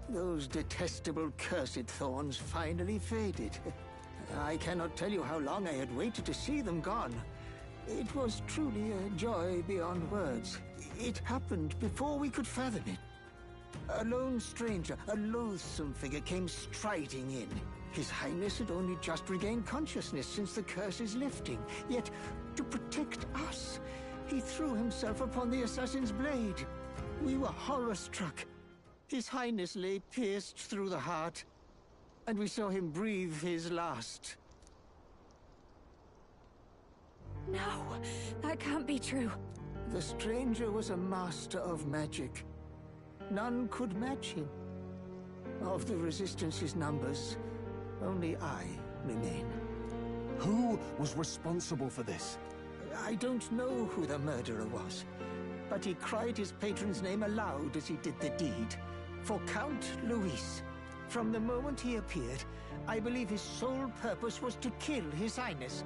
those detestable cursed thorns finally faded. I cannot tell you how long I had waited to see them gone. It was truly a joy beyond words. It happened before we could fathom it. A lone stranger, a loathsome figure, came striding in. His Highness had only just regained consciousness since the curse's lifting. Yet, to protect us, he threw himself upon the assassin's blade. We were horror-struck. His Highness lay pierced through the heart, and we saw him breathe his last. No, that can't be true. The stranger was a master of magic. None could match him. Of the Resistance's numbers, only I remain. Who was responsible for this? I don't know who the murderer was, but he cried his patron's name aloud as he did the deed. For Count Luis. From the moment he appeared, I believe his sole purpose was to kill His Highness.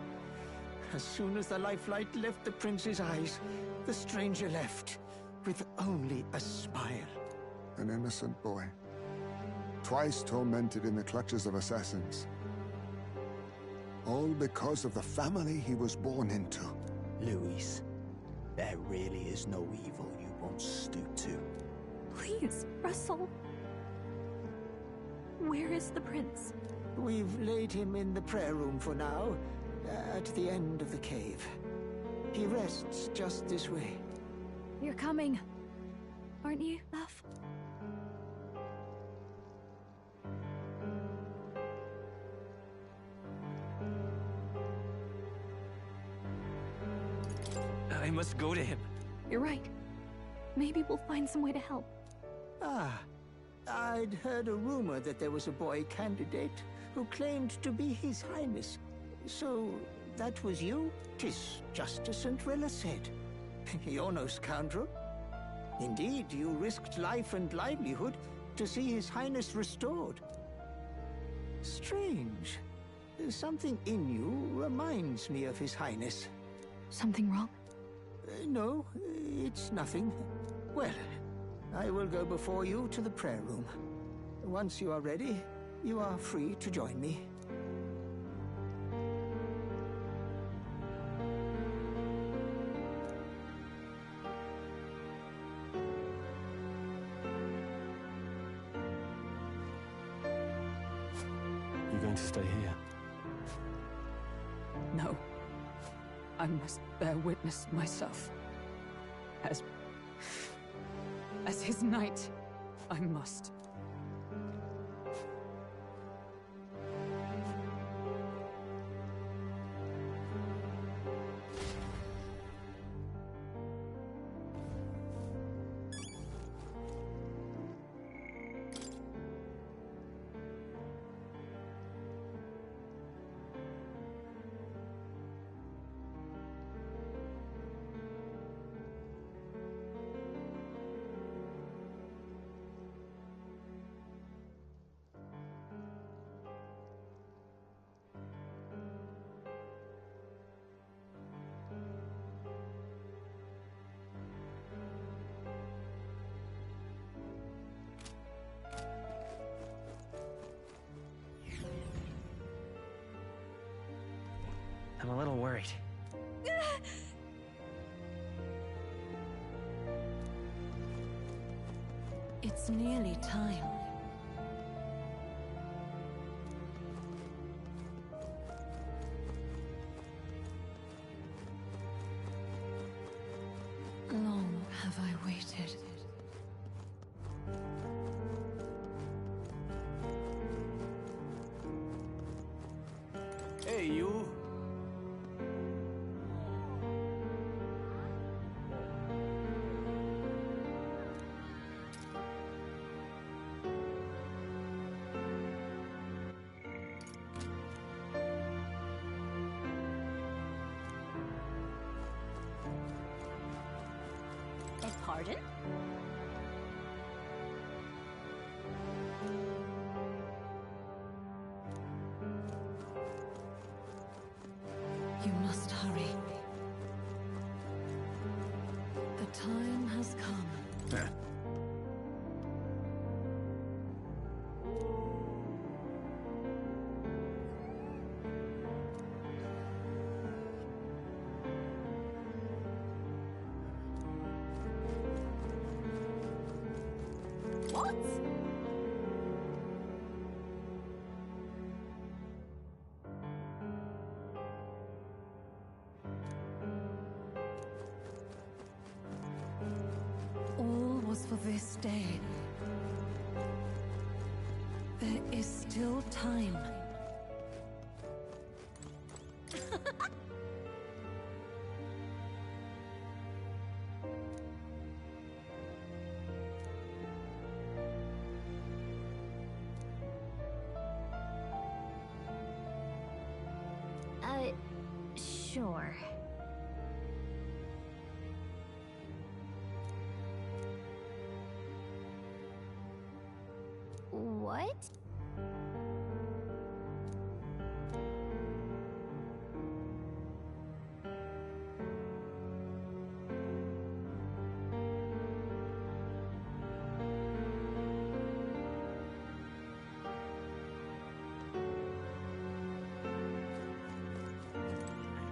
As soon as the lifelight left the prince's eyes, the stranger left, with only a smile. An innocent boy. Twice tormented in the clutches of assassins. All because of the family he was born into. Luis, there really is no evil you won't stoop to. Please, Russell. Where is the prince? We've laid him in the prayer room for now, at the end of the cave. He rests just this way. You're coming, aren't you, love? I must go to him. You're right. Maybe we'll find some way to help. Ah, I'd heard a rumor that there was a boy candidate who claimed to be His Highness. So, that was you? 'Tis just as St. Rilla said. You're no scoundrel. Indeed, you risked life and livelihood to see His Highness restored. Strange. Something in you reminds me of His Highness. Something wrong? No, it's nothing. Well, I will go before you to the prayer room. Once you are ready, you are free to join me. You're going to stay here? No. I must bear witness myself. As his knight, I must. I'm a little worried. It's nearly time. Long have I waited. Hey, you. Pardon? You must hurry. The time has come. What? All was for this day. There is still time. Sure. What?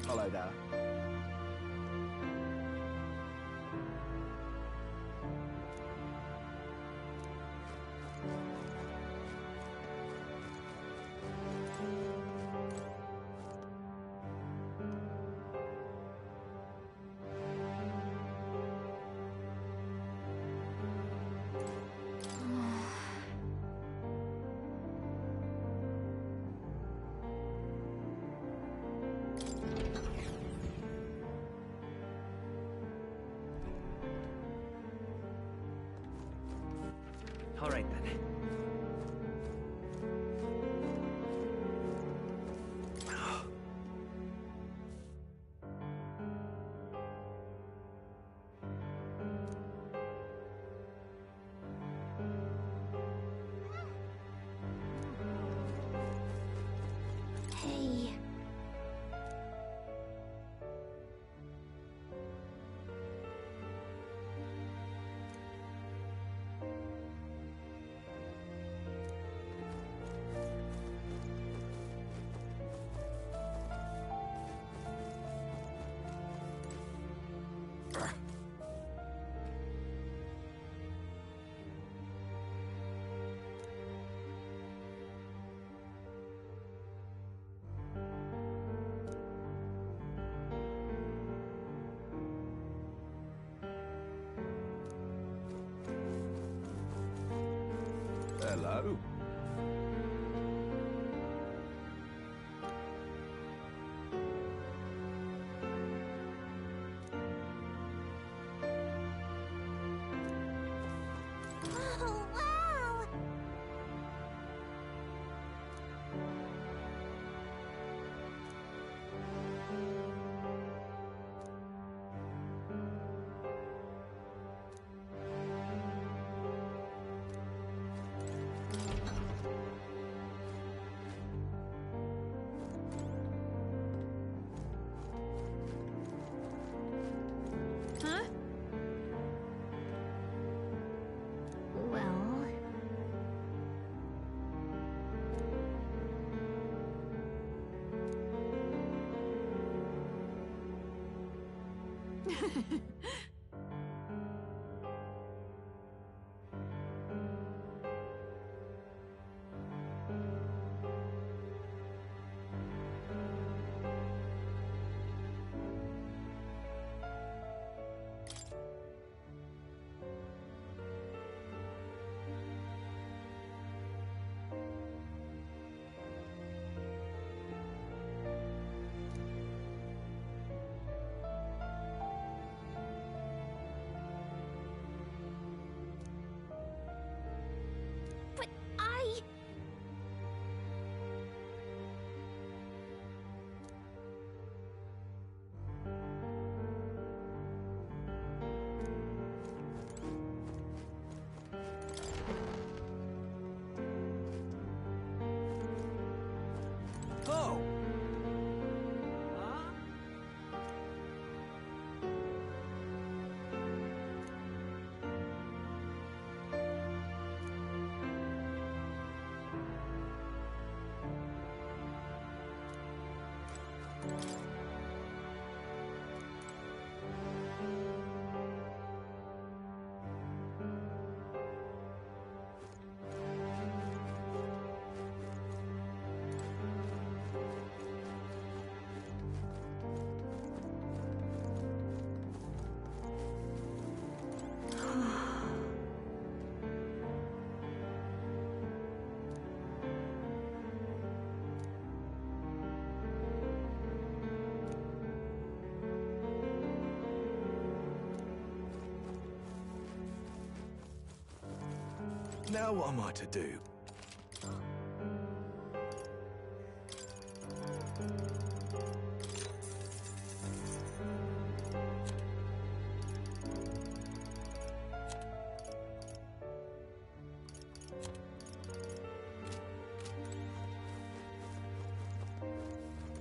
Hello there. All right then. Hey. Hello. Oh, wow! Huh? Well... Oh! Now what am I to do?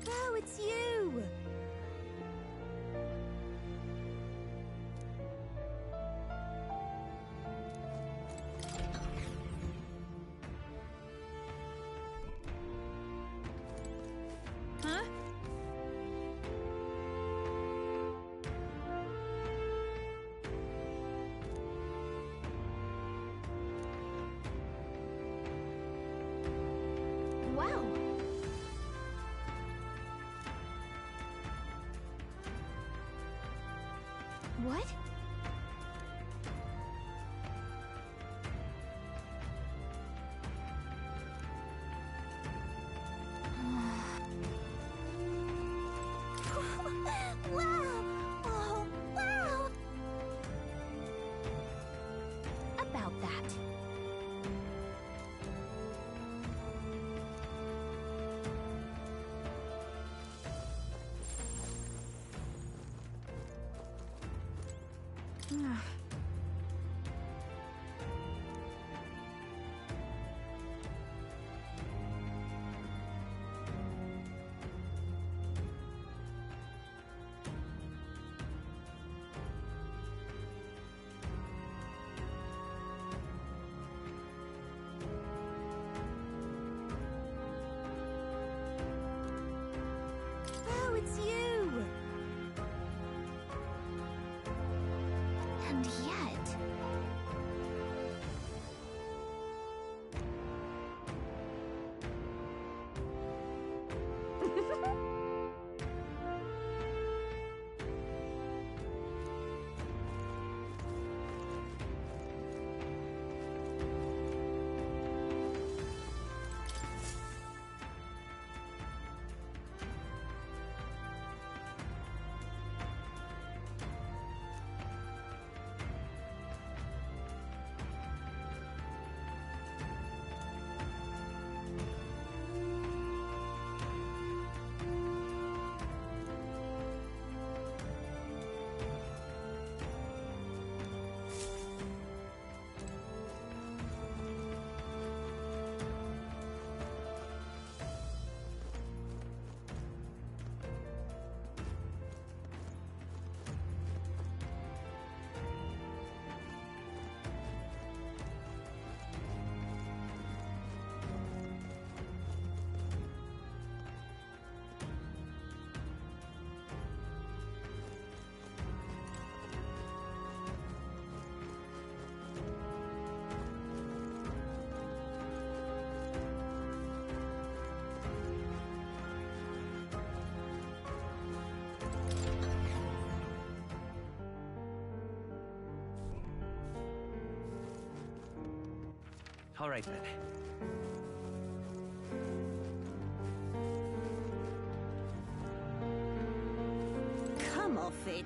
Oh, it's you! Huh? Wow! What? Wow! Oh, wow! About that. Oh, it's you! And yet... All right, then. Come off it.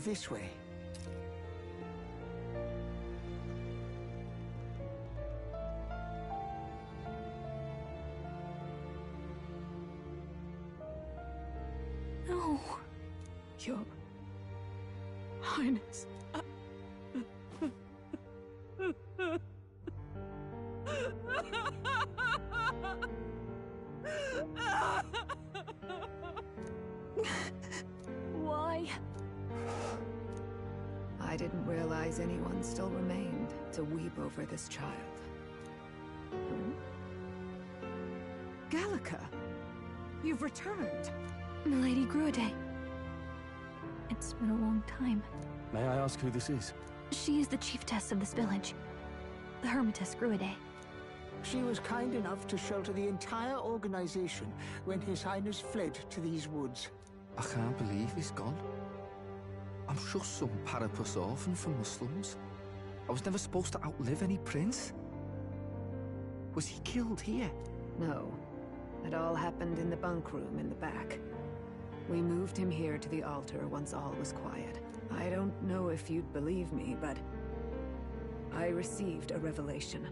This way. No. Your Highness. Why? I didn't realize anyone still remained to weep over this child. Gallica, you've returned. Milady Gruide. It's been a long time. May I ask who this is? She is the chiefess of this village. The Hermitess Gruide. She was kind enough to shelter the entire organization when His Highness fled to these woods. I can't believe he's gone. I'm just some parapus orphan from the slums. I was never supposed to outlive any prince. Was he killed here? No. It all happened in the bunk room in the back. We moved him here to the altar once all was quiet. I don't know if you'd believe me, but I received a revelation.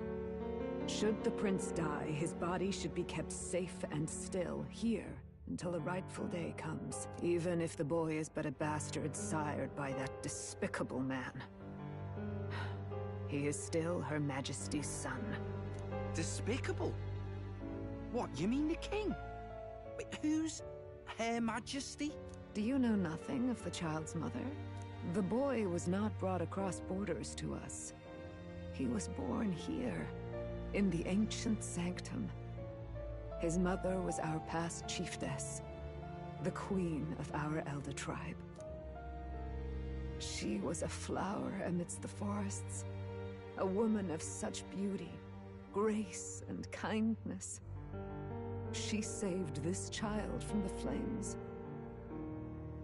Should the prince die, his body should be kept safe and still here until a rightful day comes, even if the boy is but a bastard sired by that despicable man. He is still Her Majesty's son. Despicable? What, you mean the king? Wait, who's Her Majesty? Do you know nothing of the child's mother? The boy was not brought across borders to us. He was born here, in the ancient sanctum. His mother was our past chiefess, the queen of our elder tribe. She was a flower amidst the forests, a woman of such beauty, grace, and kindness. She saved this child from the flames.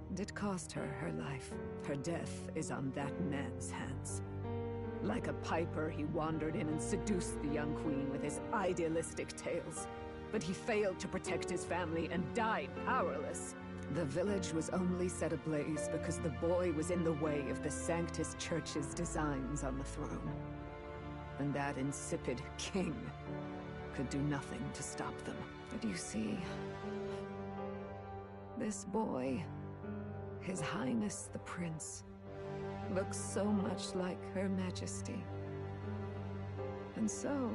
And it cost her her life. Her death is on that man's hands. Like a piper, he wandered in and seduced the young queen with his idealistic tales. But he failed to protect his family and died powerless. The village was only set ablaze because the boy was in the way of the Sanctus Church's designs on the throne. And that insipid king could do nothing to stop them. But you see, this boy, His Highness the Prince, looks so much like Her Majesty. And so...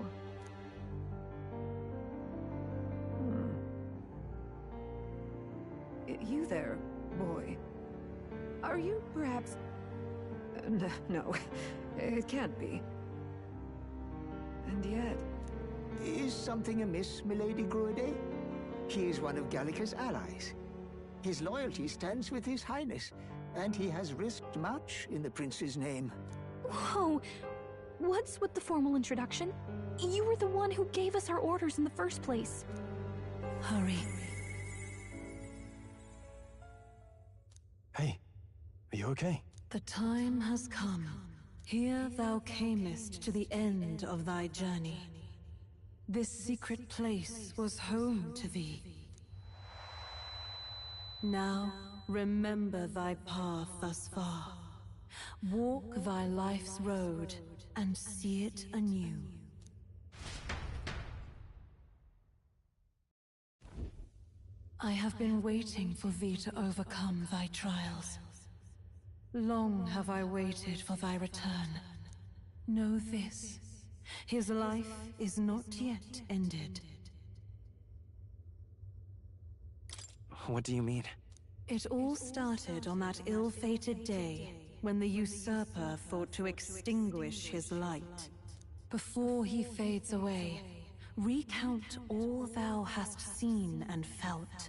You there, boy. Are you perhaps... No, it can't be. And yet... Is something amiss, Milady Gruide? He is one of Gallica's allies. His loyalty stands with His Highness, and he has risked much in the prince's name. Whoa! What's with the formal introduction? You were the one who gave us our orders in the first place. Hurry. Hey, are you okay? The time has come. Here thou camest to the end of thy journey. This secret place was home to thee. Now, remember thy path thus far. Walk thy life's road and see it anew. I have been waiting for thee to overcome thy trials. Long have I waited for thy return. Know this, his life is not yet ended. What do you mean? It all started on that ill-fated day when the usurper thought to extinguish his light. Before he fades away, recount all thou hast seen and felt,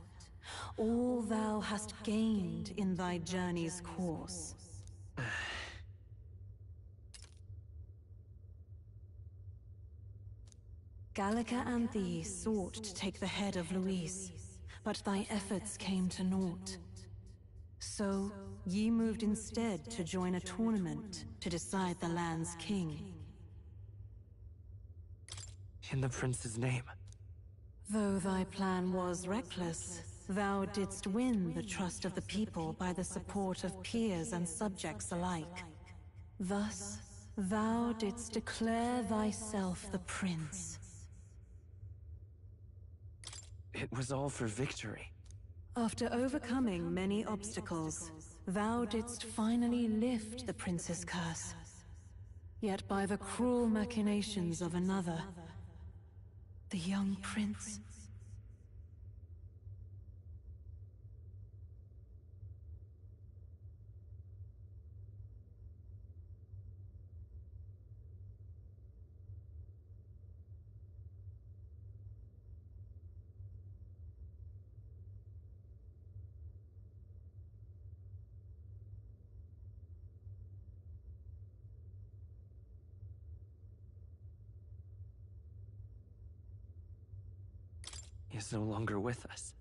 all thou hast gained in thy journey's course. Gallica and thee sought to take the head of Luis, but thy efforts came to naught. So, ye moved instead to join a tournament to decide the land's king. In the prince's name. Though thy plan was reckless, thou didst win the trust of the people by the support of peers and subjects alike. Thus, thou didst declare thyself the prince. It was all for victory. After overcoming many obstacles, thou didst finally lift the prince's curse. Yet by the cruel machinations of another, the young prince... Is no longer with us.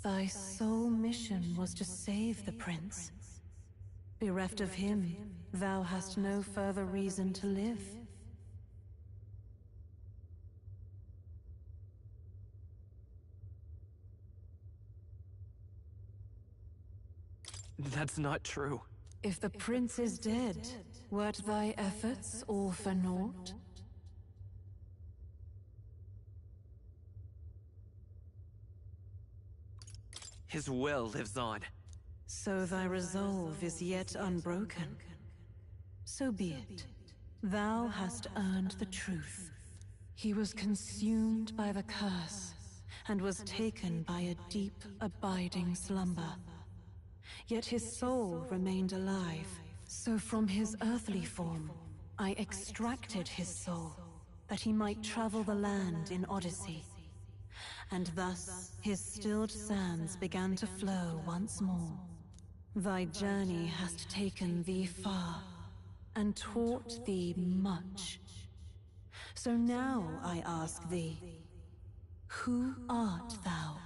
Thy sole mission was to save the prince. Bereft of him, thou hast no further reason to live. That's not true. If the prince is dead, wert thy efforts all for naught? His will lives on. So thy resolve is yet unbroken. So be it. Thou hast earned the truth. He was consumed by the curse, and was taken by a deep, abiding slumber. Yet his soul remained alive, so from his earthly form, I extracted his soul, that he might travel the land in Odyssey. And thus, his stilled sands began to flow once more. Thy journey hast taken thee far, and taught thee much. So now I ask thee, who art thou?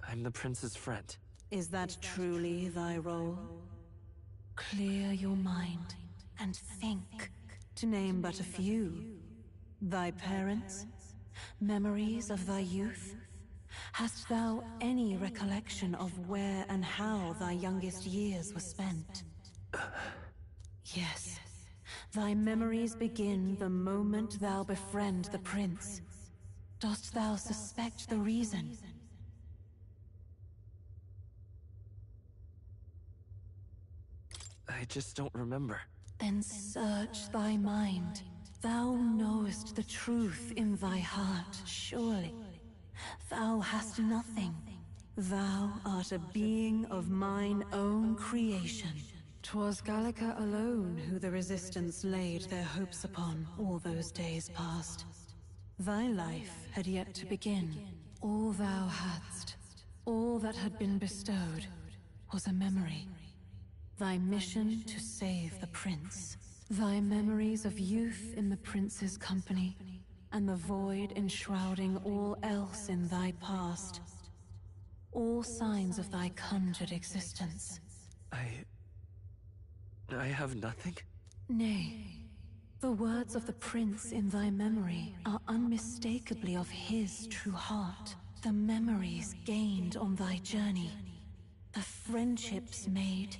I'm the prince's friend. Is that truly thy role? Clear your mind and think, to name but a few. Thy parents? Memories of thy youth? Hast thou any recollection of where and how thy youngest years were spent? Yes. Thy memories begin the moment thou befriend the prince. Dost thou suspect the reason? I just don't remember. Then search thy mind. Thou knowest the truth in thy heart, surely. Thou hast nothing. Thou art a being of mine own creation. 'Twas Gallica alone who the Resistance laid their hopes upon all those days past. Thy life had yet to begin. All thou hadst, all that had been bestowed, was a memory. Thy mission to save the prince. Thy memories of youth in the prince's company, and the void enshrouding all else in thy past. All signs of thy conjured existence. I have nothing? Nay. The words of the prince in thy memory are unmistakably of his true heart. The memories gained on thy journey. The friendships made.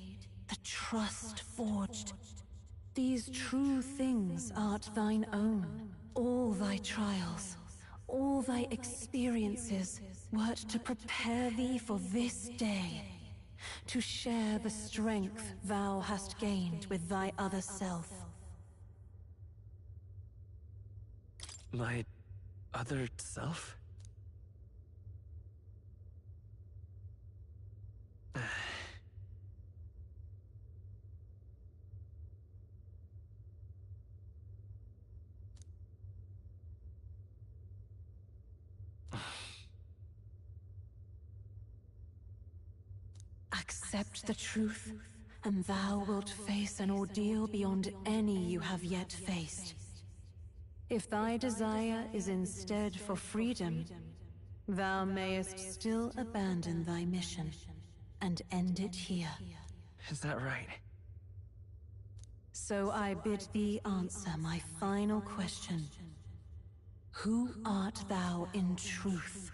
The trust forged. These true things art thine own. All thy trials, all thy experiences, wert to prepare thee for this day. To share the strength thou hast gained with thy other self. My other self? Accept the truth, and thou wilt face an ordeal beyond any you have yet faced. If thy desire is instead for freedom, thou mayest still abandon thy mission and end it here. Is that right? So I bid thee answer my final question. Who art thou in truth?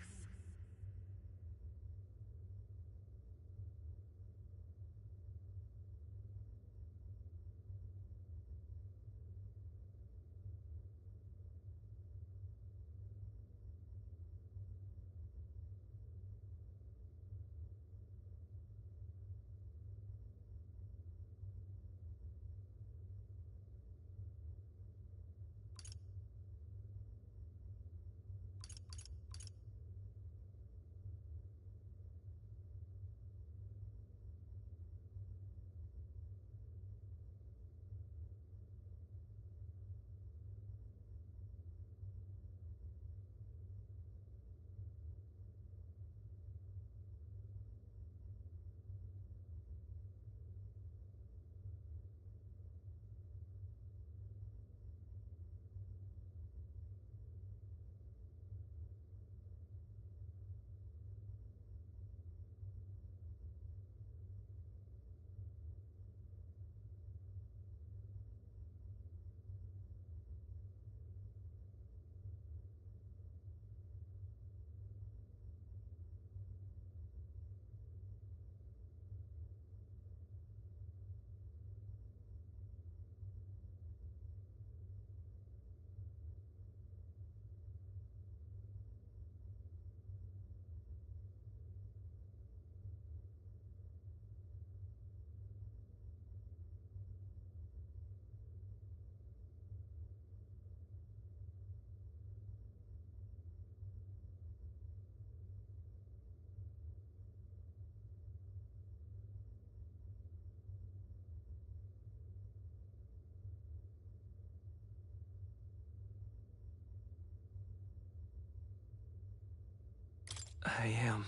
I am...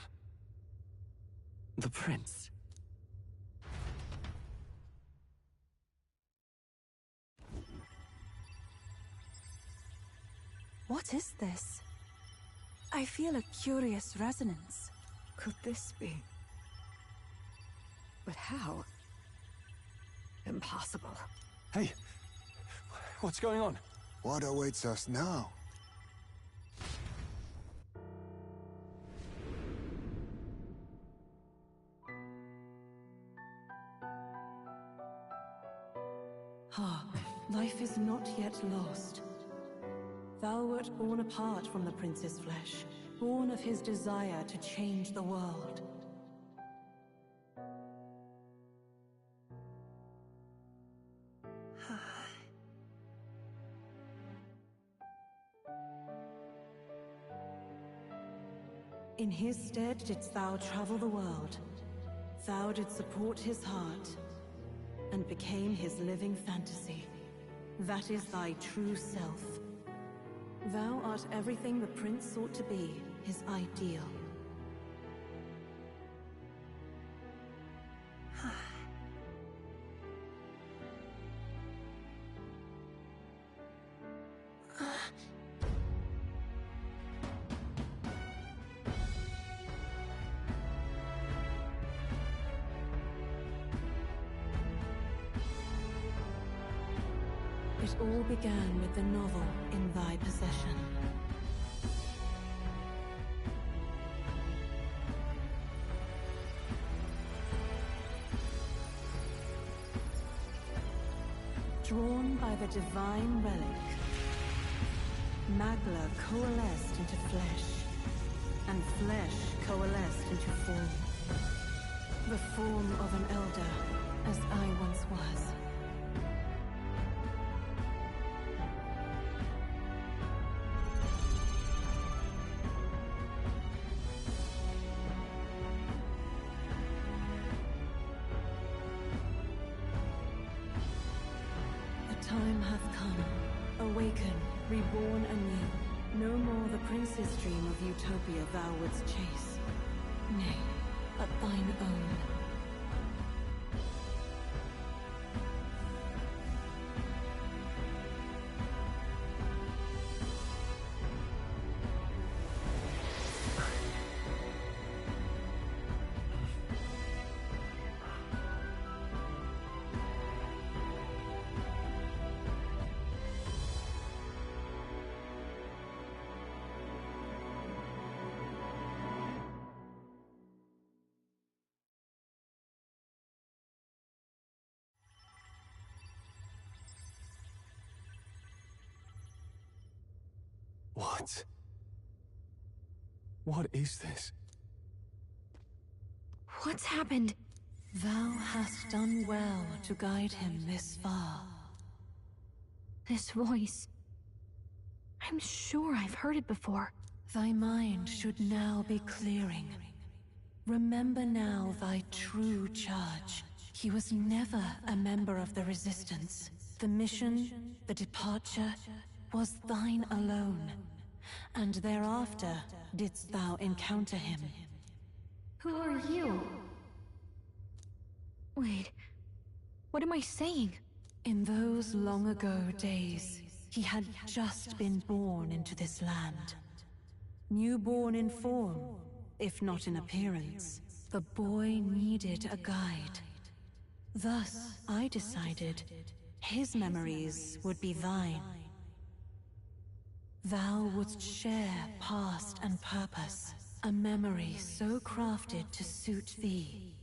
the prince. What is this? I feel a curious resonance. Could this be? But how? Impossible. Hey, what's going on? What awaits us now? Hark, life is not yet lost. Thou wert born apart from the prince's flesh, born of his desire to change the world. In his stead didst thou travel the world. Thou didst support his heart, and became his living fantasy. That is thy true self. Thou art everything the prince sought to be, his ideal. It all began with the novel in thy possession. Drawn by the divine relic, Magla coalesced into flesh, and flesh coalesced into form. The form of an elder, as I once was. come, awaken, reborn anew. No more the prince's dream of utopia thou wouldst chase. Nay, but thine own. What? What is this? What's happened? Thou hast done well to guide him this far. This voice. I'm sure I've heard it before. Thy mind should now be clearing. Remember now thy true charge. He was never a member of the Resistance. The mission, the departure, was thine alone. And thereafter didst thou encounter him. Who are you? Wait, what am I saying? In those long ago days, he had just been born into this land. Newborn in form, if not in appearance, the boy needed a guide. Thus, I decided his memories would be thine. Thou wouldst share past and purpose, a memory so crafted to suit thee.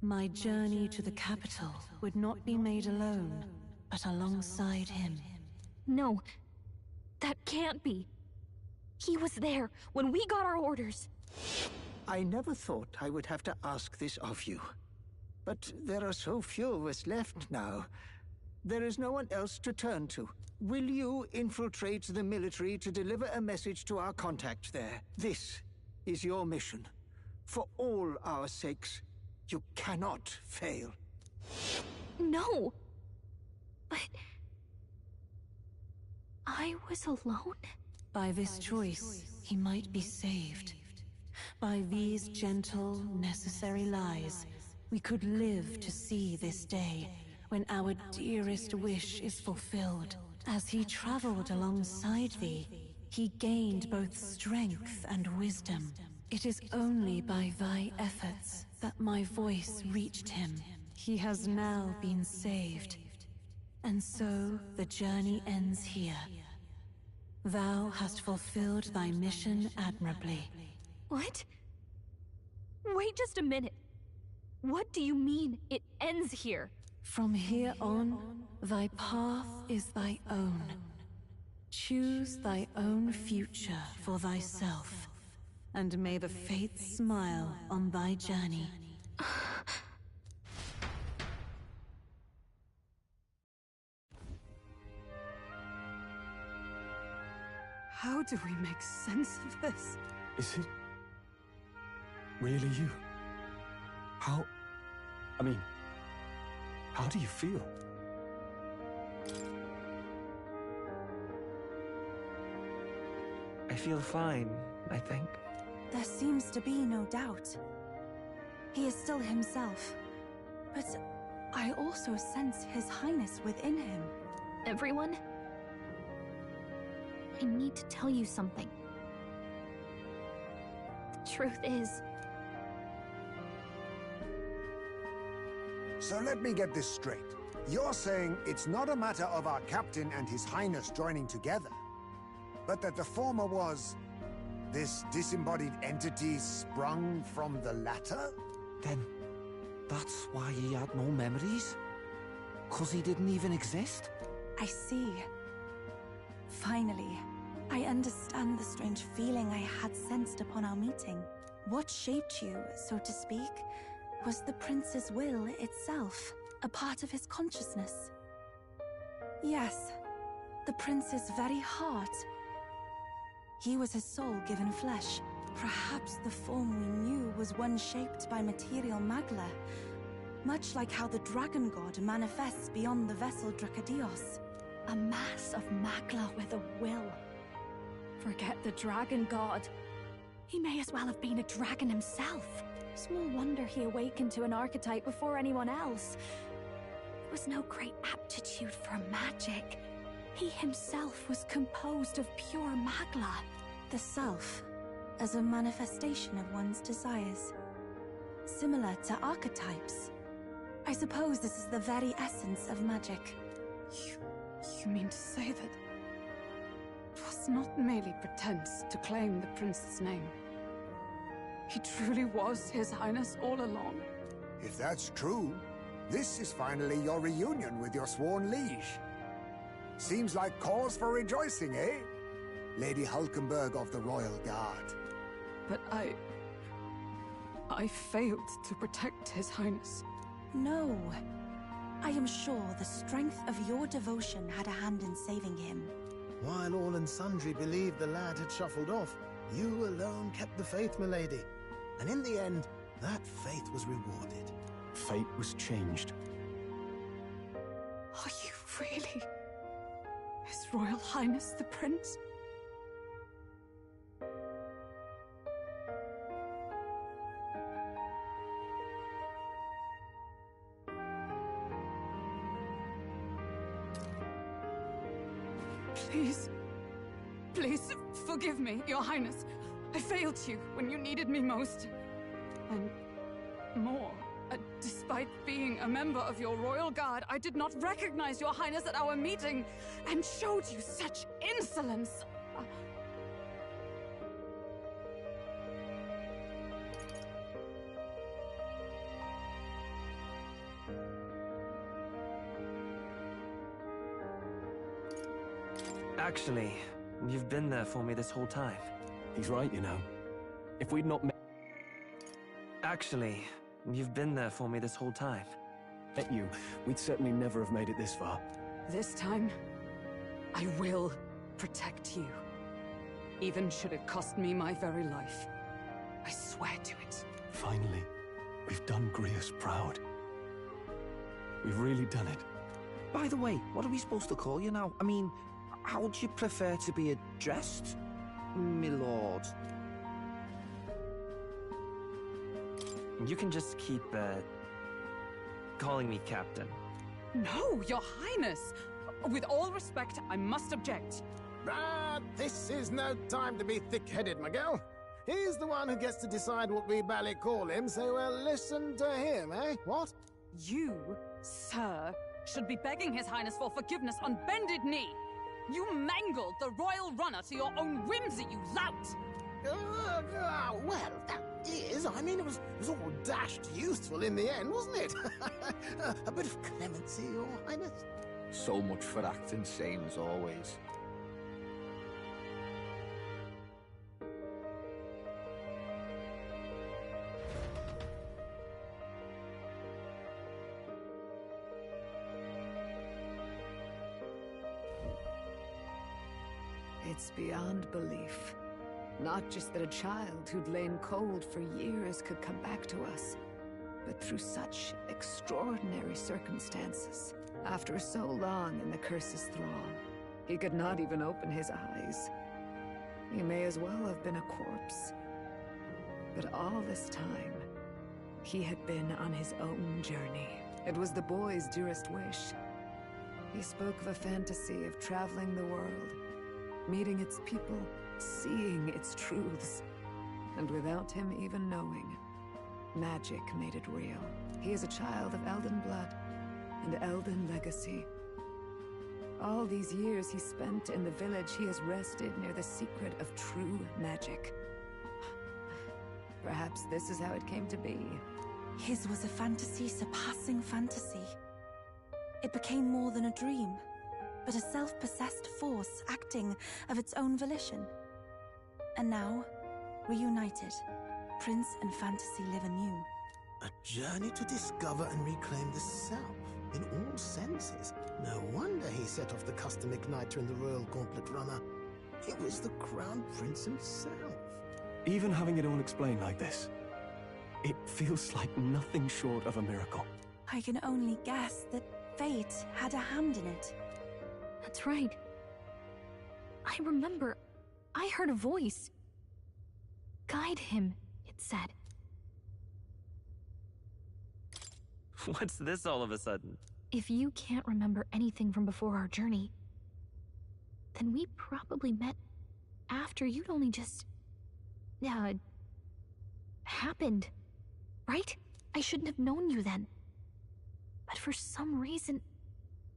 My journey to the capital would not be made alone, but alongside him. No, that can't be. He was there when we got our orders. I never thought I would have to ask this of you. But there are so few of us left now. There is no one else to turn to. Will you infiltrate the military to deliver a message to our contact there? This is your mission. For all our sakes, you cannot fail. No. But... I was alone? By this choice, he might be saved. By these gentle, necessary lies, we could live to see this day, when our dearest wish is fulfilled. As he traveled alongside thee, he gained both strength and wisdom. It is only by thy efforts that my voice reached him. He has now been saved. And so the journey ends here. Thou hast fulfilled thy mission admirably. What? Wait just a minute. What do you mean, it ends here? From here on, thy path is thy own. Choose thy own future for thyself, and may the fates smile on thy journey. How do we make sense of this? Is it really you? How do you feel? I feel fine, I think. There seems to be no doubt. He is still himself. But I also sense His Highness within him. Everyone? I need to tell you something. The truth is... So let me get this straight. You're saying it's not a matter of our captain and His Highness joining together, but that the former was... this disembodied entity sprung from the latter? Then, that's why he had no memories? 'Cause he didn't even exist? I see. Finally, I understand the strange feeling I had sensed upon our meeting. What shaped you, so to speak, was the prince's will itself, a part of his consciousness. Yes, the prince's very heart. He was his soul given flesh. Perhaps the form we knew was one shaped by material magla, much like how the dragon god manifests beyond the vessel Dracadios. A mass of Magla with a will. Forget the dragon god. He may as well have been a dragon himself. Small wonder he awakened to an archetype before anyone else. There was no great aptitude for magic. He himself was composed of pure Magla. The self, as a manifestation of one's desires. Similar to archetypes. I suppose this is the very essence of magic. You mean to say that it was not merely pretense to claim the prince's name? He truly was His Highness all along? If that's true, this is finally your reunion with your sworn liege. Seems like cause for rejoicing, eh? Lady Hulkenberg of the Royal Guard. But I failed to protect His Highness. No. I am sure the strength of your devotion had a hand in saving him. While all and sundry believed the lad had shuffled off, you alone kept the faith, milady. And in the end, that faith was rewarded. Fate was changed. Are you really His Royal Highness the Prince? Please, forgive me, Your Highness. I failed you when you needed me most. And more, despite being a member of your royal guard, I did not recognize Your Highness at our meeting and showed you such insolence. Actually, you've been there for me this whole time. He's right, you know. If we'd not met... Actually, you've been there for me this whole time. Met you, we'd certainly never have made it this far. This time, I will protect you. Even should it cost me my very life. I swear to it. Finally, we've done Grius proud. We've really done it. By the way, what are we supposed to call you now? I mean, how would you prefer to be addressed, my lord? You can just keep, calling me Captain. No, Your Highness! With all respect, I must object. But this is no time to be thick-headed, Miguel. He's the one who gets to decide what we bally call him, so we'll listen to him, eh? What? You, sir, should be begging His Highness for forgiveness on bended knee. You mangled the royal runner to your own whimsy, you lout! Well, that is, I mean, it was all dashed useful in the end, wasn't it? A bit of clemency, Your Highness. So much for acting same as always. It's beyond belief. Not just that a child who'd lain cold for years could come back to us, but through such extraordinary circumstances. After so long in the curse's thrall, he could not even open his eyes. He may as well have been a corpse. But all this time, he had been on his own journey. It was the boy's dearest wish. He spoke of a fantasy of traveling the world, meeting its people, seeing its truths. And without him even knowing, magic made it real. He is a child of Elden blood and Elden legacy. All these years he spent in the village, he has rested near the secret of true magic. Perhaps this is how it came to be. His was a fantasy surpassing fantasy. It became more than a dream, but a self-possessed force acting of its own volition. And now, reunited, Prince and fantasy live anew. A journey to discover and reclaim the self, in all senses. No wonder he set off the custom igniter in the Royal Gauntlet Runner. It was the Crown Prince himself. Even having it all explained like this, it feels like nothing short of a miracle. I can only guess that fate had a hand in it. That's right. I remember. I heard a voice. Guide him, it said. What's this all of a sudden? If you can't remember anything from before our journey, then we probably met after you'd only just... happened. Right? I shouldn't have known you then. But for some reason,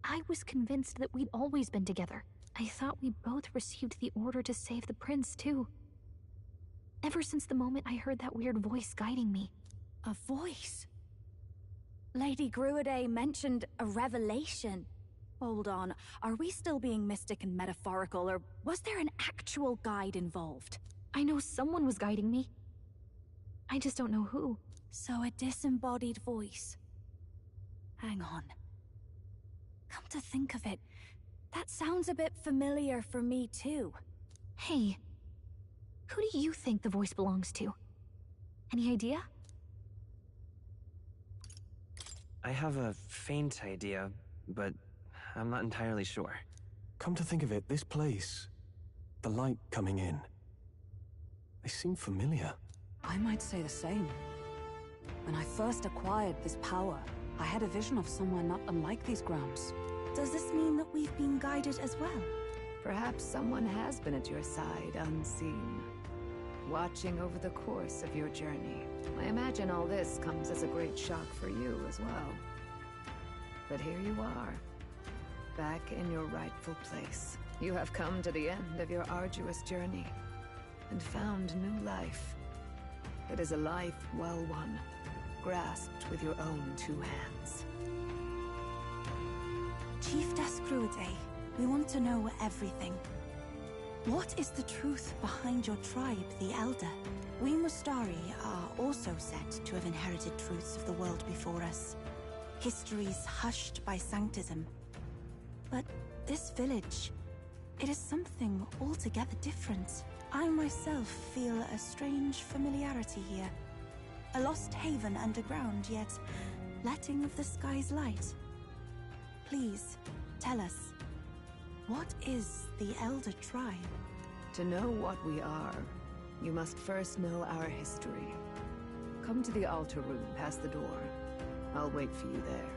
I was convinced that we'd always been together. I thought we both received the order to save the prince, too. Ever since the moment I heard that weird voice guiding me. A voice? Lady Gruaday mentioned a revelation. Hold on, are we still being mystic and metaphorical, or was there an actual guide involved? I know someone was guiding me. I just don't know who. So a disembodied voice. Hang on. Come to think of it, that sounds a bit familiar for me too. Hey, who do you think the voice belongs to? Any idea? I have a faint idea, but I'm not entirely sure. Come to think of it, this place, the light coming in, they seem familiar. I might say the same. When I first acquired this power, I had a vision of somewhere not unlike these grounds. Does this mean that we've been guided as well? Perhaps someone has been at your side, unseen, watching over the course of your journey. I imagine all this comes as a great shock for you as well. But here you are, back in your rightful place. You have come to the end of your arduous journey, and found new life. It is a life well won, grasped with your own two hands. Chiefess Gruaday, we want to know everything. What is the truth behind your tribe, the Elder? We Mustari are also said to have inherited truths of the world before us. Histories hushed by sanctism. But this village, it is something altogether different. I myself feel a strange familiarity here. A lost haven underground, yet letting of the sky's light. Please, tell us, what is the Elder Tribe? To know what we are, you must first know our history. Come to the altar room past the door. I'll wait for you there.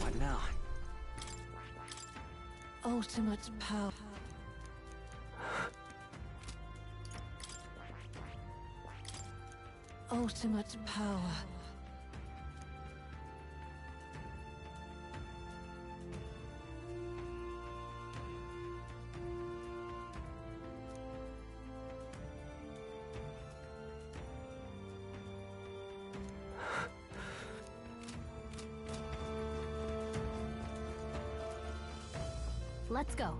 What now? Ultimate power. Ultimate power. Let's go.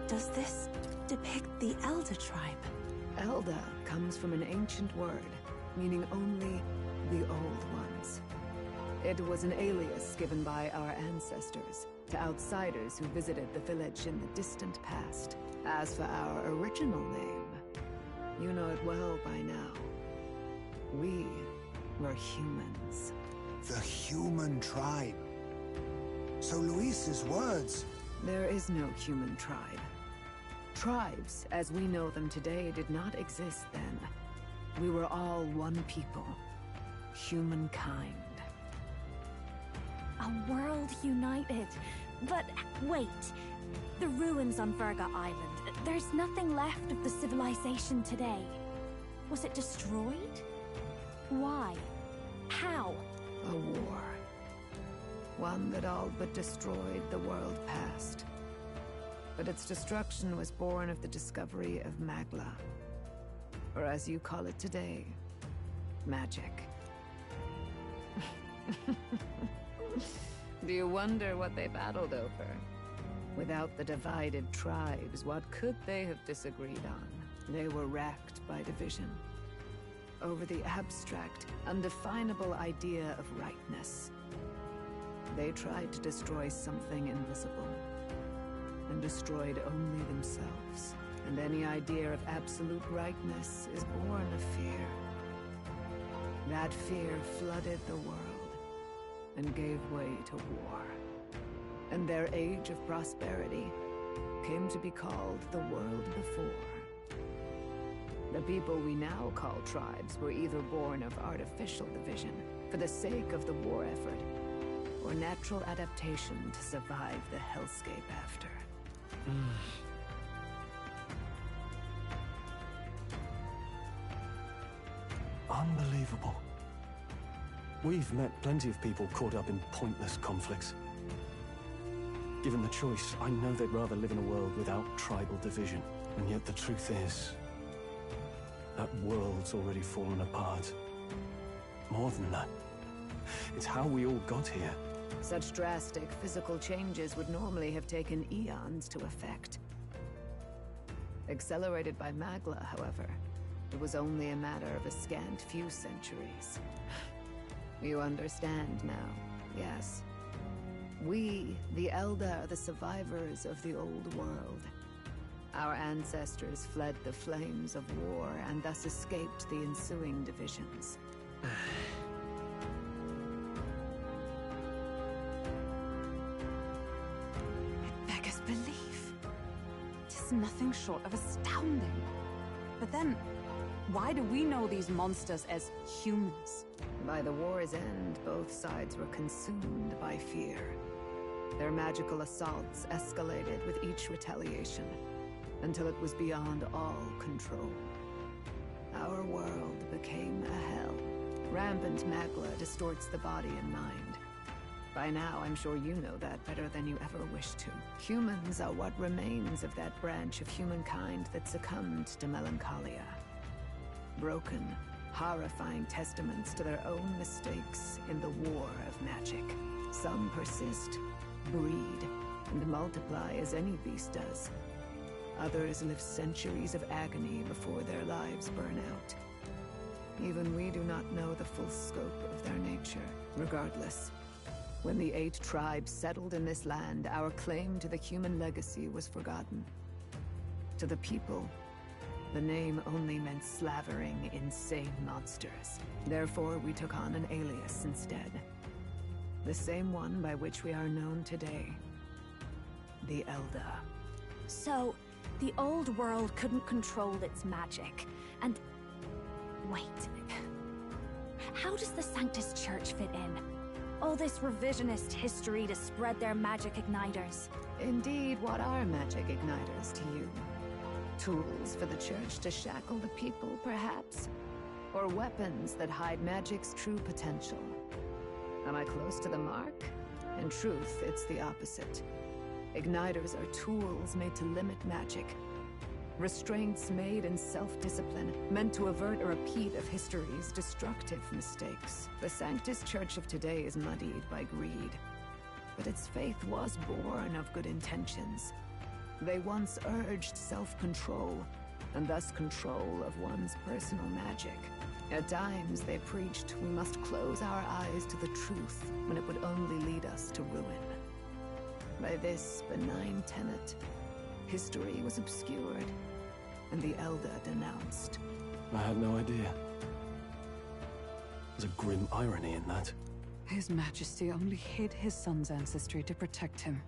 Does this depict the Elder tribe? Elder comes from an ancient word, meaning only the Old Ones. It was an alias given by our ancestors to outsiders who visited the village in the distant past. As for our original name, you know it well by now. We were humans. The human tribe. So Luis's words... There is no human tribe. Tribes, as we know them today, did not exist then. We were all one people. Humankind. A world united. But wait. The ruins on Virga Island. There's nothing left of the civilization today. Was it destroyed? Why? How? A war. One that all but destroyed the world past. But its destruction was born of the discovery of Magla. Or as you call it today, magic. Do you wonder what they battled over? Without the divided tribes, what could they have disagreed on? They were racked by division. Over the abstract, undefinable idea of rightness. They tried to destroy something invisible. And destroyed only themselves. And any idea of absolute rightness is born of fear. That fear flooded the world and gave way to war. And their age of prosperity came to be called the world before. The people we now call tribes were either born of artificial division for the sake of the war effort, or natural adaptation to survive the hellscape after. Unbelievable. We've met plenty of people caught up in pointless conflicts. Given the choice, I know they'd rather live in a world without tribal division. And yet the truth is, that world's already fallen apart. More than that, it's how we all got here. Such drastic physical changes would normally have taken eons to effect. Accelerated by Magla, however, it was only a matter of a scant few centuries. You understand now, yes? We, the Elder, are the survivors of the old world. Our ancestors fled the flames of war and thus escaped the ensuing divisions. Beggars belief. It is nothing short of astounding. But then, why do we know these monsters as humans? By the war's end, both sides were consumed by fear. Their magical assaults escalated with each retaliation, until it was beyond all control. Our world became a hell. Rampant Magla distorts the body and mind. By now, I'm sure you know that better than you ever wished to. Humans are what remains of that branch of humankind that succumbed to melancholia. Broken, horrifying testaments to their own mistakes in the war of magic. Some persist, breed, and multiply as any beast does. Others live centuries of agony before their lives burn out. Even we do not know the full scope of their nature. Regardless, when the 8 tribes settled in this land, our claim to the human legacy was forgotten. To the people, the name only meant slavering, insane monsters. Therefore, we took on an alias instead. The same one by which we are known today. The Elder. So, the old world couldn't control its magic, and... wait. How does the Sanctus Church fit in? All this revisionist history to spread their magic igniters. Indeed, what are magic igniters to you? Tools for the Church to shackle the people, perhaps? Or weapons that hide magic's true potential? Am I close to the mark? In truth, it's the opposite. Igniters are tools made to limit magic. Restraints made in self-discipline, meant to avert a repeat of history's destructive mistakes. The Sanctus Church of today is muddied by greed. But its faith was born of good intentions. They once urged self-control, and thus control of one's personal magic. At times, they preached we must close our eyes to the truth when it would only lead us to ruin. By this benign tenet, history was obscured, and the Elder denounced. I had no idea. There's a grim irony in that. His Majesty only hid his son's ancestry to protect him.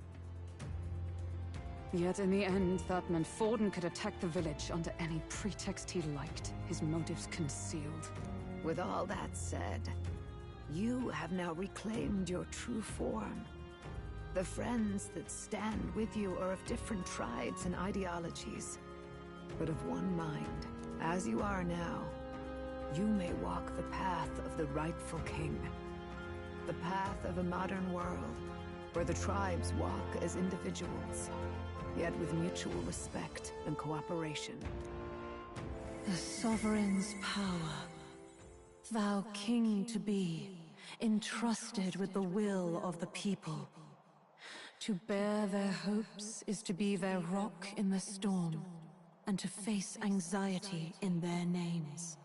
Yet in the end, that meant Forden could attack the village under any pretext he liked, his motives concealed. With all that said, you have now reclaimed your true form. The friends that stand with you are of different tribes and ideologies, but of one mind. As you are now, you may walk the path of the rightful king. The path of a modern world, where the tribes walk as individuals, yet with mutual respect and cooperation. The sovereign's power, thou king to be, entrusted with the will of the people. To bear their hopes is to be their rock in the storm, and to face anxiety in their names.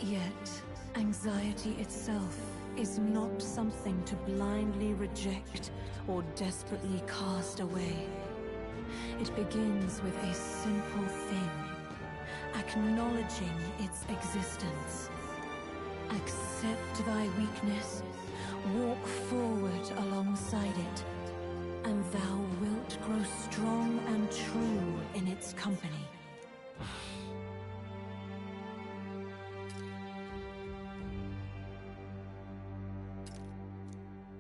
Yet, anxiety itself is not something to blindly reject or desperately cast away. It begins with a simple thing, acknowledging its existence. Accept thy weakness, walk forward alongside it, and thou wilt grow strong and true in its company.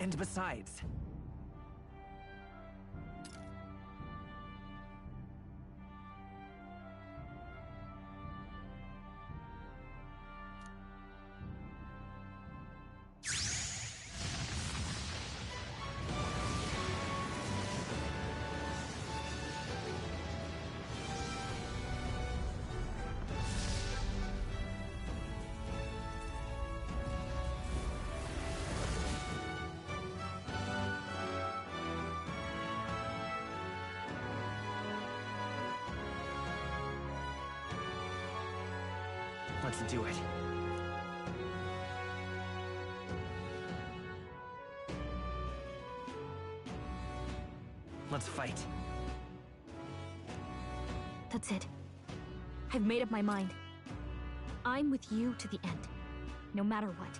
And besides... Let's do it. Let's fight. That's it. I've made up my mind. I'm with you to the end, no matter what.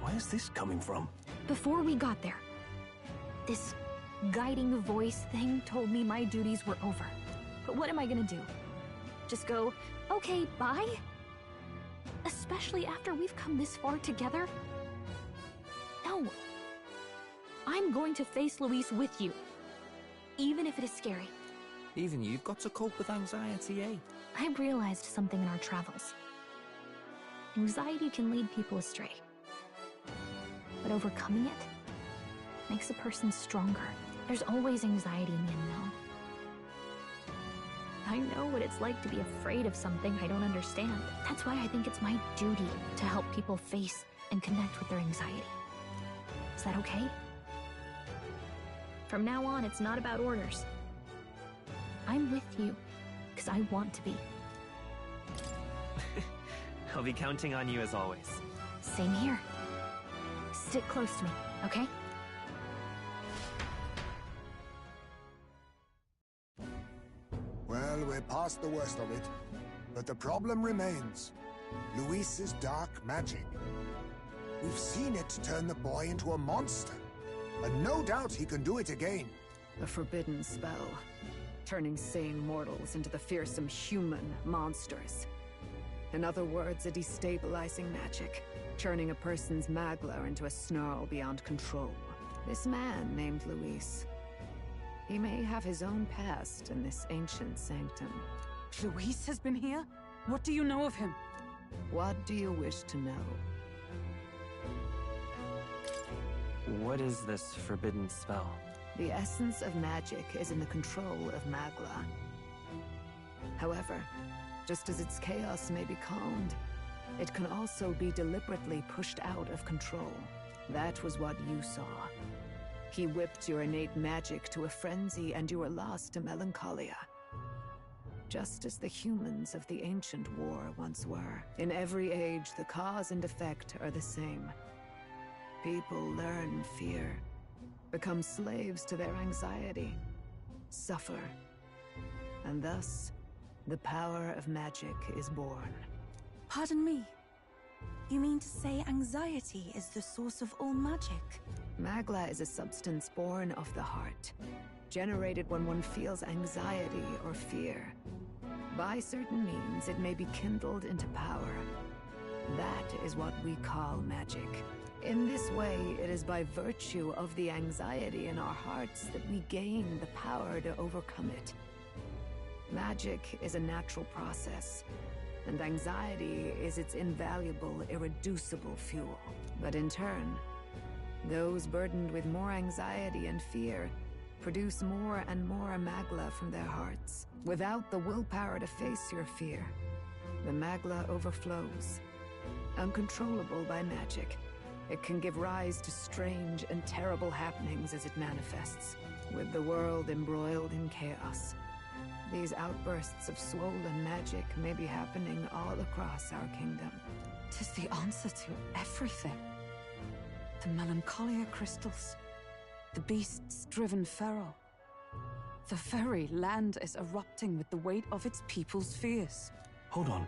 Where's this coming from? Before we got there, this guiding voice thing told me my duties were over. But what am I gonna do? Just go, okay, bye? Especially after we've come this far together? No. I'm going to face Luis with you. Even if it is scary. Even you've got to cope with anxiety, eh? I realized something in our travels. Anxiety can lead people astray. But overcoming it makes a person stronger. There's always anxiety in the unknown. I know what it's like to be afraid of something I don't understand. That's why I think it's my duty to help people face and connect with their anxiety. Is that okay? From now on, it's not about orders. I'm with you, because I want to be. I'll be counting on you as always. Same here. Stick close to me, okay? Well, we're past the worst of it. But the problem remains. Luis's dark magic. We've seen it turn the boy into a monster. And no doubt he can do it again. A forbidden spell, turning sane mortals into the fearsome human monsters. In other words, a destabilizing magic, turning a person's magla into a snarl beyond control. This man named Luis. He may have his own past in this ancient sanctum. Luis has been here? What do you know of him? What do you wish to know? What is this forbidden spell? The essence of magic is in the control of magla. However, just as its chaos may be calmed, it can also be deliberately pushed out of control. That was what you saw. He whipped your innate magic to a frenzy and you were lost to melancholia. Just as the humans of the ancient war once were. In every age, the cause and effect are the same. People learn fear, become slaves to their anxiety, suffer, and thus, the power of magic is born. Pardon me. You mean to say anxiety is the source of all magic? Magla is a substance born of the heart, generated when one feels anxiety or fear. By certain means, it may be kindled into power. That is what we call magic. In this way, it is by virtue of the anxiety in our hearts that we gain the power to overcome it. Magic is a natural process, and anxiety is its invaluable, irreducible fuel. But in turn, those burdened with more anxiety and fear produce more and more magla from their hearts. Without the willpower to face your fear, the magla overflows. Uncontrollable by magic, it can give rise to strange and terrible happenings as it manifests, with the world embroiled in chaos. These outbursts of swollen magic may be happening all across our kingdom. 'Tis the answer to everything. The melancholia crystals, the beasts driven feral. The very land is erupting with the weight of its people's fears. Hold on.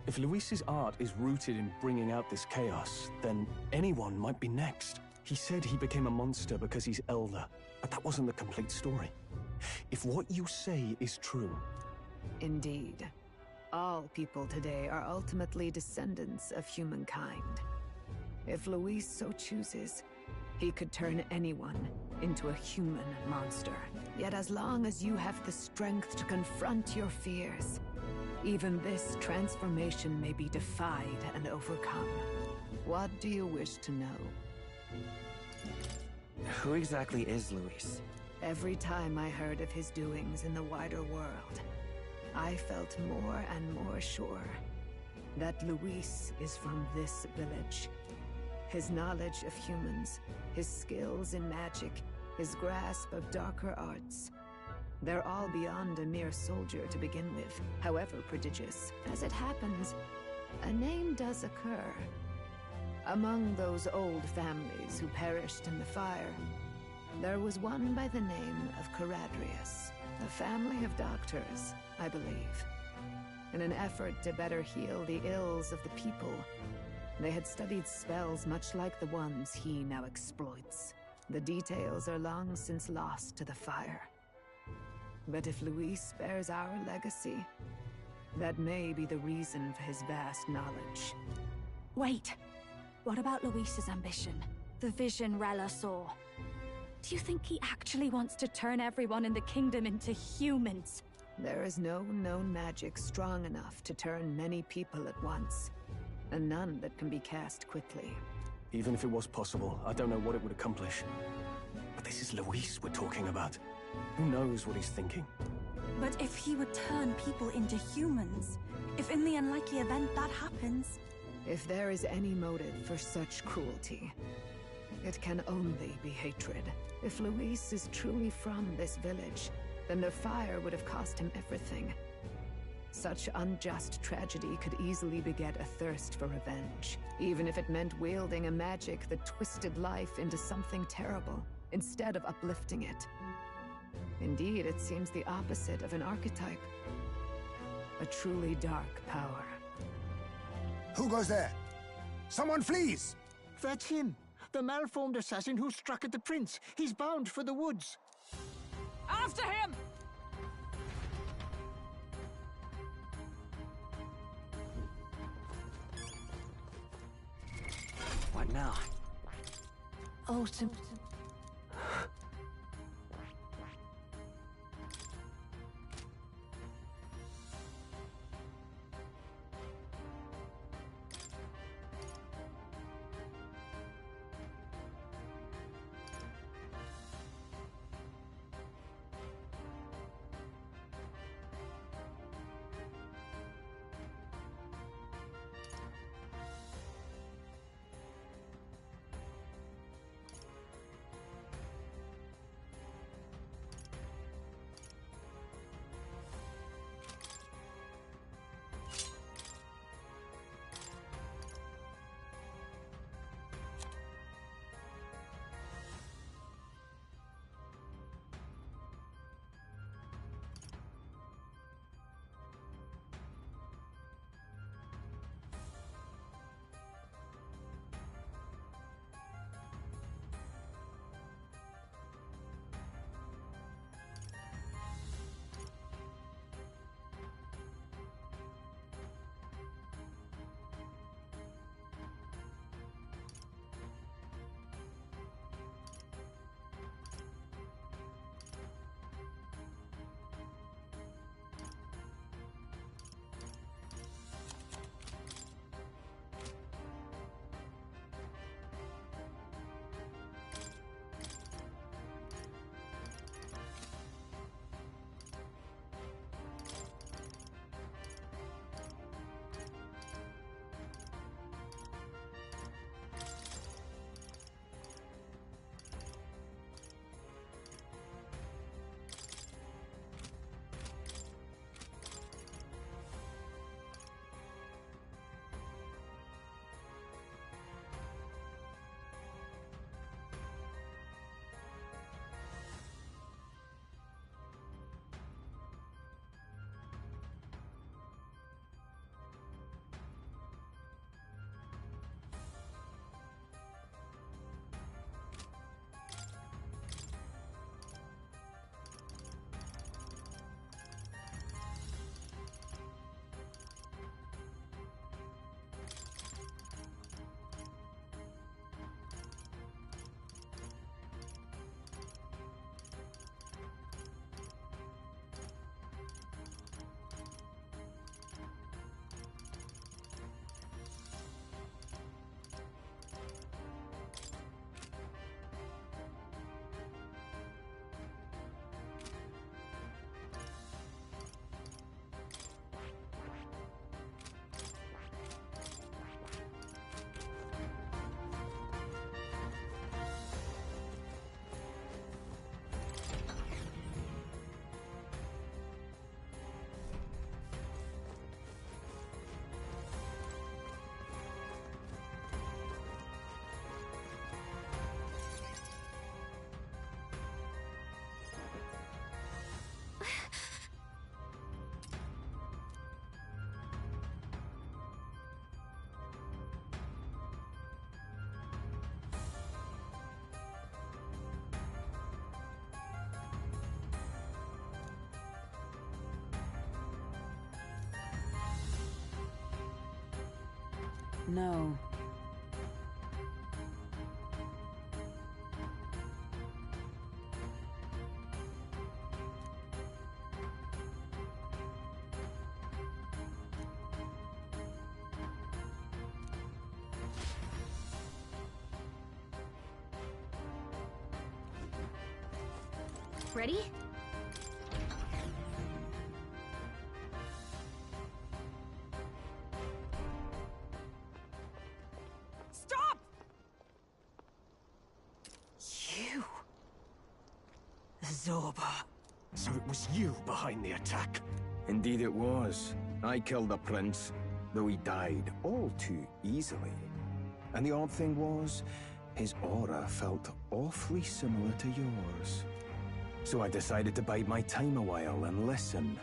If Luis's art is rooted in bringing out this chaos, then anyone might be next. He said he became a monster because he's elder, but that wasn't the complete story. If what you say is true... Indeed. All people today are ultimately descendants of humankind. If Luis so chooses, he could turn anyone into a human monster. Yet as long as you have the strength to confront your fears, even this transformation may be defied and overcome. What do you wish to know? Who exactly is Luis? Every time I heard of his doings in the wider world, I felt more and more sure that Luis is from this village. His knowledge of humans, his skills in magic, his grasp of darker arts, they're all beyond a mere soldier to begin with, however prodigious. As it happens, a name does occur. Among those old families who perished in the fire, there was one by the name of Caradrius, a family of doctors, I believe. In an effort to better heal the ills of the people, they had studied spells much like the ones he now exploits. The details are long since lost to the fire. But if Luis bears our legacy, that may be the reason for his vast knowledge. Wait! What about Luis's ambition? The vision Rella saw? Do you think he actually wants to turn everyone in the kingdom into humans? There is no known magic strong enough to turn many people at once, and none that can be cast quickly. Even if it was possible, I don't know what it would accomplish. But this is Luis we're talking about. Who knows what he's thinking? But if he would turn people into humans, if in the unlikely event that happens... If there is any motive for such cruelty, it can only be hatred. If Luis is truly from this village, then the fire would have cost him everything. Such unjust tragedy could easily beget a thirst for revenge, even if it meant wielding a magic that twisted life into something terrible, instead of uplifting it. Indeed, it seems the opposite of an archetype. A truly dark power. Who goes there? Someone flees! That's him. The malformed assassin who struck at the prince. He's bound for the woods. After him! now? Autumn. No. Ready? Stop! You... Zorba. So it was you behind the attack? Indeed it was. I killed the prince, though he died all too easily. And the odd thing was, his aura felt awfully similar to yours. So I decided to bide my time a while and listen.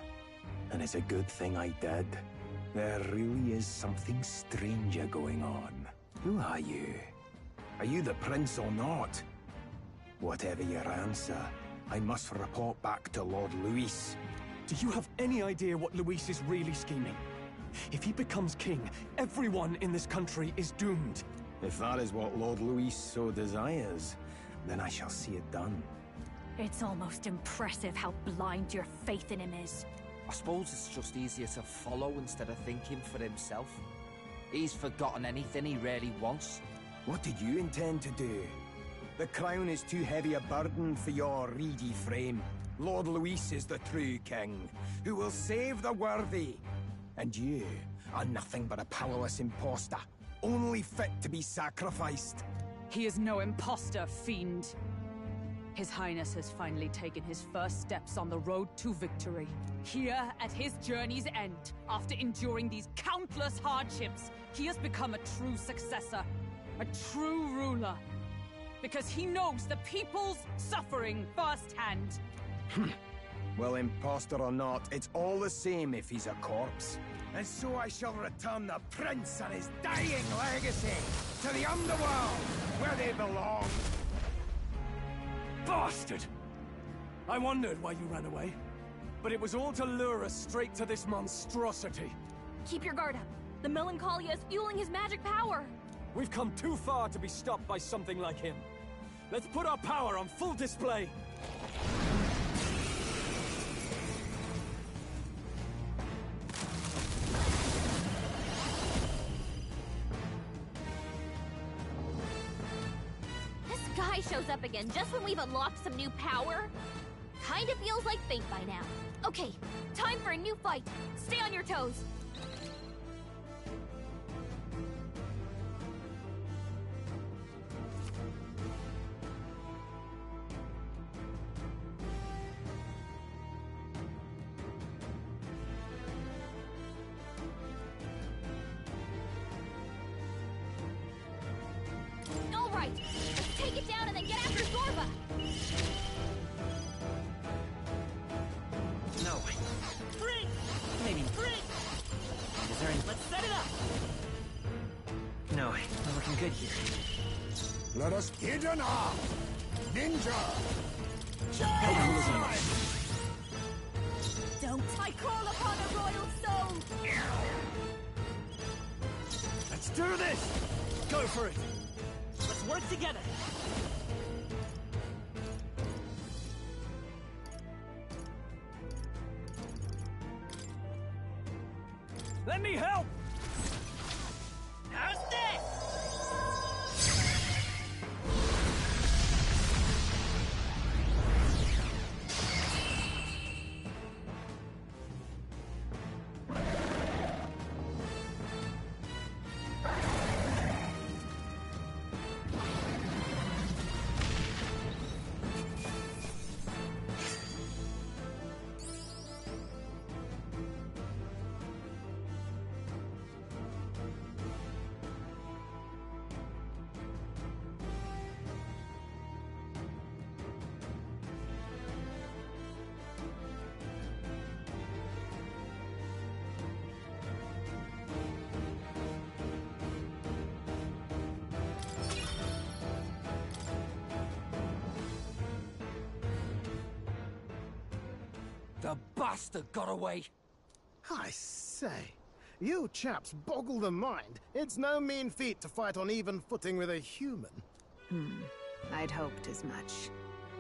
And it's a good thing I did. There really is something stranger going on. Who are you? Are you the prince or not? Whatever your answer, I must report back to Lord Luis. Do you have any idea what Luis is really scheming? If he becomes king, everyone in this country is doomed. If that is what Lord Luis so desires, then I shall see it done. It's almost impressive how blind your faith in him is. I suppose it's just easier to follow instead of thinking for himself. He's forgotten anything he really wants. What did you intend to do? The crown is too heavy a burden for your reedy frame. Lord Luis is the true king, who will save the worthy. And you are nothing but a powerless imposter, only fit to be sacrificed. He is no imposter, fiend. His Highness has finally taken his first steps on the road to victory. Here, at his journey's end, after enduring these countless hardships, he has become a true successor, a true ruler. Because he knows the people's suffering firsthand. Well, imposter or not, it's all the same if he's a corpse. And so I shall return the prince and his dying legacy to the underworld, where they belong. Bastard! I wondered why you ran away, but it was all to lure us straight to this monstrosity. Keep your guard up. The Melancholia is fueling his magic power. We've come too far to be stopped by something like him. Let's put our power on full display. Guy shows up again just when we've unlocked some new power. Kinda feels like fate by now. Okay, time for a new fight. Stay on your toes. All right, let's take it down and then get after Zorba. No. Freak! Maybe. Freak! Is there any... Let's set it up! No, we're looking good here. Let us hit an arm! Ninja! Don't I call upon a royal soul! Let's do this! Go for it! Let's work together! Let me help! How's this? The bastard got away! I say, you chaps boggle the mind. It's no mean feat to fight on even footing with a human. I'd hoped as much.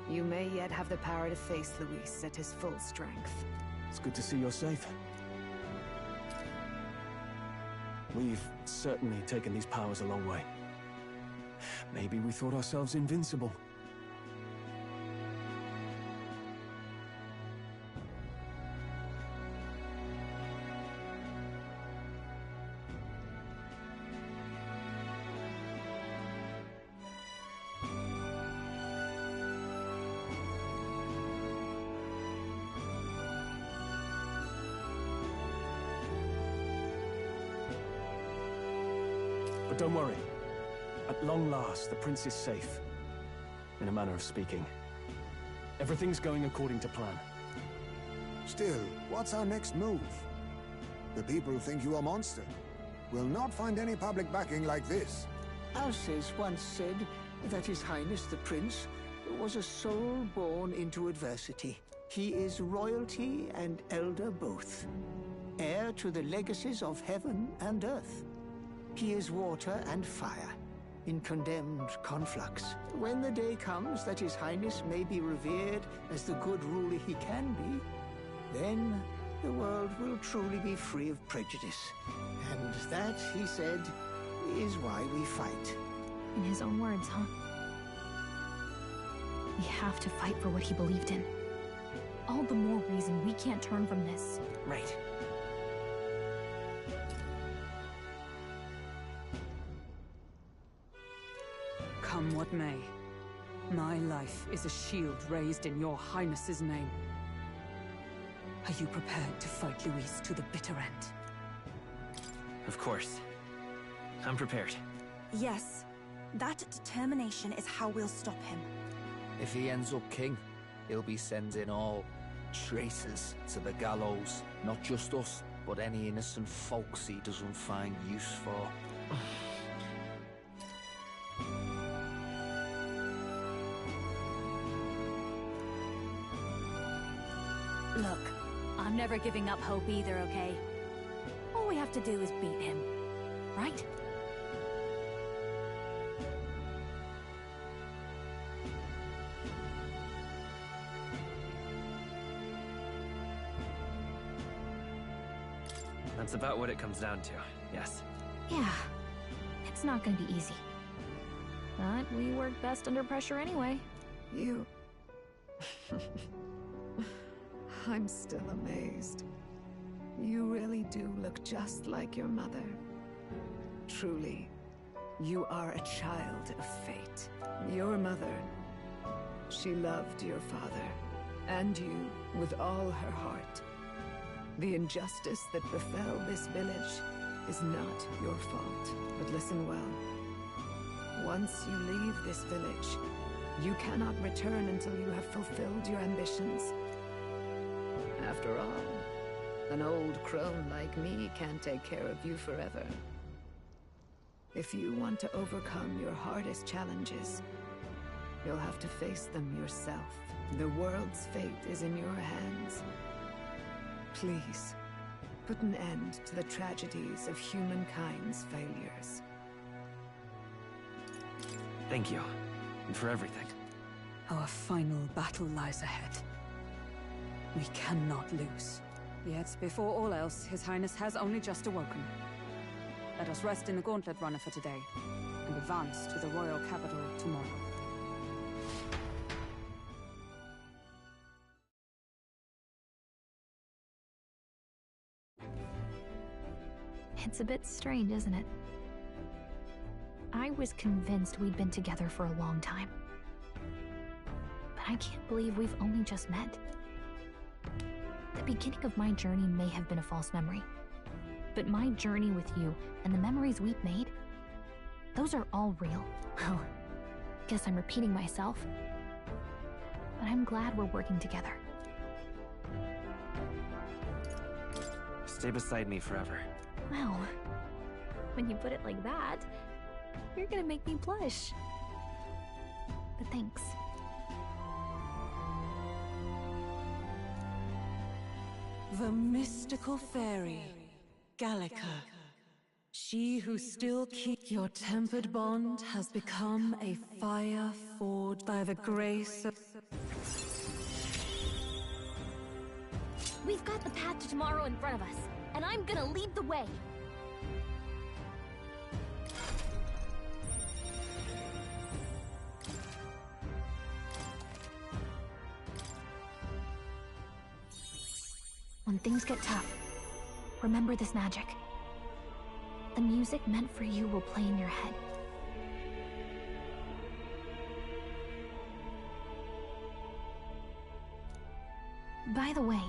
You may yet have the power to face Luis at his full strength. It's good to see you're safe. We've certainly taken these powers a long way. Maybe we thought ourselves invincible. But don't worry. At long last, the prince is safe. In a manner of speaking. Everything's going according to plan. Still, what's our next move? The people think you a monster. We'll not find any public backing like this. Alces once said that His Highness the Prince was a soul born into adversity. He is royalty and elder both, heir to the legacies of heaven and earth. He is water and fire, in condemned conflux. When the day comes that His Highness may be revered as the good ruler he can be, then the world will truly be free of prejudice. And that, he said, is why we fight. In his own words, huh? We have to fight for what he believed in. All the more reason we can't turn from this. Right. Come what may, my life is a shield raised in your Highness's name. Are you prepared to fight Luis to the bitter end? Of course. I'm prepared. Yes. That determination is how we'll stop him. If he ends up king, he'll be sending all traitors to the gallows. Not just us, but any innocent folks he doesn't find use for. Look, I'm never giving up hope either, okay? All we have to do is beat him, right? That's about what it comes down to, yes. Yeah, it's not gonna be easy. But we work best under pressure anyway. You... I'm still amazed. You really do look just like your mother. Truly, you are a child of fate. Your mother, she loved your father, and you with all her heart. The injustice that befell this village is not your fault. But listen well. Once you leave this village, you cannot return until you have fulfilled your ambitions. After all, an old crone like me can't take care of you forever. If you want to overcome your hardest challenges, you'll have to face them yourself. The world's fate is in your hands. Please, put an end to the tragedies of humankind's failures. Thank you. And for everything. Our final battle lies ahead. We cannot lose. Yet, before all else, His Highness has only just awoken. Let us rest in the Gauntlet Runner for today, and advance to the royal capital tomorrow. It's a bit strange, isn't it? I was convinced we'd been together for a long time. But I can't believe we've only just met. The beginning of my journey may have been a false memory. But my journey with you and the memories we've made, those are all real. Oh, guess I'm repeating myself. But I'm glad we're working together. Stay beside me forever. Well, when you put it like that, you're gonna make me blush. But thanks. The mystical fairy, Gallica. She who still keeps your tempered bond has become a fire forged by the grace of... We've got the path to tomorrow in front of us, and I'm gonna lead the way. When things get tough, remember this magic. The music meant for you will play in your head. By the way,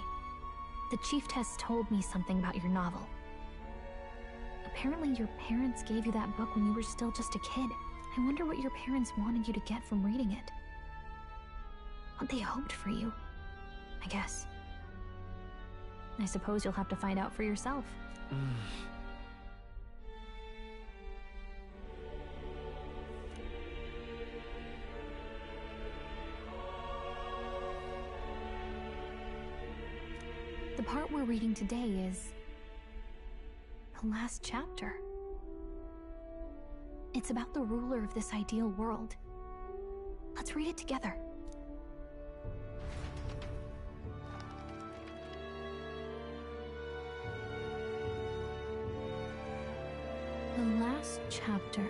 the Chieftess told me something about your novel. Apparently your parents gave you that book when you were still just a kid. I wonder what your parents wanted you to get from reading it. What they hoped for you, I guess. I suppose you'll have to find out for yourself. The part we're reading today is the last chapter. It's about the ruler of this ideal world. Let's read it together. The last chapter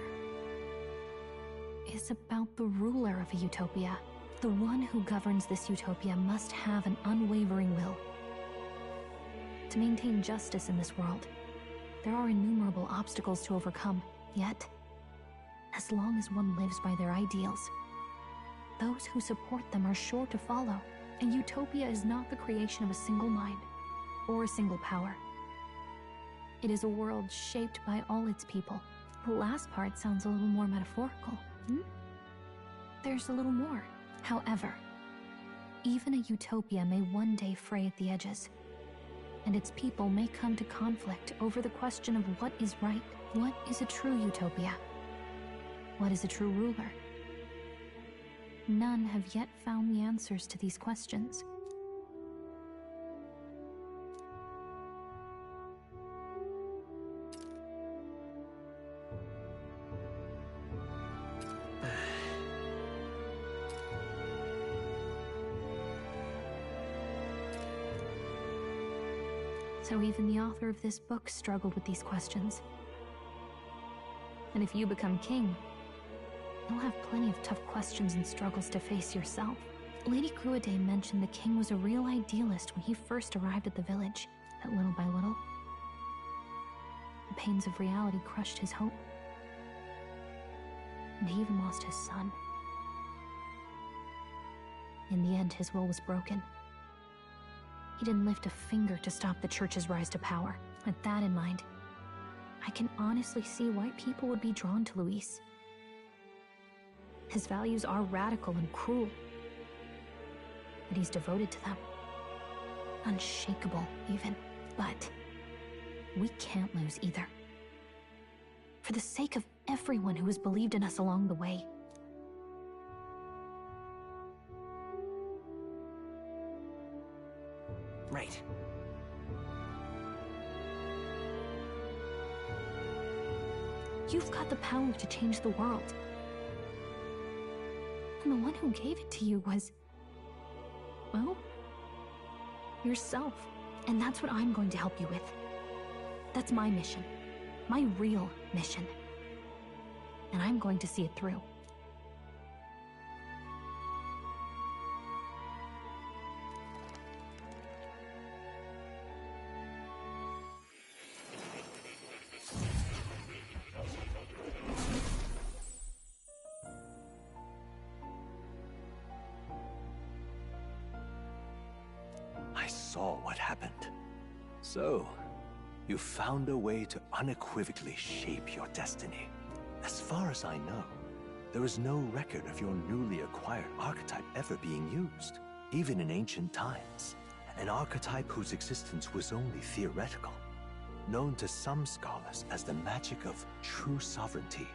is about the ruler of a utopia. The one who governs this utopia must have an unwavering will. To maintain justice in this world, there are innumerable obstacles to overcome. Yet, as long as one lives by their ideals, those who support them are sure to follow. A utopia is not the creation of a single mind or a single power. It is a world shaped by all its people. The last part sounds a little more metaphorical. There's a little more. However, even a utopia may one day fray at the edges, and its people may come to conflict over the question of what is right. What is a true utopia? What is a true ruler? None have yet found the answers to these questions. So even the author of this book struggled with these questions. And if you become king, you'll have plenty of tough questions and struggles to face yourself. Lady Gruaday mentioned the king was a real idealist when he first arrived at the village, but little by little, the pains of reality crushed his hope. And he even lost his son. In the end, his will was broken. He didn't lift a finger to stop the church's rise to power. With that in mind, I can honestly see why people would be drawn to Luis. His values are radical and cruel, but he's devoted to them. Unshakable, even. But we can't lose either. For the sake of everyone who has believed in us along the way. Right. You've got the power to change the world. And the one who gave it to you was, well, yourself. And that's what I'm going to help you with. That's my mission. My real mission. And I'm going to see it through. Saw what happened. So, you found a way to unequivocally shape your destiny. As far as I know, there is no record of your newly acquired archetype ever being used, even in ancient times. An archetype whose existence was only theoretical, known to some scholars as the magic of true sovereignty.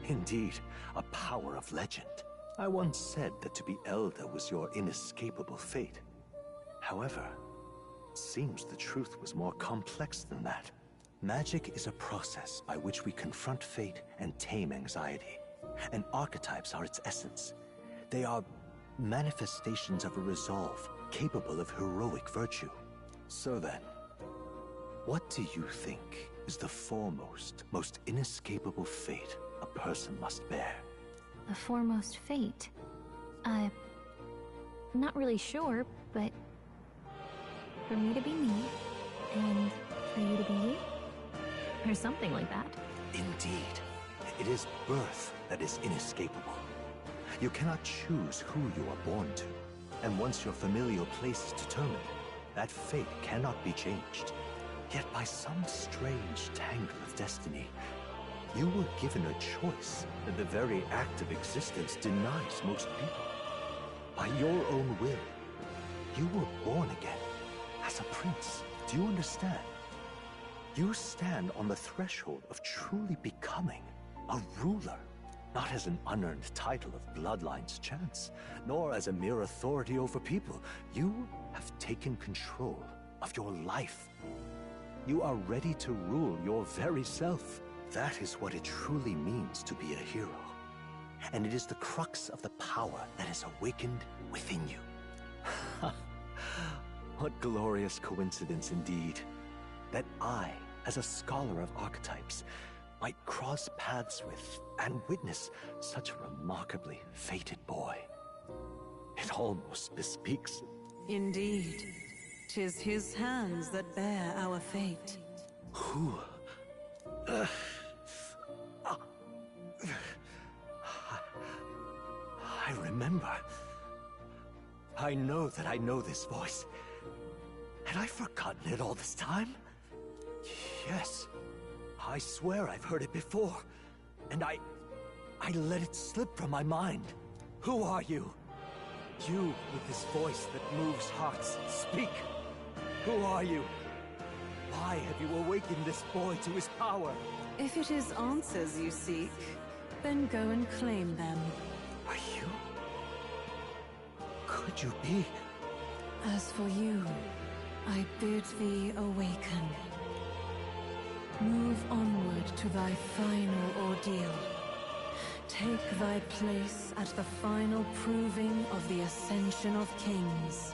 Indeed, a power of legend. I once said that to be Elder was your inescapable fate. However, it seems the truth was more complex than that. Magic is a process by which we confront fate and tame anxiety. And archetypes are its essence. They are manifestations of a resolve capable of heroic virtue. So then, what do you think is the foremost, most inescapable fate a person must bear? The foremost fate? Not really sure, but for me to be me, and for you to be you? Or something like that. Indeed. It is birth that is inescapable. You cannot choose who you are born to. And once your familial place is determined, that fate cannot be changed. Yet by some strange tangle of destiny, you were given a choice that the very act of existence denies most people. By your own will, you were born again. As a prince, do you understand? You stand on the threshold of truly becoming a ruler, not as an unearned title of bloodline's chance, nor as a mere authority over people. You have taken control of your life. You are ready to rule your very self. That is what it truly means to be a hero. And it is the crux of the power that is awakened within you. What glorious coincidence indeed, that I, as a scholar of archetypes, might cross paths with and witness such a remarkably fated boy. It almost bespeaks... Indeed. 'Tis his hands that bear our fate. Who? I remember. I know that I know this voice. Had I forgotten it all this time? Yes. I swear I've heard it before. And I let it slip from my mind. Who are you? You with this voice that moves hearts. Speak. Who are you? Why have you awakened this boy to his power? If it is answers you seek, then go and claim them. Are you? Could you be? As for you, I bid thee awaken. Move onward to thy final ordeal. Take thy place at the final proving of the Ascension of Kings.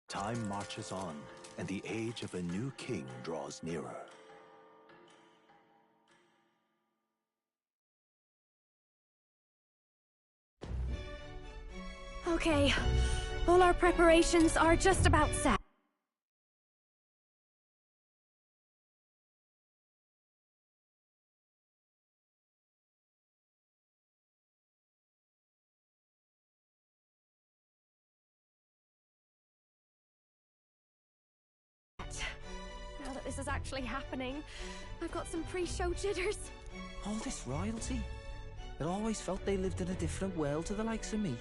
Time marches on, and the age of a new king draws nearer. Okay, all our preparations are just about set. Now that this is actually happening, I've got some pre-show jitters. All this royalty? It always felt they lived in a different world to the likes of me.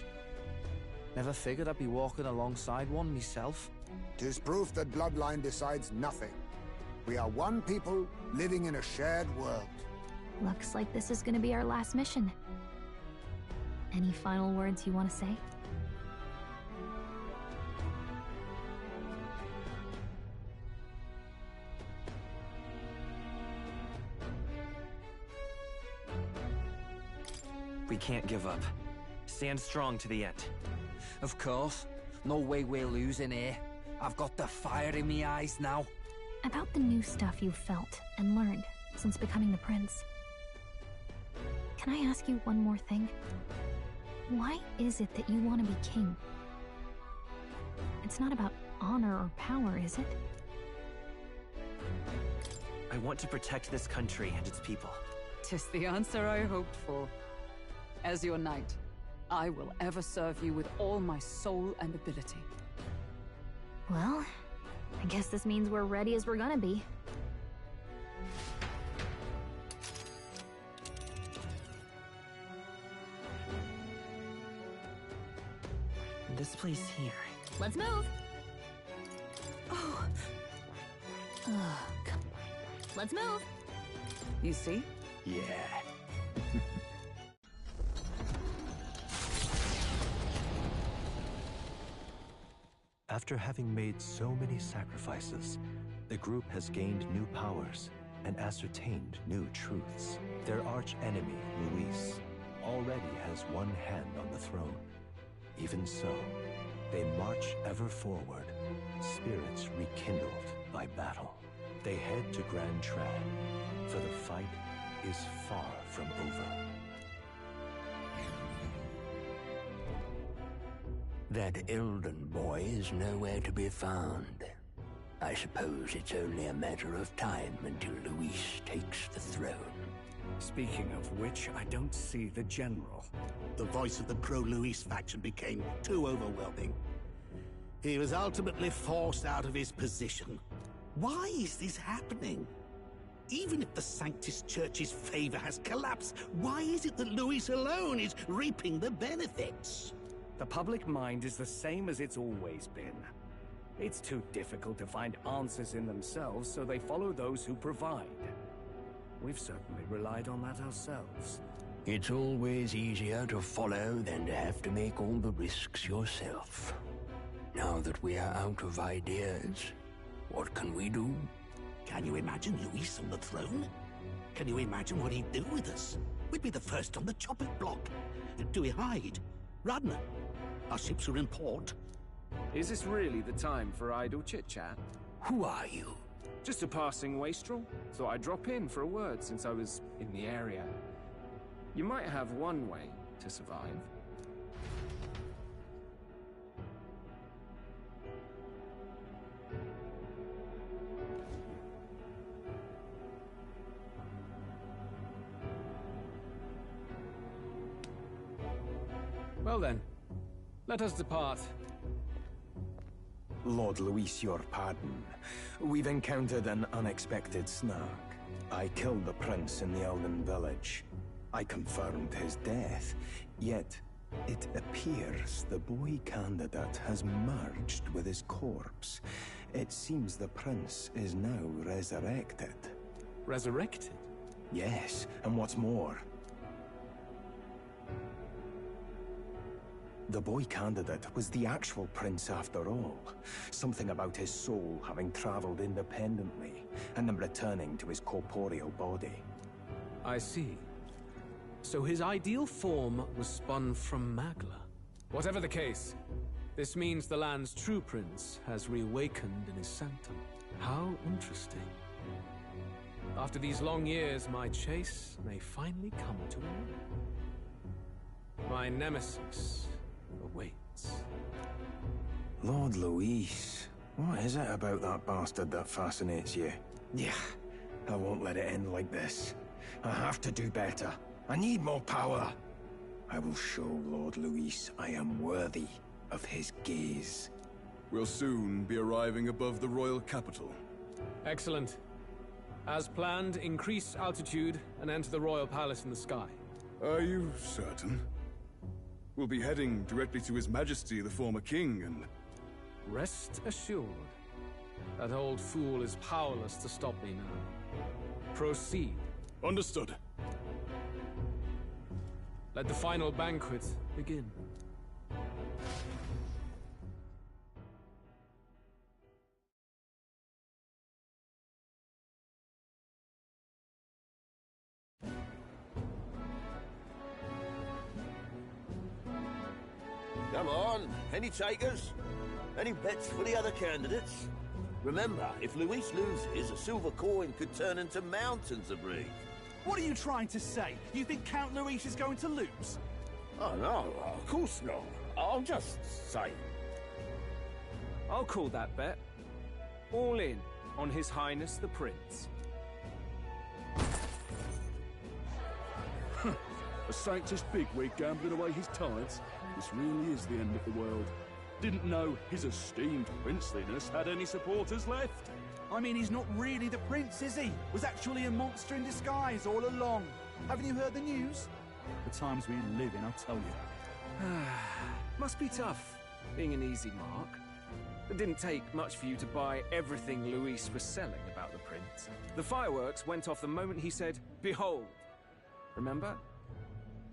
Never figured I'd be walking alongside one myself. 'Tis proof that bloodline decides nothing. We are one people living in a shared world. Looks like this is gonna be our last mission. Any final words you want to say? We can't give up. Stand strong to the end. Of course. No way we're losing here. I've got the fire in me eyes now. About the new stuff you've felt and learned since becoming the prince. Can I ask you one more thing? Why is it that you want to be king? It's not about honor or power, is it? I want to protect this country and its people. 'Tis the answer I hoped for. As your knight, I will ever serve you with all my soul and ability. Well, I guess this means we're ready as we're gonna be. This place here. Let's move! Oh. Ugh. Let's move! You see? Yeah. After having made so many sacrifices, the group has gained new powers and ascertained new truths. Their arch-enemy, Luis, already has one hand on the throne. Even so, they march ever forward, spirits rekindled by battle. They head to Grand Tran, for the fight is far from over. That Elden boy is nowhere to be found. I suppose it's only a matter of time until Luis takes the throne. Speaking of which, I don't see the general. The voice of the pro-Luis faction became too overwhelming. He was ultimately forced out of his position. Why is this happening? Even if the Sanctus Church's favor has collapsed, why is it that Luis alone is reaping the benefits? The public mind is the same as it's always been. It's too difficult to find answers in themselves, so they follow those who provide. We've certainly relied on that ourselves. It's always easier to follow than to have to make all the risks yourself. Now that we are out of ideas, what can we do? Can you imagine Luis on the throne? Can you imagine what he'd do with us? We'd be the first on the chopping block. Do we hide? Run? Our ships are in port. Is this really the time for idle chit-chat? Who are you? Just a passing wastrel. Thought I'd drop in for a word since I was in the area. You might have one way to survive. Well then, let us depart. Lord Luis, your pardon. We've encountered an unexpected snag. I killed the prince in the Elden village. I confirmed his death, yet it appears the boy candidate has merged with his corpse. It seems the prince is now resurrected. Resurrected? Yes, and what's more, the boy candidate was the actual prince after all. Something about his soul having traveled independently, and then returning to his corporeal body. I see. So his ideal form was spun from Magla. Whatever the case, this means the land's true prince has reawakened in his sanctum. How interesting. After these long years, my chase may finally come to an end. My nemesis awaits. Lord Luis, what is it about that bastard that fascinates you? Yeah, I won't let it end like this. I have to do better. I need more power. I will show Lord Luis I am worthy of his gaze. We'll soon be arriving above the royal capital. Excellent. As planned, increase altitude and enter the royal palace in the sky. Are you certain? We'll be heading directly to His Majesty, the former king, and... Rest assured, that old fool is powerless to stop me now. Proceed. Understood. Let the final banquet begin. Come on, any takers? Any bets for the other candidates? Remember, if Luis loses, a silver coin could turn into mountains of brig. What are you trying to say? You think Count Luis is going to lose? Oh, no, of course not. I'm just saying. I'll call that bet. All in on His Highness the Prince. A Sanctus bigwig gambling away his tithes? This really is the end of the world. Didn't know his esteemed princeliness had any supporters left. I mean, he's not really the prince, is he? Was actually a monster in disguise all along. Haven't you heard the news? The times we live in, I'll tell you. Must be tough, being an easy mark. It didn't take much for you to buy everything Luis was selling about the prince. The fireworks went off the moment he said, "Behold." Remember?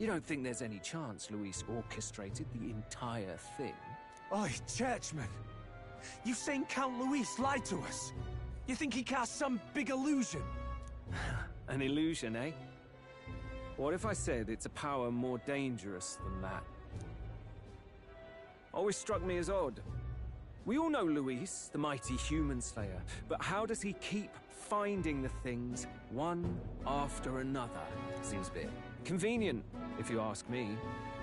You don't think there's any chance Luis orchestrated the entire thing? Oi, churchman! You've seen Count Luis lie to us? You think he cast some big illusion? An illusion, eh? What if I said it's a power more dangerous than that? Always struck me as odd. We all know Luis, the mighty human slayer, but how does he keep finding the things one after another? Seems a bit convenient, if you ask me.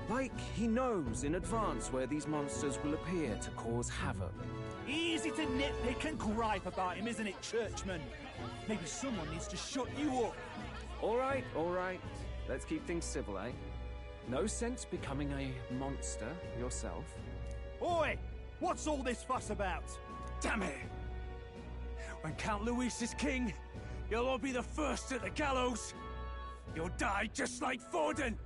Like he knows in advance where these monsters will appear to cause havoc. Easy to nitpick and gripe about him, isn't it, churchman? Maybe someone needs to shut you up. All right. Let's keep things civil, eh? No sense becoming a monster yourself. Oi! What's all this fuss about? Damn it! When Count Luis is king, you'll all be the first at the gallows. You'll die just like Forden.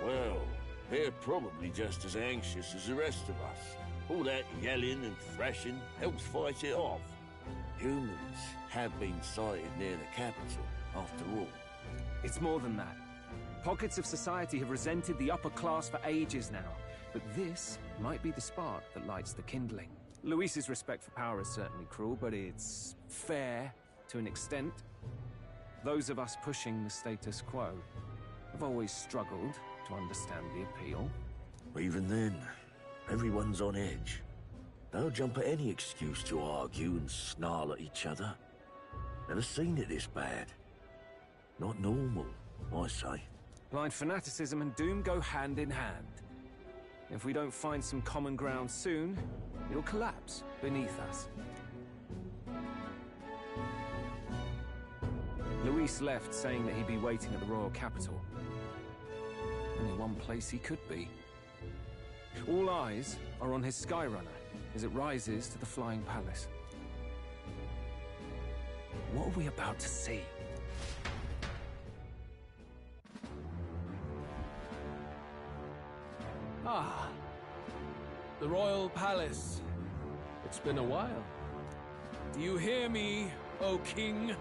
Well, they're probably just as anxious as the rest of us. All that yelling and thrashing helps fight it off. Humans have been sighted near the capital, after all. It's more than that. Pockets of society have resented the upper class for ages now, but this might be the spark that lights the kindling. Luis's respect for power is certainly cruel, but it's fair to an extent. Those of us pushing the status quo have always struggled to understand the appeal. Even then, everyone's on edge. They'll jump at any excuse to argue and snarl at each other. Never seen it this bad. Not normal, I say. Blind fanaticism and doom go hand in hand. If we don't find some common ground soon, it'll collapse beneath us. Luis left saying that he'd be waiting at the royal capital. Only one place he could be. All eyes are on his Skyrunner as it rises to the flying palace. What are we about to see? Ah, the royal palace. It's been a while. Do you hear me, O king?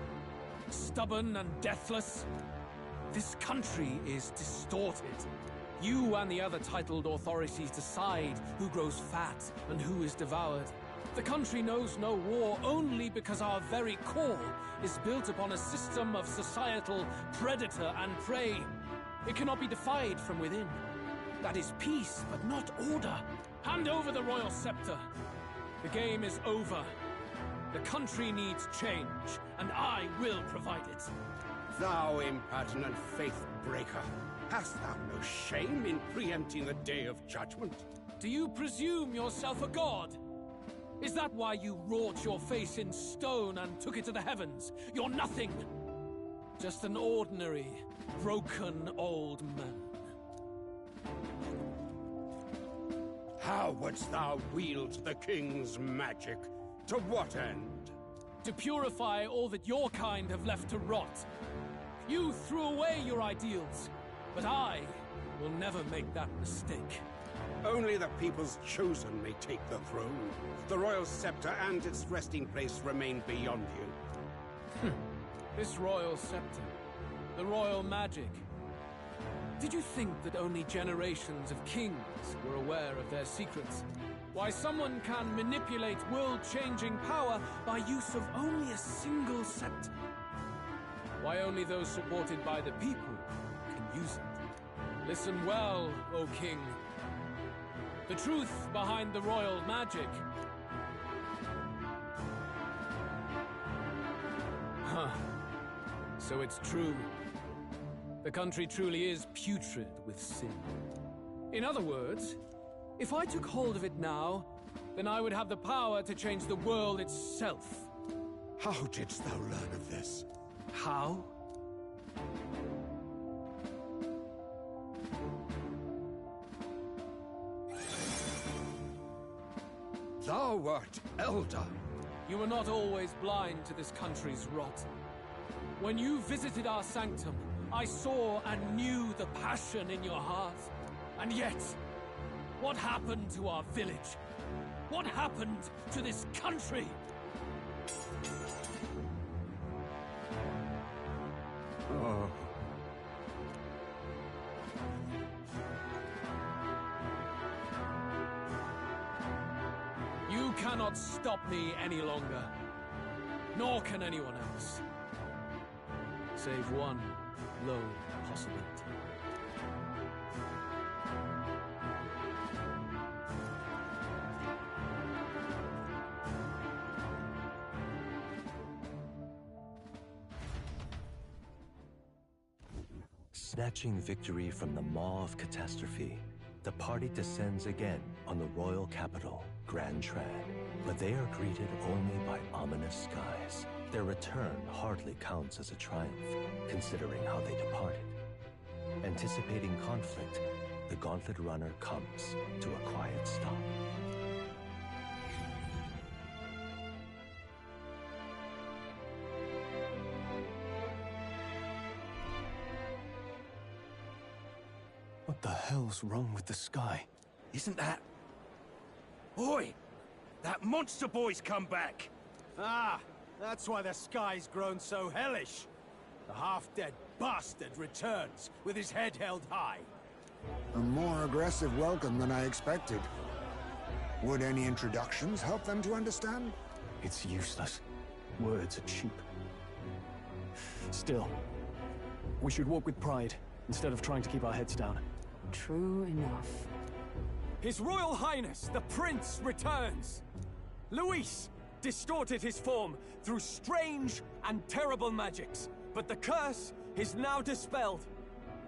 Stubborn and deathless? This country is distorted. You and the other titled authorities decide who grows fat and who is devoured. The country knows no war only because our very core is built upon a system of societal predator and prey. It cannot be defied from within. That is peace, but not order. Hand over the royal scepter. The game is over. The country needs change, and I will provide it. Thou impertinent faith-breaker, hast thou no shame in preempting the day of judgment? Do you presume yourself a god? Is that why you wrought your face in stone and took it to the heavens? You're nothing! Just an ordinary, broken old man. How wouldst thou wield the king's magic? To what end? To purify all that your kind have left to rot. You threw away your ideals, but I will never make that mistake. Only the people's chosen may take the throne. The royal scepter and its resting place remain beyond you. This royal scepter, the royal magic. Did you think that only generations of kings were aware of their secrets? Why someone can manipulate world-changing power by use of only a single scepter? Why only those supported by the people can use it? Listen well, O king. The truth behind the royal magic. Huh. So it's true. The country truly is putrid with sin. In other words, if I took hold of it now, then I would have the power to change the world itself. How didst thou learn of this? How? Thou wert elder. You were not always blind to this country's rot. When you visited our sanctum, I saw and knew the passion in your heart. And yet, what happened to our village? What happened to this country? Oh. You cannot stop me any longer. Nor can anyone else. Save one lone possibility. Snatching victory from the maw of catastrophe, the party descends again on the royal capital, Grand Trad. But they are greeted only by ominous skies. Their return hardly counts as a triumph, considering how they departed. Anticipating conflict, the Gauntlet Runner comes to a quiet stop. What the hell's wrong with the sky? Isn't that... Oi! That monster boy's come back! Ah, That's why the sky's grown so hellish. The half-dead bastard returns with his head held high. A more aggressive welcome than I expected. Would any introductions help them to understand? It's useless. Words are cheap. Still, we should walk with pride, instead of trying to keep our heads down. True enough. His Royal Highness, the Prince, returns! Luis distorted his form through strange and terrible magics, but the curse is now dispelled.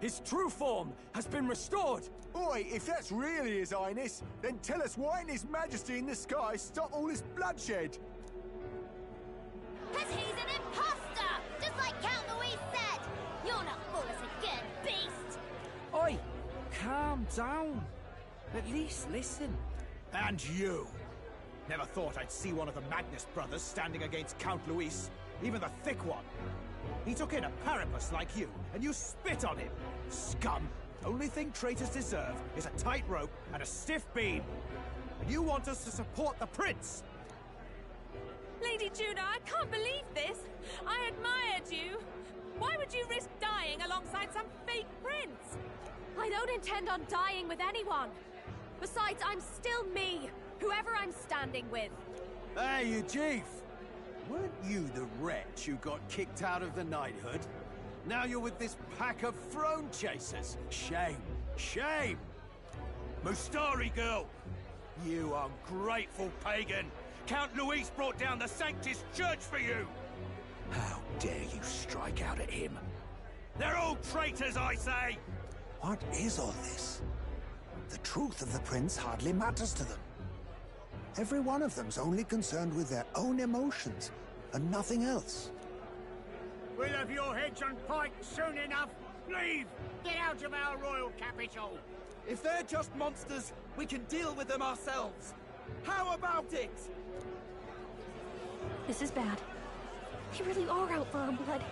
His true form has been restored! Oi, if that's really His Highness, then tell us why ain't His Majesty in the sky stop all this bloodshed? 'Cause he's an imposter! Just like Count Louis said! You're not fool us again, beast! Oi, calm down. At least listen. And you! Never thought I'd see one of the Magnus brothers standing against Count Luis, even the thick one. He took in a Paripus like you, and you spit on him! Scum! Only thing traitors deserve is a tight rope and a stiff beam. And you want us to support the prince? Lady Juno, I can't believe this! I admired you! Why would you risk dying alongside some fake prince? I don't intend on dying with anyone. Besides, I'm still me, whoever I'm standing with. Hey, you chief! Weren't you the wretch who got kicked out of the knighthood? Now you're with this pack of throne chasers. Shame. Shame! Mustari girl! You ungrateful pagan! Count Luis brought down the Sanctus Church for you! How dare you strike out at him? They're all traitors, I say! What is all this? The truth of the prince hardly matters to them. Every one of them's only concerned with their own emotions, and nothing else. We'll have your heads on pike soon enough. Leave! Get out of our royal capital! If they're just monsters, we can deal with them ourselves. How about it? This is bad. They really are out for our blood.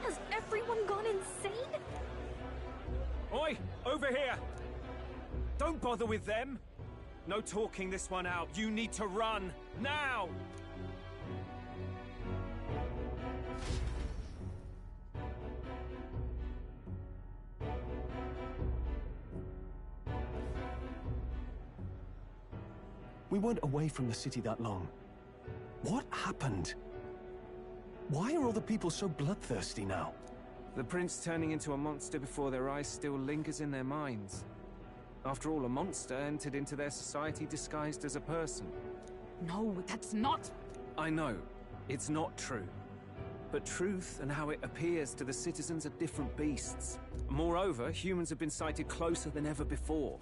Has everyone gone insane? Oi! Over here! Don't bother with them! No talking this one out. You need to run! Now! We weren't away from the city that long. What happened? Why are all the people so bloodthirsty now? The prince turning into a monster before their eyes still lingers in their minds. After all, a monster entered into their society disguised as a person. No, that's not... I know, it's not true. But truth and how it appears to the citizens are different beasts. Moreover, humans have been sighted closer than ever before.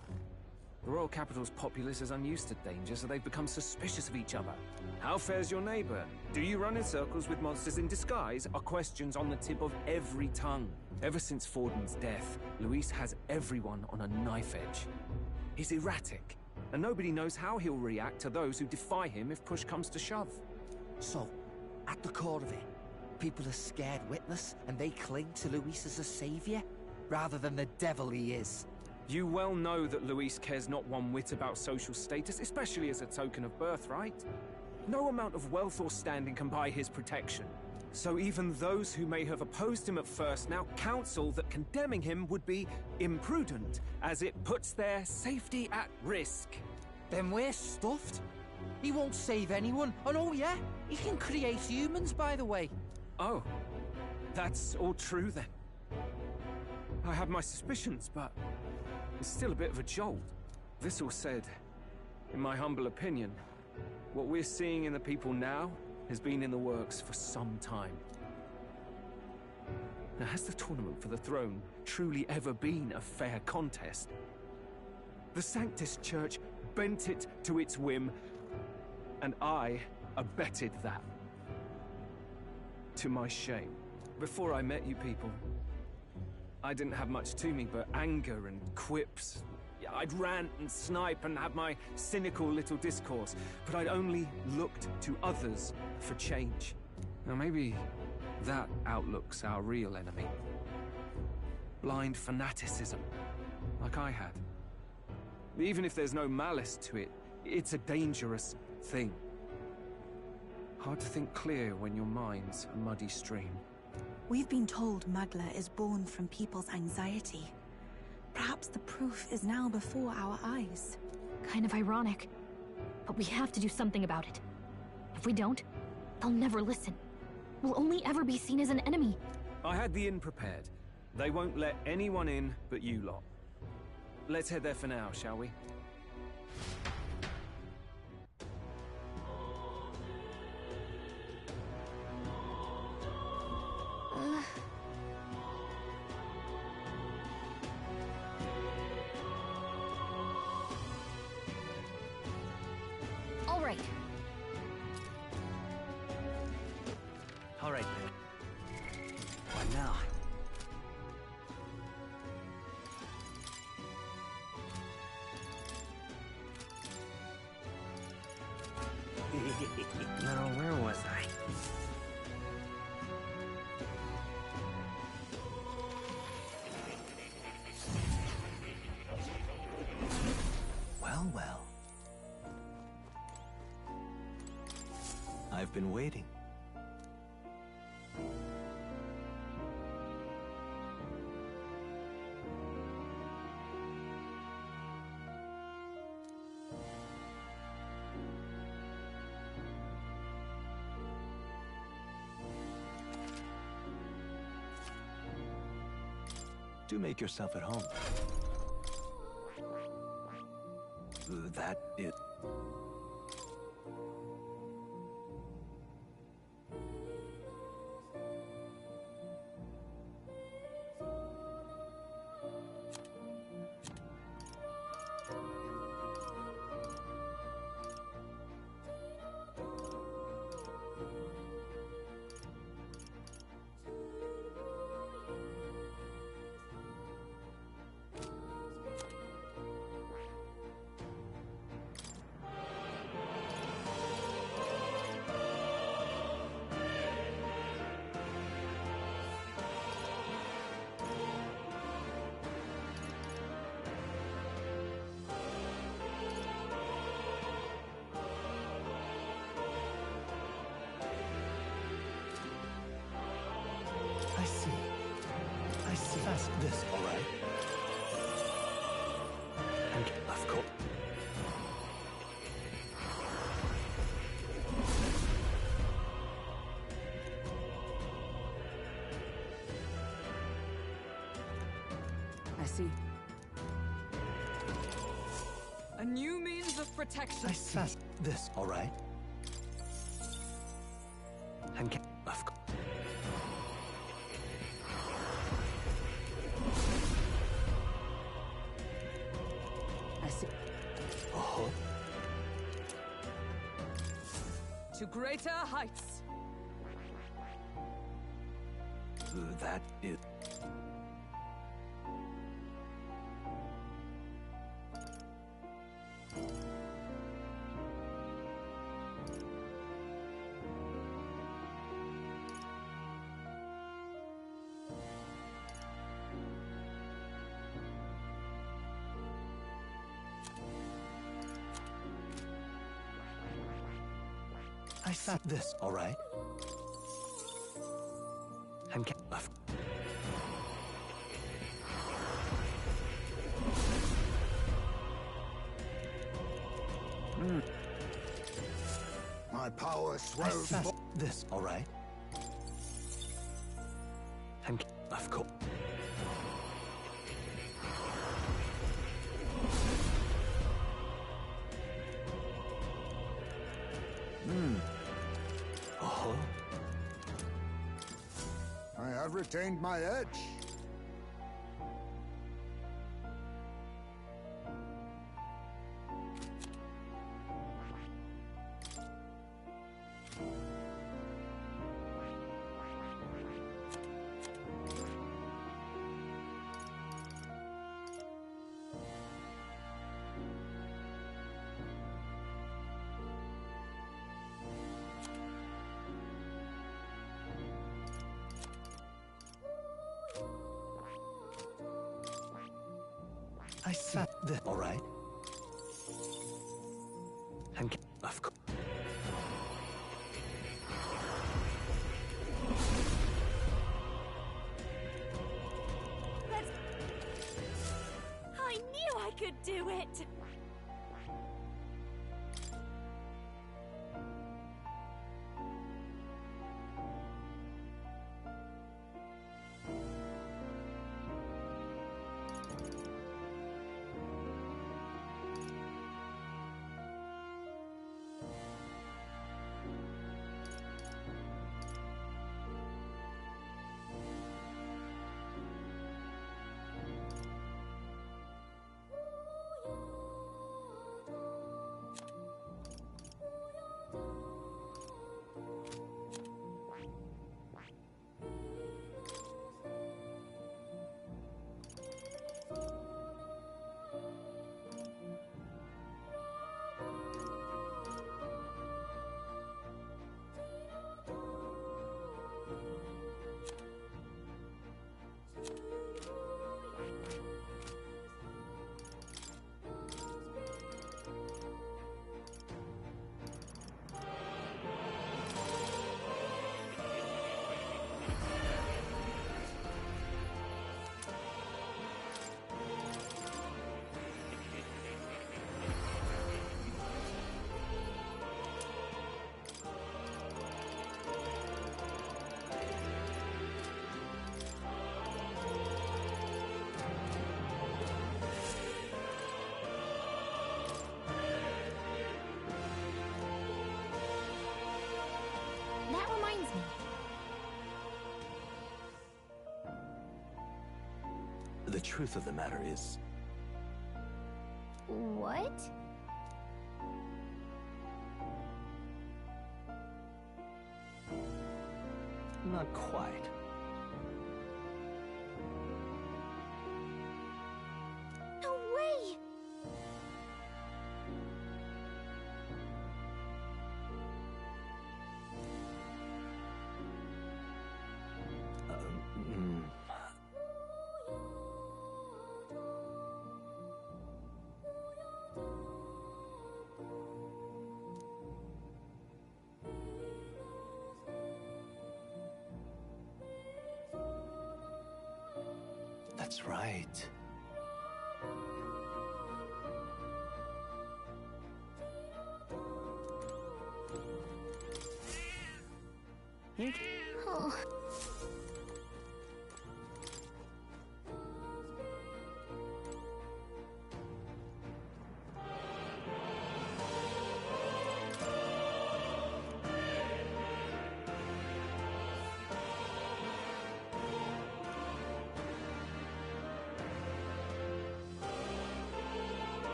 The royal capital's populace is unused to danger, so they've become suspicious of each other. How fares your neighbor? Do you run in circles with monsters in disguise? Are questions on the tip of every tongue. Ever since Forden's death, Luis has everyone on a knife edge. He's erratic, and nobody knows how he'll react to those who defy him if push comes to shove. So, at the core of it, people are scared witless, and they cling to Luis as a savior, rather than the devil he is. You well know that Luis cares not one whit about social status, especially as a token of birthright. No amount of wealth or standing can buy his protection. So even those who may have opposed him at first now counsel that condemning him would be imprudent, as it puts their safety at risk. Then we're stuffed. He won't save anyone, and oh yeah, he can create humans, by the way. Oh, that's all true then. I have my suspicions, but it's still a bit of a jolt. This all said, in my humble opinion, what we're seeing in the people now has been in the works for some time. Now, has the tournament for the throne truly ever been a fair contest? The Sanctus Church bent it to its whim, and I abetted that. To my shame. Before I met you people, I didn't have much to me but anger and quips. I'd rant and snipe and have my cynical little discourse, but I'd only looked to others for change. Now maybe that outlook's our real enemy. Blind fanaticism, like I had. Even if there's no malice to it, it's a dangerous thing. Hard to think clear when your mind's a muddy stream. We've been told Magla is born from people's anxiety. Perhaps the proof is now before our eyes. Kind of ironic. But we have to do something about it. If we don't, they'll never listen. We'll only ever be seen as an enemy. I had the inn prepared. They won't let anyone in but you lot. Let's head there for now, shall we? All right. All right, then. What now? Now, where was I? Well, well. I've been waiting. Do make yourself at home. That is... I see. I see. That's this, all right? And of course. I see. A new means of protection. I see. That's this, all right? And of course. I see. Oh. To greater heights. That is... I said this, all right? And of... My power I swells. said this, all right? And of course. Oh. I have retained my edge. I said this, all right? And of course. could do it! That reminds me. The truth of the matter is... What? Not quite. No way! That's right. Oh.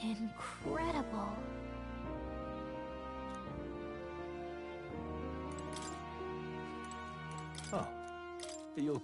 Incredible. Oh. You'll...